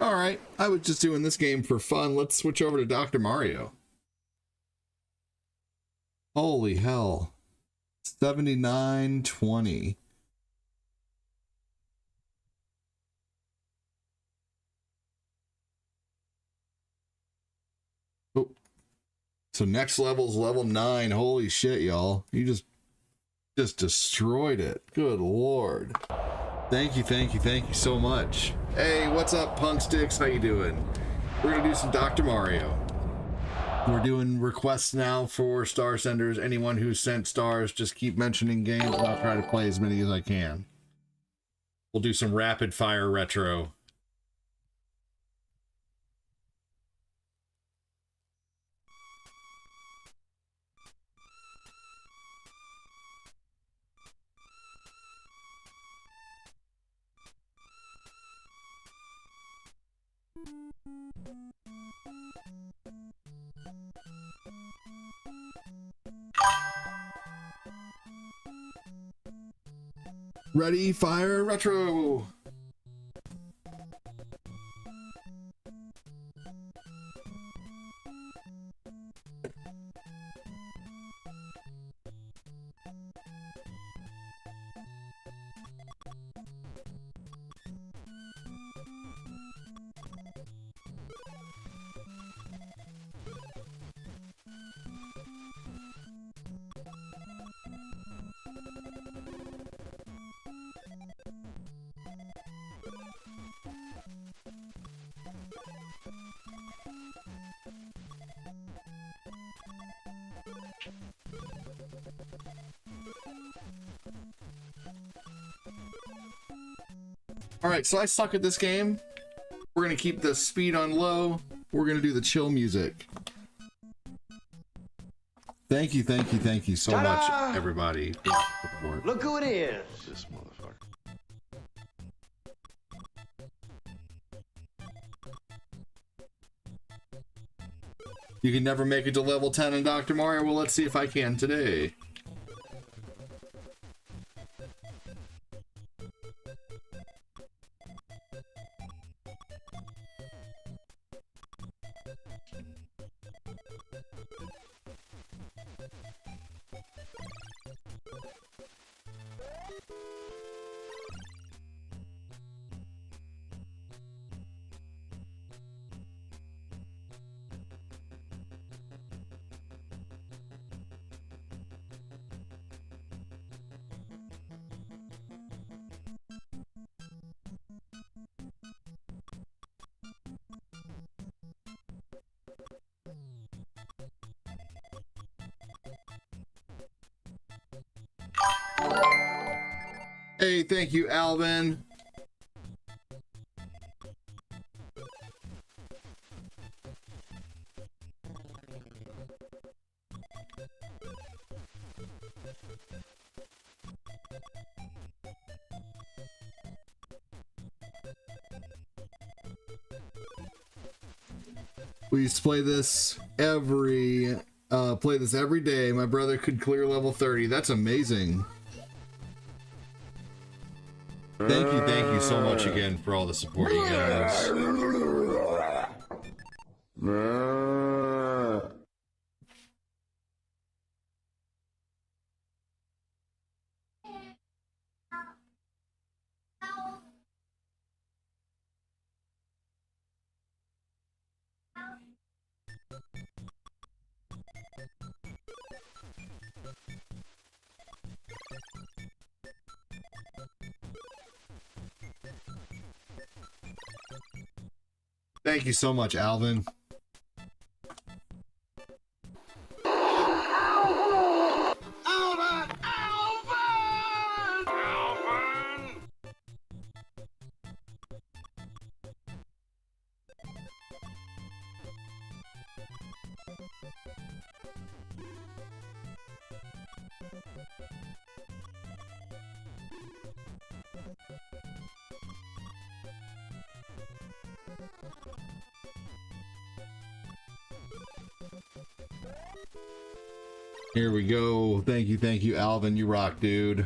Alright, I was just doing this game for fun. Let's switch over to Dr. Mario. Holy hell. 79.20. Oh. So next level's level 9. Holy shit, y'all. You just destroyed it. Good lord. Thank you so much. Hey, what's up, Punk Sticks? How you doing? We're gonna do some Dr. Mario. We're doing requests now for star senders. Anyone who sent stars, just keep mentioning games and I'll try to play as many as I can. We'll do some rapid fire retro. Ready, fire, retro! Alright, so I suck at this game. We're gonna keep the speed on low. We're gonna do the chill music. Thank you so much, everybody. Look who it is. This motherfucker. You can never make it to level 10 in Dr. Mario. Well, let's see if I can today. Hey, thank you, Alvin. We used to play this every day. My brother could clear level 30. That's amazing. Thank you so much again for all the support you guys. Thank you so much, Alvin. Here we go. Thank you, Alvin. You rock, dude.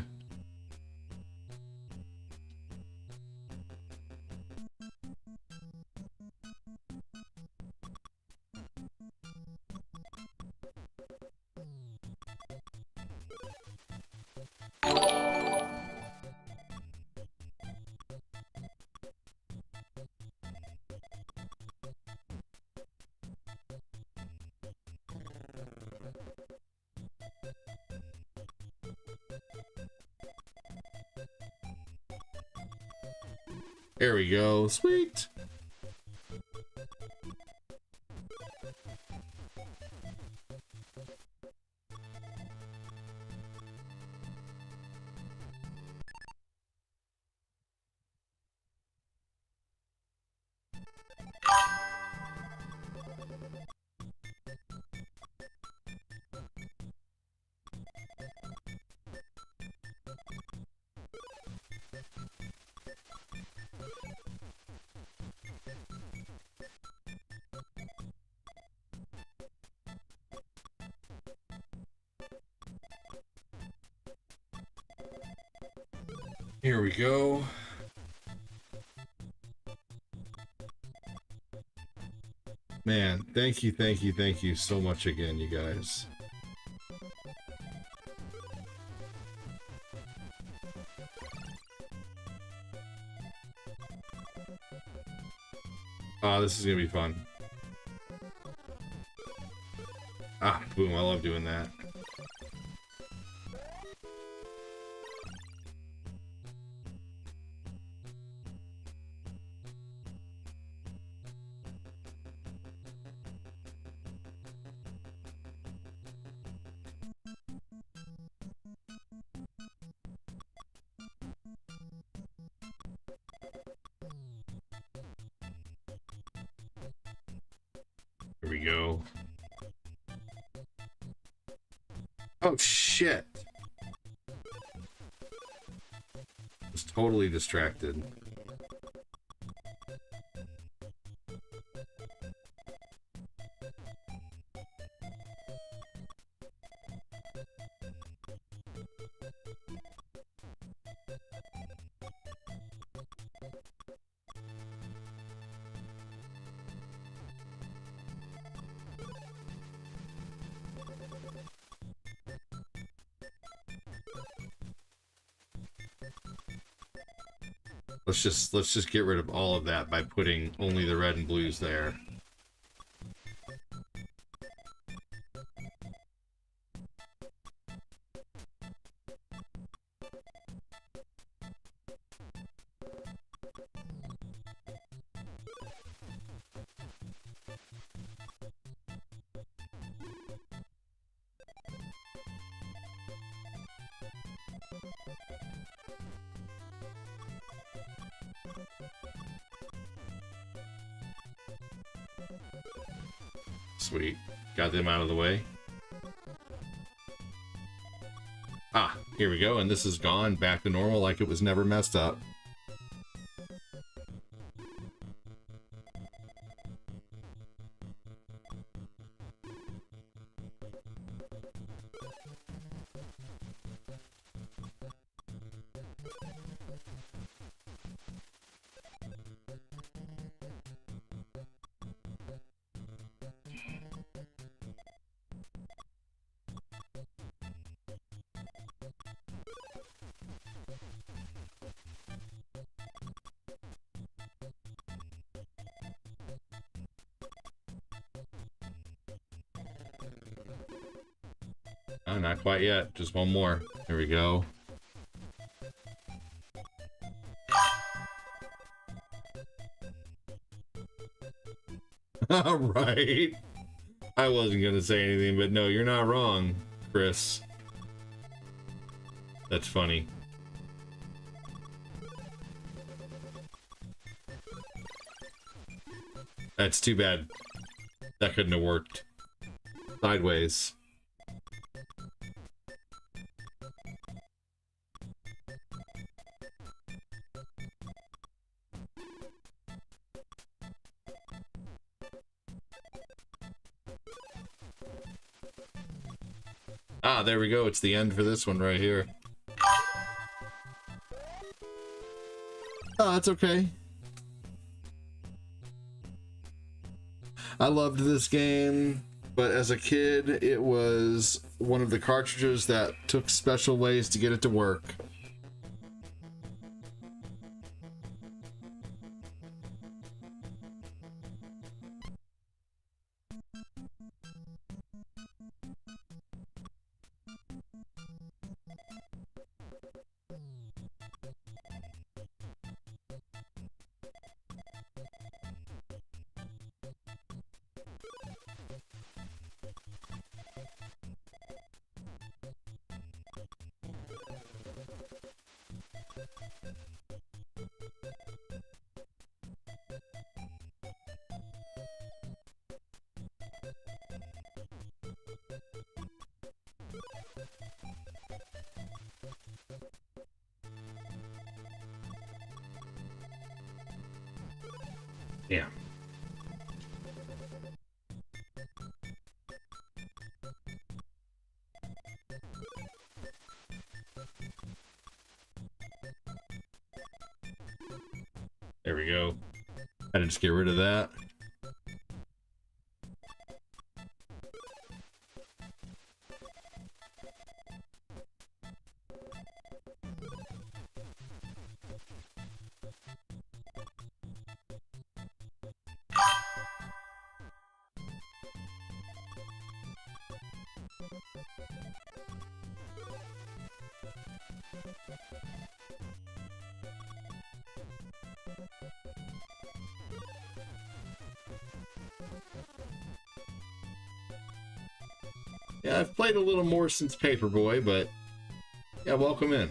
There we go. Sweet. Here we go. Man, thank you so much again, you guys. Ah, this is gonna be fun. Ah, boom, I love doing that. Here we go. Oh shit! Was totally distracted. Let's just get rid of all of that by putting only the red and blues there. Sweet. Got them out of the way. Ah, here we go, and this is gone back to normal like it was never messed up. Oh, not quite yet. Just one more. Here we go. All right. I wasn't going to say anything, but no, you're not wrong, Chris. That's funny. That's too bad. That couldn't have worked. Sideways. Ah, there we go. It's the end for this one right here. Oh, that's okay. I loved this game. but as a kid, it was one of the cartridges that took special ways to get it to work. Yeah. There we go. I just get rid of that. Yeah, I've played a little more since Paperboy, but yeah, welcome in.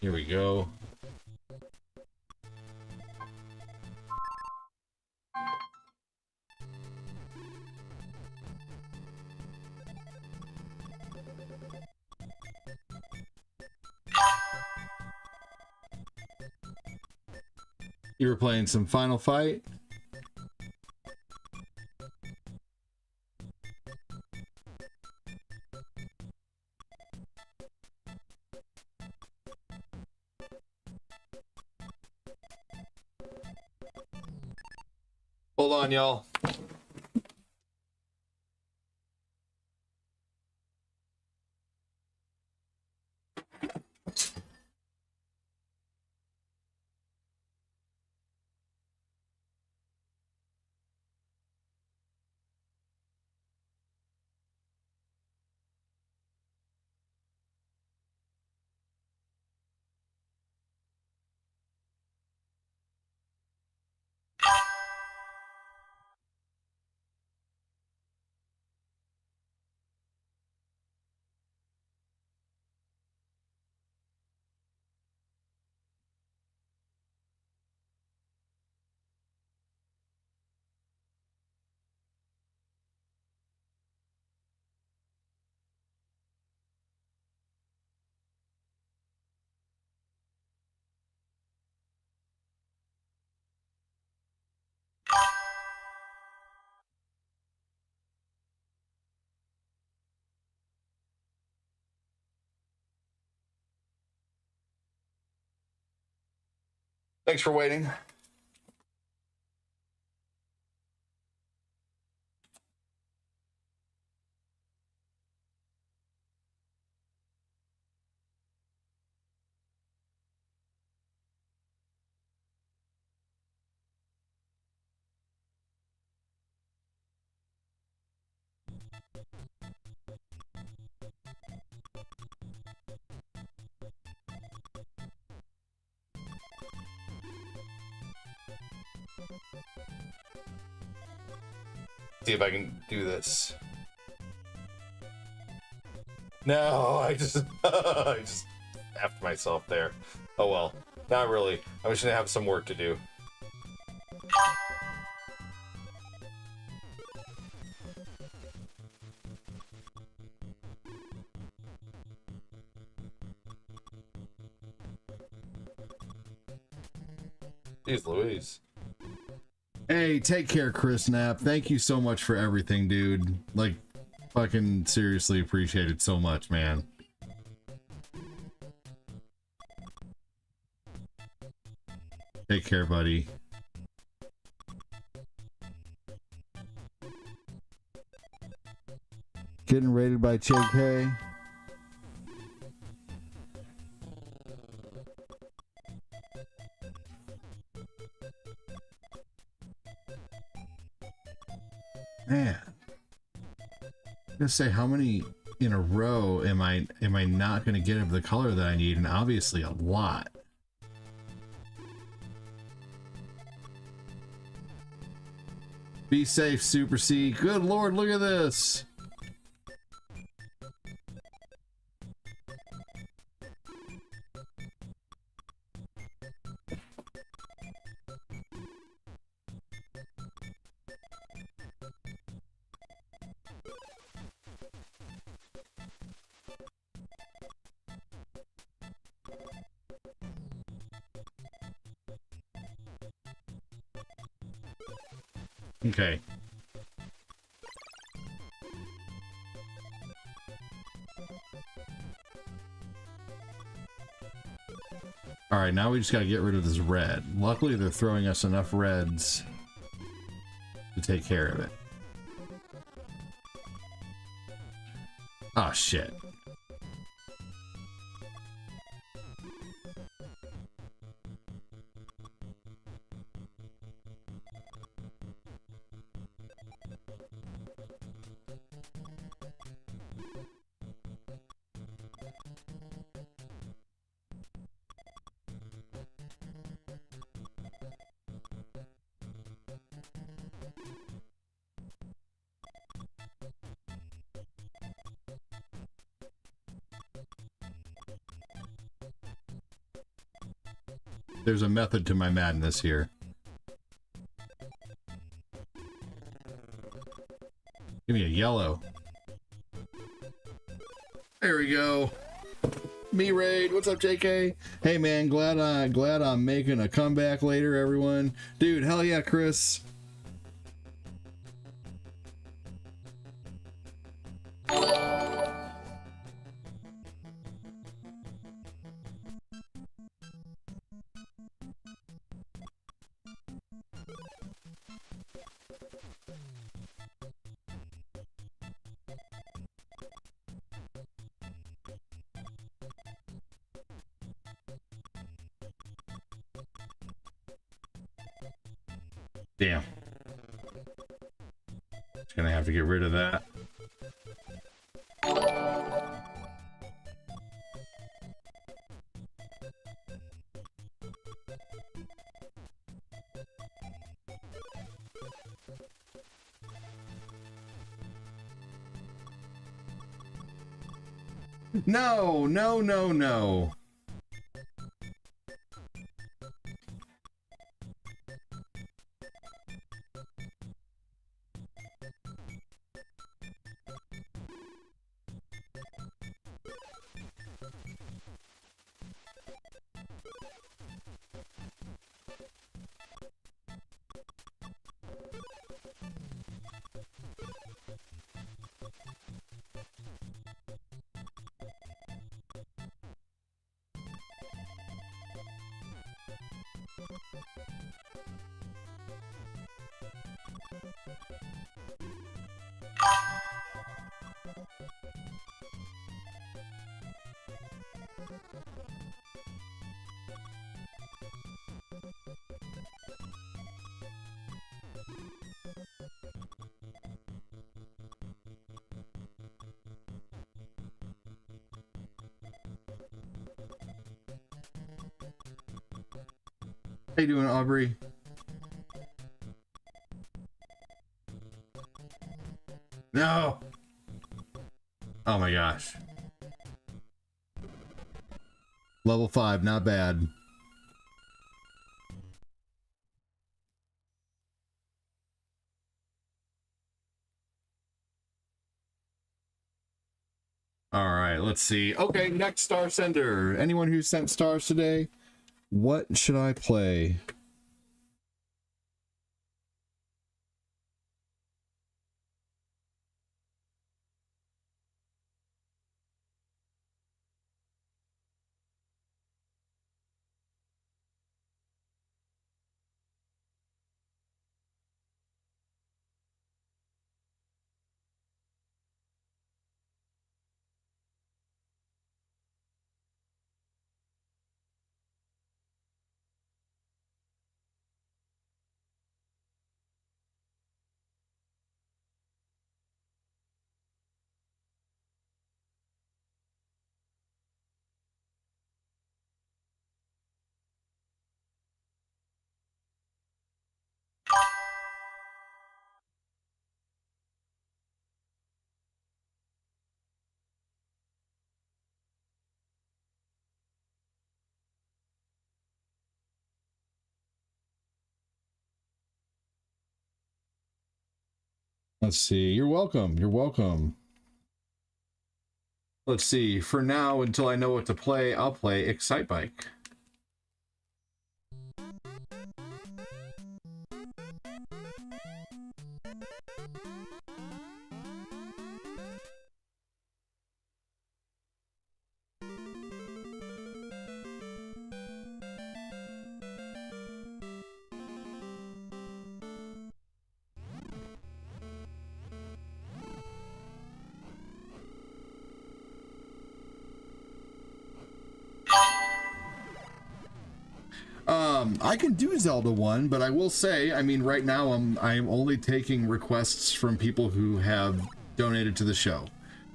Here we go. You were playing some Final Fight? Hold on, y'all. Thanks for waiting. see if I can do this. No, I just I just effed myself there. Oh well, not really. I'm just gonna have some work to do. Jeez Louise. Hey, take care, Chris Knapp. Thank you so much for everything, dude. Like, fucking seriously appreciate it so much, man. Take care, buddy. Getting rated by JK. Man, I'm gonna say, how many in a row am I not gonna get of the color that I need? And obviously a lot. Be safe, Super C. Good Lord, look at this. Okay. Alright, now we just gotta get rid of this red. Luckily, they're throwing us enough reds to take care of it. Oh, shit. There's a method to my madness here. Give me a yellow. There we go. Me raid. What's up, JK? Hey man, glad I'm making a comeback later, everyone. Dude, hell yeah, Chris. Damn. Just gonna have to get rid of that. No, no, no, no. How you doing, Aubrey? No. Oh my gosh. Level 5, not bad. All right, let's see. Okay, next star sender. Anyone who sent stars today, what should I play? Let's see. You're welcome. You're welcome. Let's see. For now, until I know what to play, I'll play Excite Bike. I can do Zelda 1, but I will say, I mean, right now I'm only taking requests from people who have donated to the show.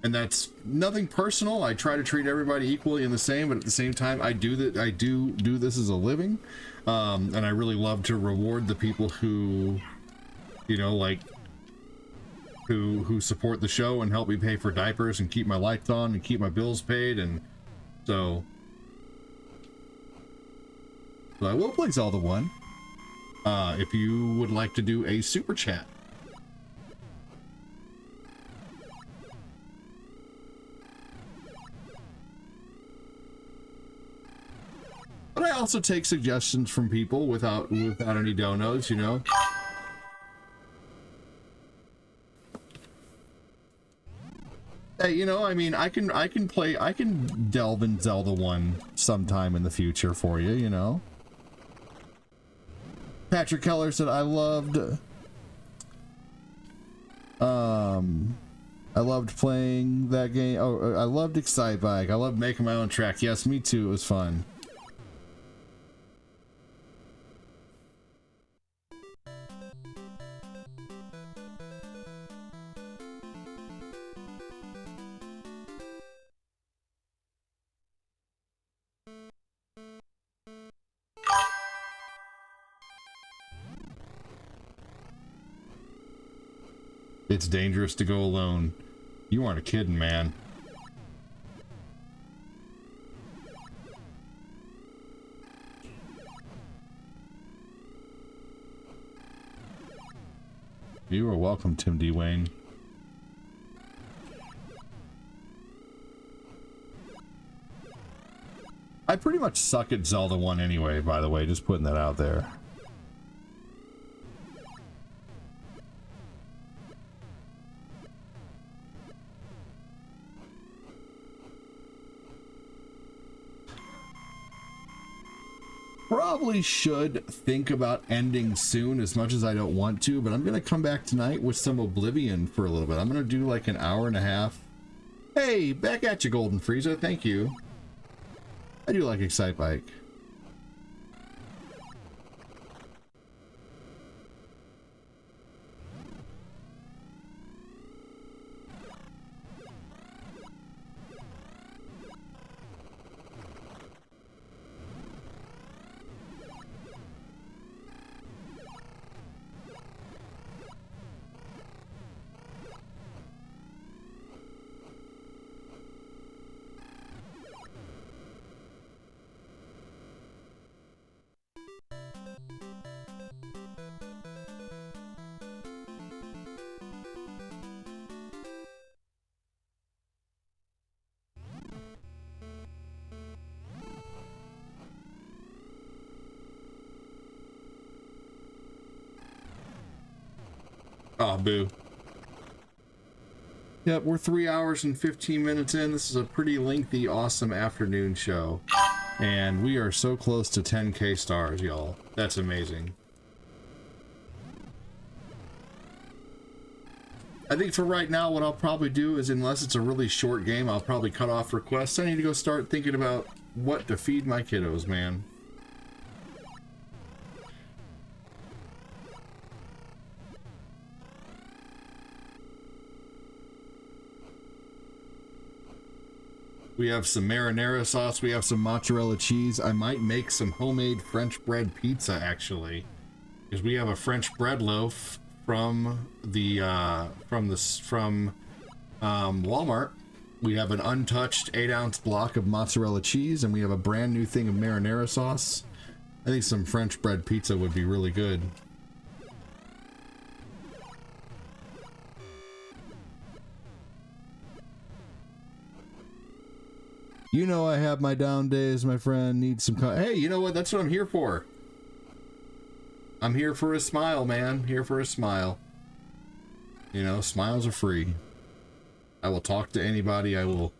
And that's nothing personal. I try to treat everybody equally and the same, but at the same time, I do this as a living. And I really love to reward the people who, you know, like, who support the show and help me pay for diapers and keep my lights on and keep my bills paid. And so I will play Zelda 1 if you would like to do a super chat. But I also take suggestions from people without any donos, you know. Hey, you know, I mean, I can delve in Zelda 1 sometime in the future for you, you know. Patrick Keller said I loved playing that game. Oh, I loved Excite Bike. I loved making my own track. Yes, me too. It was fun. It's dangerous to go alone. You aren't kidding, man. You are welcome, Tim D. Wayne. I pretty much suck at Zelda 1 anyway, by the way, just putting that out there. Probably should think about ending soon, as much as I don't want to, but I'm gonna come back tonight with some Oblivion for a little bit. I'm gonna do like an hour and a half. Hey, back at you, Golden Frieza. Thank you. I do like Excite Bike. Oh, boo. Yep, we're 3 hours and 15 minutes in. This is a pretty lengthy, awesome afternoon show. And we are so close to 10K stars, y'all. That's amazing. I think for right now, what I'll probably do is, unless it's a really short game, I'll probably cut off requests. I need to go start thinking about what to feed my kiddos, man. We have some marinara sauce. We have some mozzarella cheese. I might make some homemade French bread pizza, actually, because we have a French bread loaf from the Walmart. We have an untouched 8-ounce block of mozzarella cheese, and we have a brand new thing of marinara sauce. I think some French bread pizza would be really good. You know I have my down days, my friend. Need some... Hey, you know what? That's what I'm here for. I'm here for a smile, man. Here for a smile. You know, smiles are free. I will talk to anybody. I will...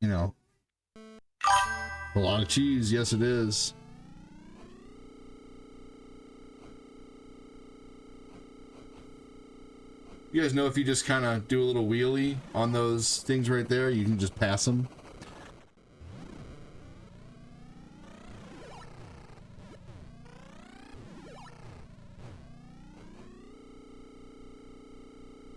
You know. A lot of cheese. Yes, it is. You guys know if you just kind of do a little wheelie on those things right there, you can just pass them.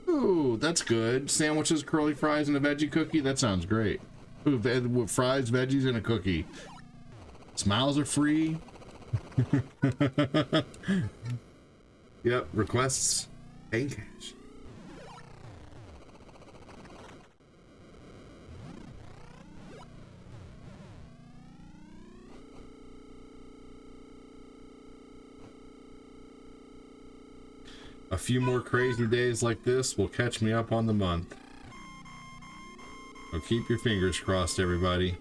Ooh, that's good. Sandwiches, curly fries, and a veggie cookie. That sounds great. Ooh, fries, veggies, and a cookie. Smiles are free. Yep, requests paying cash. A few more crazy days like this will catch me up on the month. So keep your fingers crossed, everybody.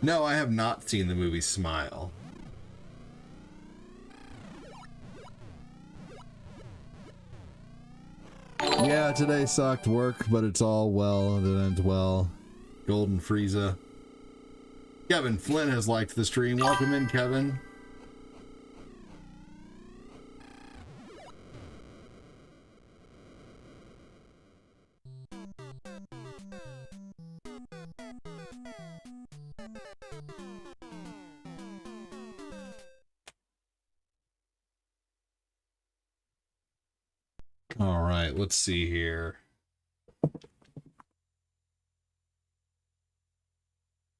No, I have not seen the movie Smile. Yeah, today sucked work, but it's all well that ends well. Golden Frieza. Kevin Flynn has liked the stream. Welcome in, Kevin. All right, let's see here.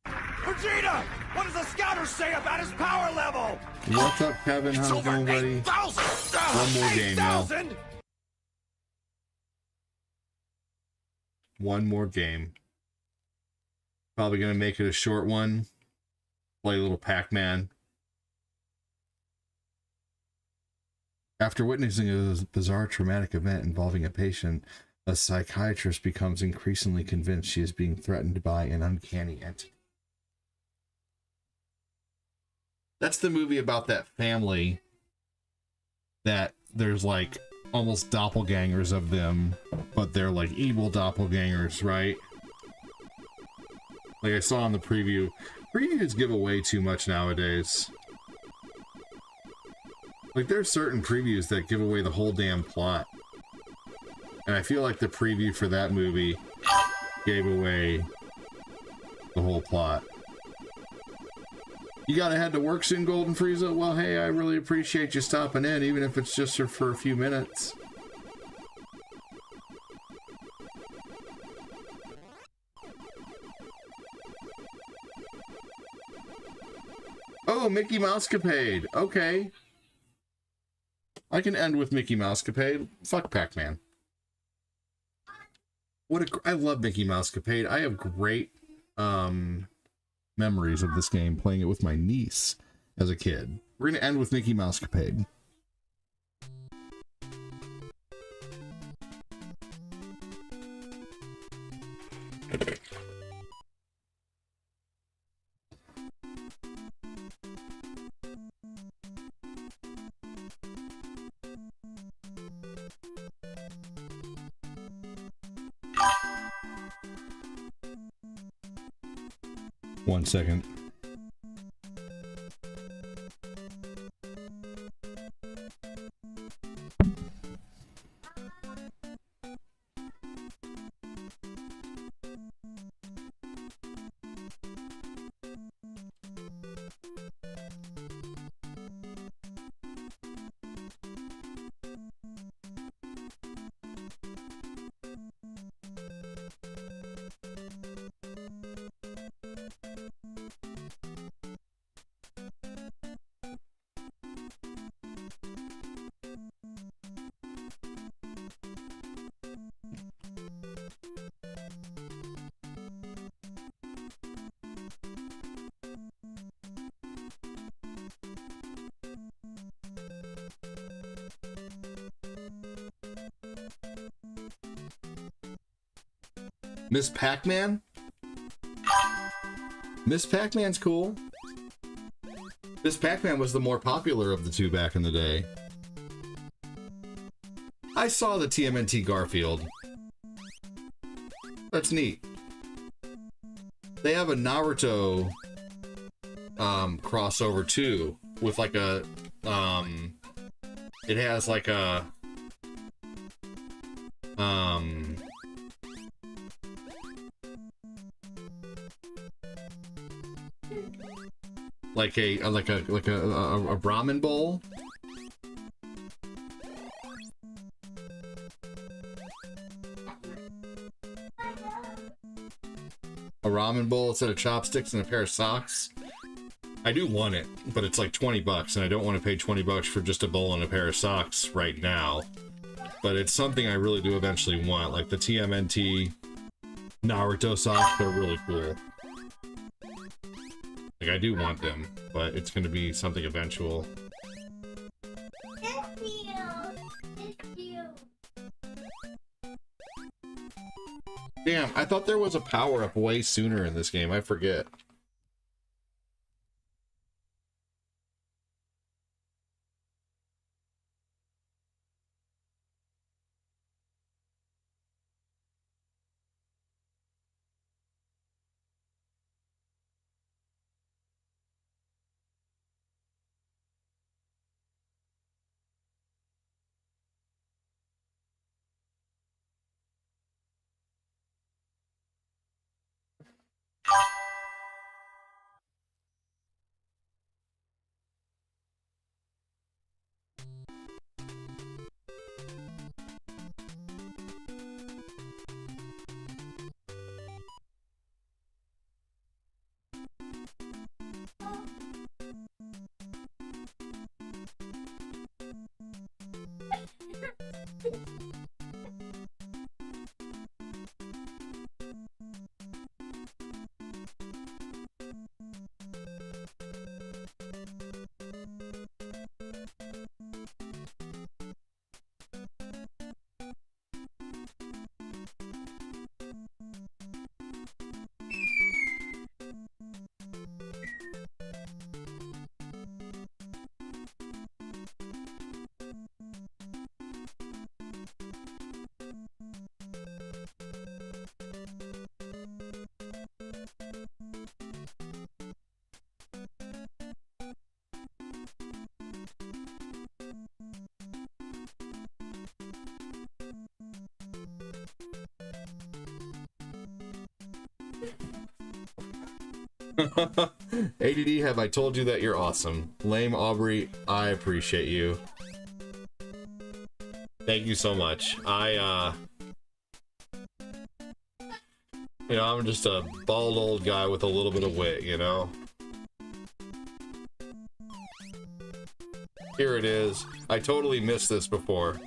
Vegeta! What does the scouter say about his power level? What's up, Kevin? How's it going, buddy? 8,000! One more game now. 8,000! One more game. Probably gonna make it a short one. Play a little Pac-Man. After witnessing a bizarre traumatic event involving a patient, a psychiatrist becomes increasingly convinced she is being threatened by an uncanny entity. That's the movie about that family that there's like almost doppelgangers of them, but they're like evil doppelgangers, right? Like I saw in the preview. Previews give away too much nowadays. Like, there's certain previews that give away the whole damn plot. And I feel like the preview for that movie gave away the whole plot. You gotta head to work soon, Golden Frieza? Well, hey, I really appreciate you stopping in, even if it's just for a few minutes. Oh, Mickey Mousecapade. Okay. I can end with Mickey Mousecapade. Fuck Pac-Man. I love Mickey Mousecapade. I have great memories of this game, playing it with my niece as a kid. We're gonna end with Mickey Mousecapade. One second. Miss Pac-Man? Miss Pac-Man's cool. Miss Pac-Man was the more popular of the two back in the day. I saw the TMNT Garfield. That's neat. They have a Naruto crossover too, with like a it has like a like a ramen bowl. A ramen bowl instead of chopsticks and a pair of socks. I do want it, but it's like 20 bucks, and I don't want to pay 20 bucks for just a bowl and a pair of socks right now. But it's something I really do eventually want. Like the TMNT Naruto socks are really cool. Like, I do want them, but it's going to be something eventual. Damn, I thought there was a power-up way sooner in this game. I forget. ADD, have I told you that you're awesome? Lame Aubrey, I appreciate you. Thank you so much. You know, I'm just a bald old guy with a little bit of wit, you know? Here it is. I totally missed this before.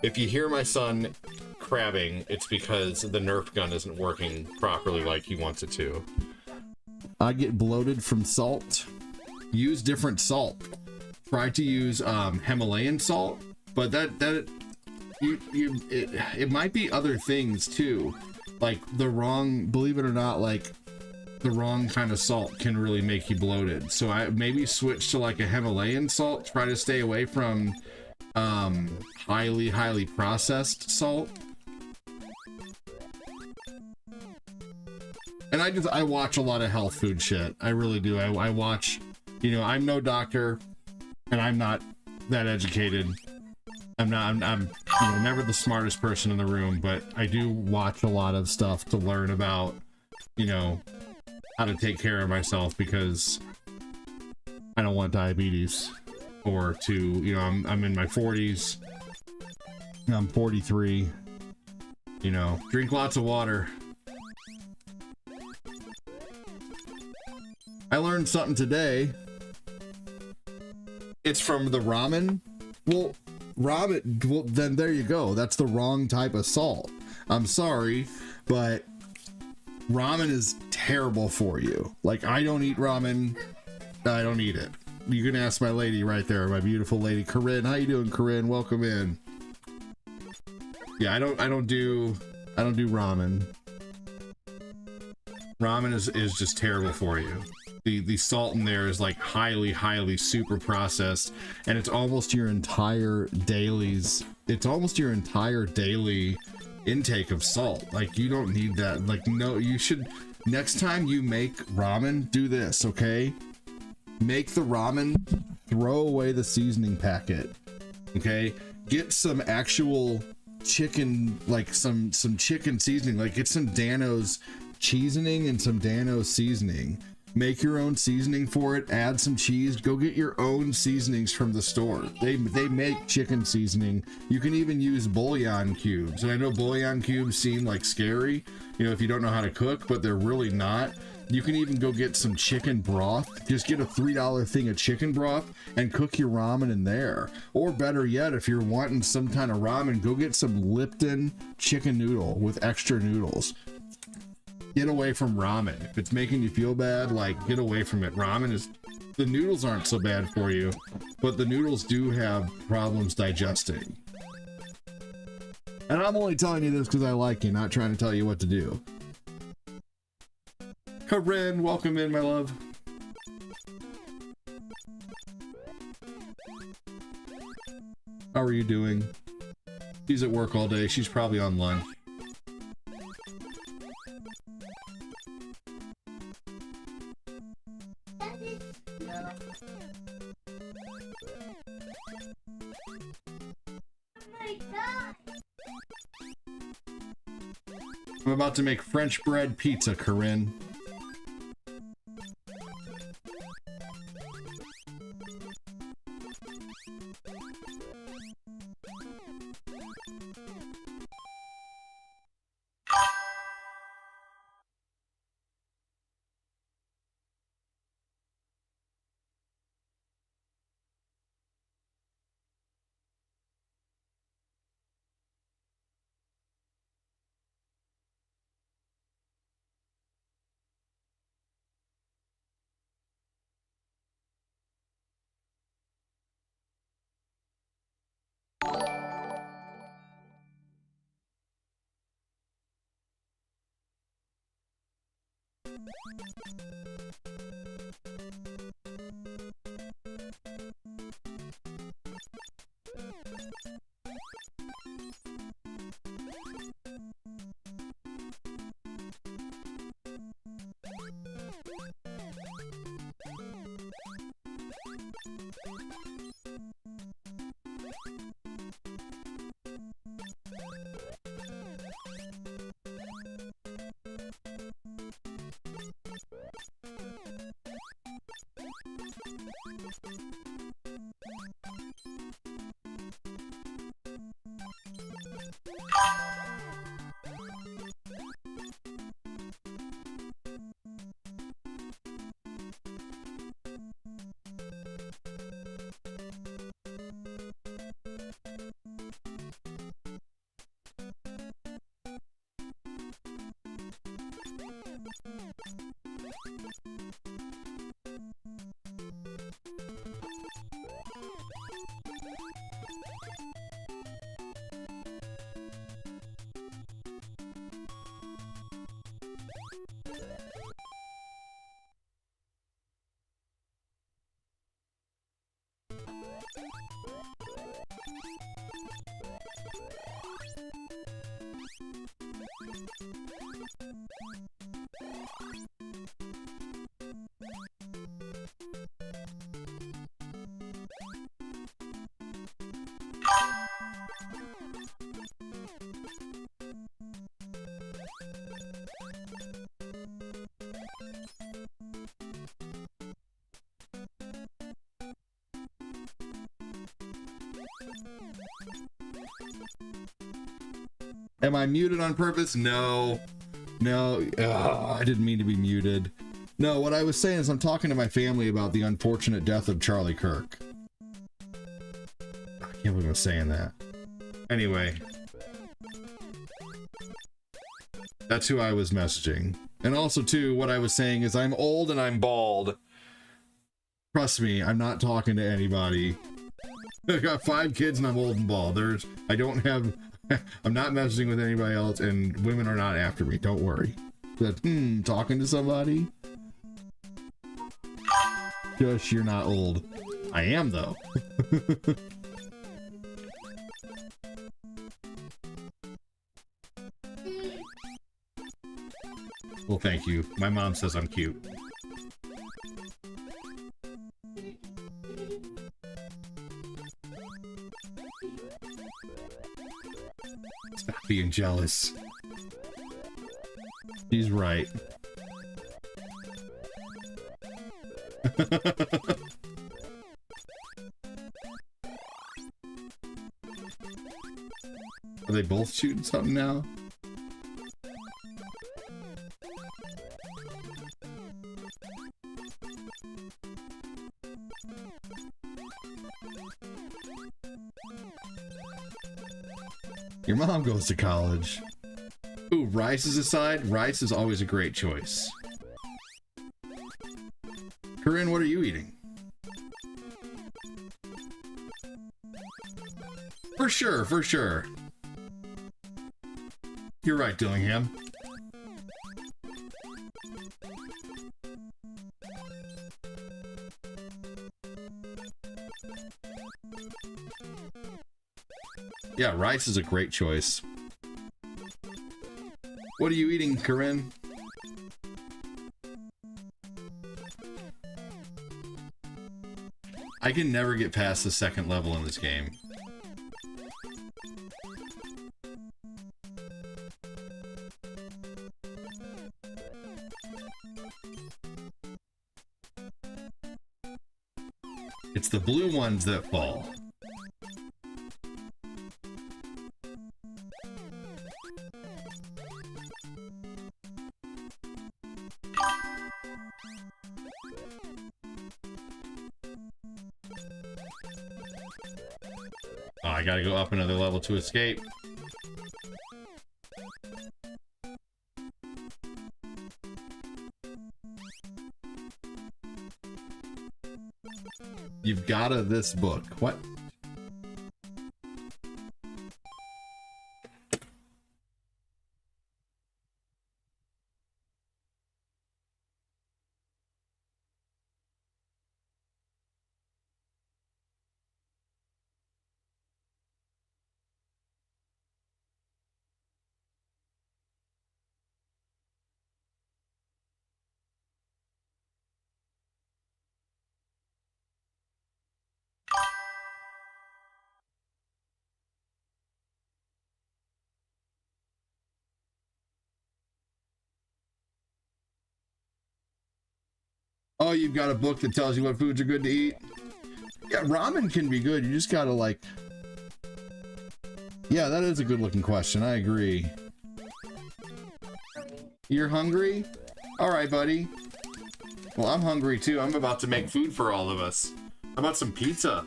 If you hear my son crabbing, it's because the Nerf gun isn't working properly like he wants it to. I get bloated from salt. Use different salt. Try to use Himalayan salt, but it might be other things too. Like the wrong, believe it or not, like the wrong kind of salt can really make you bloated. So I maybe switch to like a Himalayan salt. Try to stay away from highly processed salt. And I watch a lot of health food shit. I really do. I watch, you know, I'm no doctor and I'm not that educated. I'm you know, never the smartest person in the room, but I do watch a lot of stuff to learn about, you know, how to take care of myself, because I don't want diabetes, or to, you know, I'm in my 40s. I'm 43. You know, drink lots of water. I learned something today. It's from the ramen. Well, ramen, well, then there you go. That's the wrong type of salt. I'm sorry, but ramen is terrible for you. Like, I don't eat ramen. I don't eat it. You can ask my lady right there, my beautiful lady, Corinne. How you doing, Corinne? Welcome in. Yeah, I don't do ramen. Ramen is just terrible for you. The salt in there is like highly super processed, and it's almost your entire daily intake of salt. Like, you don't need that. Like, no, you should, next time you make ramen, do this, okay? Make the ramen, throw away the seasoning packet, okay? Get some actual chicken, like some chicken seasoning, like get some Dano's cheesening and some Dano's seasoning. Make your own seasoning for it, add some cheese, go get your own seasonings from the store. They make chicken seasoning. You can even use bouillon cubes. And I know bouillon cubes seem like scary, you know, if you don't know how to cook, but they're really not. You can even go get some chicken broth. Just get a $3 thing of chicken broth and cook your ramen in there. Or better yet, if you're wanting some kind of ramen, go get some Lipton chicken noodle with extra noodles. Get away from ramen. If it's making you feel bad, like, get away from it. Ramen is, the noodles aren't so bad for you, but the noodles do have problems digesting. And I'm only telling you this because I like you, not trying to tell you what to do. Corinne, welcome in, my love. How are you doing? She's at work all day. She's probably on lunch. I'm about to make French bread pizza, Corinne. Am I muted on purpose? No. No. Ugh, I didn't mean to be muted. No, what I was saying is I'm talking to my family about the unfortunate death of Charlie Kirk. I can't believe I'm saying that. Anyway. That's who I was messaging. And also, too, what I was saying is I'm old and I'm bald. Trust me, I'm not talking to anybody. I got 5 kids and I'm old and bald. I don't have... I'm not messaging with anybody else, and women are not after me. Don't worry. But, talking to somebody? Josh, you're not old. I am, though. Well, thank you. My mom says I'm cute. Stop being jealous. She's right. Are they both shooting something now? Your mom goes to college. Ooh, rice is aside. Rice is always a great choice. Corinne, what are you eating? For sure, for sure. You're right, Dillingham. Yeah, rice is a great choice. What are you eating, Corinne? I can never get past the second level in this game. It's the blue ones that fall. Oh, I gotta go up another level to escape. You've gotta this book. What? Oh, you've got a book that tells you what foods are good to eat? Yeah, ramen can be good. You just gotta like... Yeah, that is a good looking question. I agree. You're hungry? All right, buddy. Well, I'm hungry too. I'm about to make food for all of us. How about some pizza?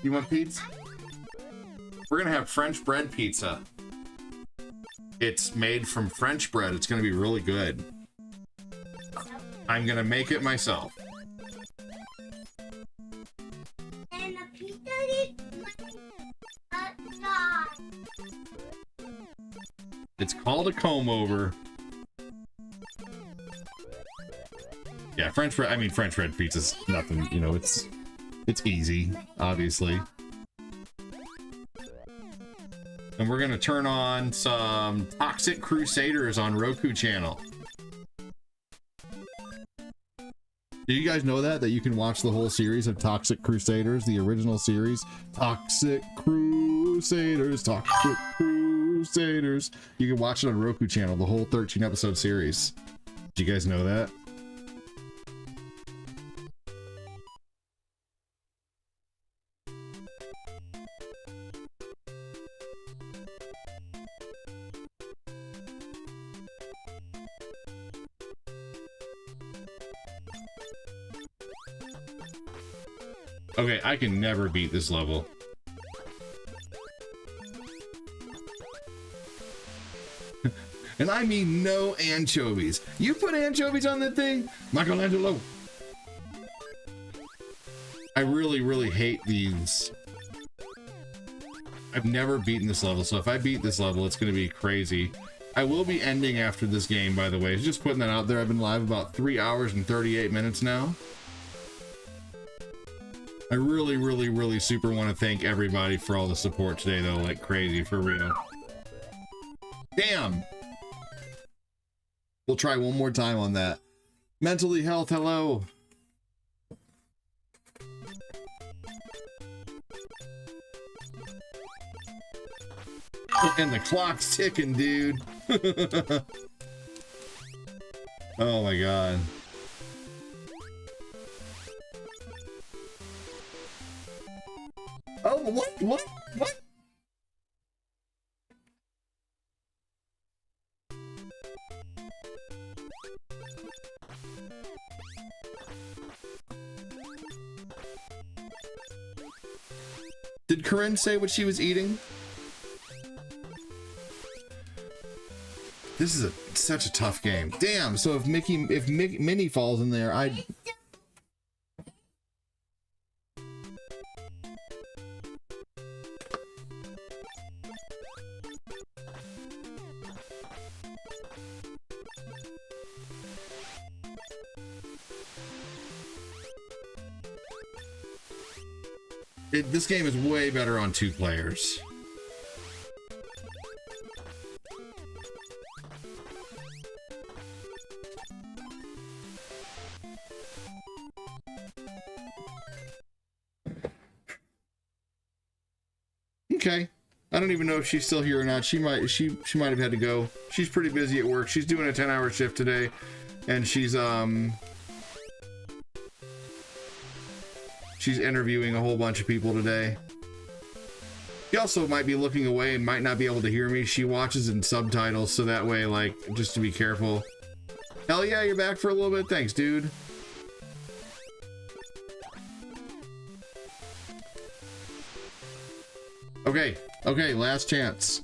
You want pizza? We're gonna have French bread pizza. It's made from French bread. It's gonna be really good. I'm gonna make it myself. And the pizza is not. It's called a comb over. Yeah, French bread. I mean, French bread pizza's nothing. You know, it's easy, obviously. And we're gonna turn on some Toxic Crusaders on Roku channel. Do you guys know that you can watch the whole series of Toxic Crusaders, the original series? Toxic Crusaders, Toxic Crusaders. You can watch it on Roku channel, the whole 13 episode series. Do you guys know that? Okay, I can never beat this level. And I mean no anchovies. You put anchovies on that thing? Michelangelo. I really, really hate these. I've never beaten this level, so if I beat this level, it's going to be crazy. I will be ending after this game, by the way. Just putting that out there. I've been live about 3 hours and 38 minutes now. I really, really, really super want to thank everybody for all the support today, though, like crazy, for real. Damn! We'll try one more time on that. Mentally health, hello! And the clock's ticking, dude. Oh my god. Oh, what? Did Corinne say what she was eating? This is such a tough game. Damn, so if Minnie falls in there, I'd... This game is way better on 2 players. Okay. I don't even know if she's still here or not. She might have had to go. She's pretty busy at work. She's doing a 10-hour shift today, and she's interviewing a whole bunch of people today. She also might be looking away and might not be able to hear me. She watches in subtitles, so that way, like, just to be careful. Hell yeah, you're back for a little bit. Thanks, dude. Okay, last chance.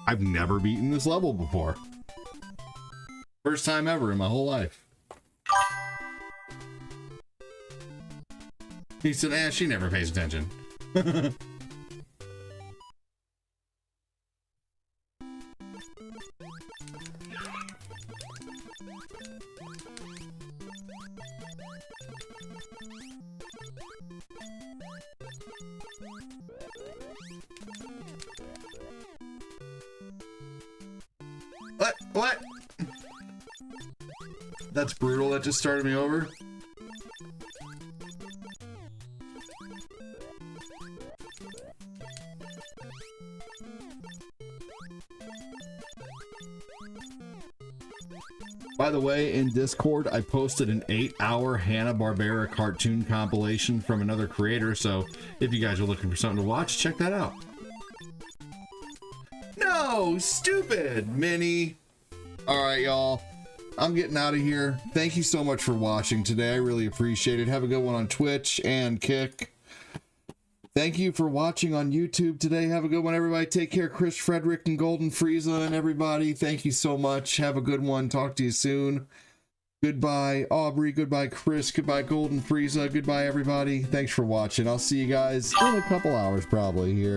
I've never beaten this level before. First time ever in my whole life. He said, she never pays attention. What? That's brutal. That just started me over. By the way, in Discord, I posted an 8-hour Hanna-Barbera cartoon compilation from another creator, so if you guys are looking for something to watch, check that out. No, stupid, Minnie. All right, y'all. I'm getting out of here. Thank you so much for watching today. I really appreciate it. Have a good one on Twitch and Kick. Thank you for watching on YouTube today. Have a good one, everybody. Take care, Chris, Frederick, and Golden Frieza, and everybody. Thank you so much. Have a good one. Talk to you soon. Goodbye, Aubrey. Goodbye, Chris. Goodbye, Golden Frieza. Goodbye, everybody. Thanks for watching. I'll see you guys in a couple hours probably here.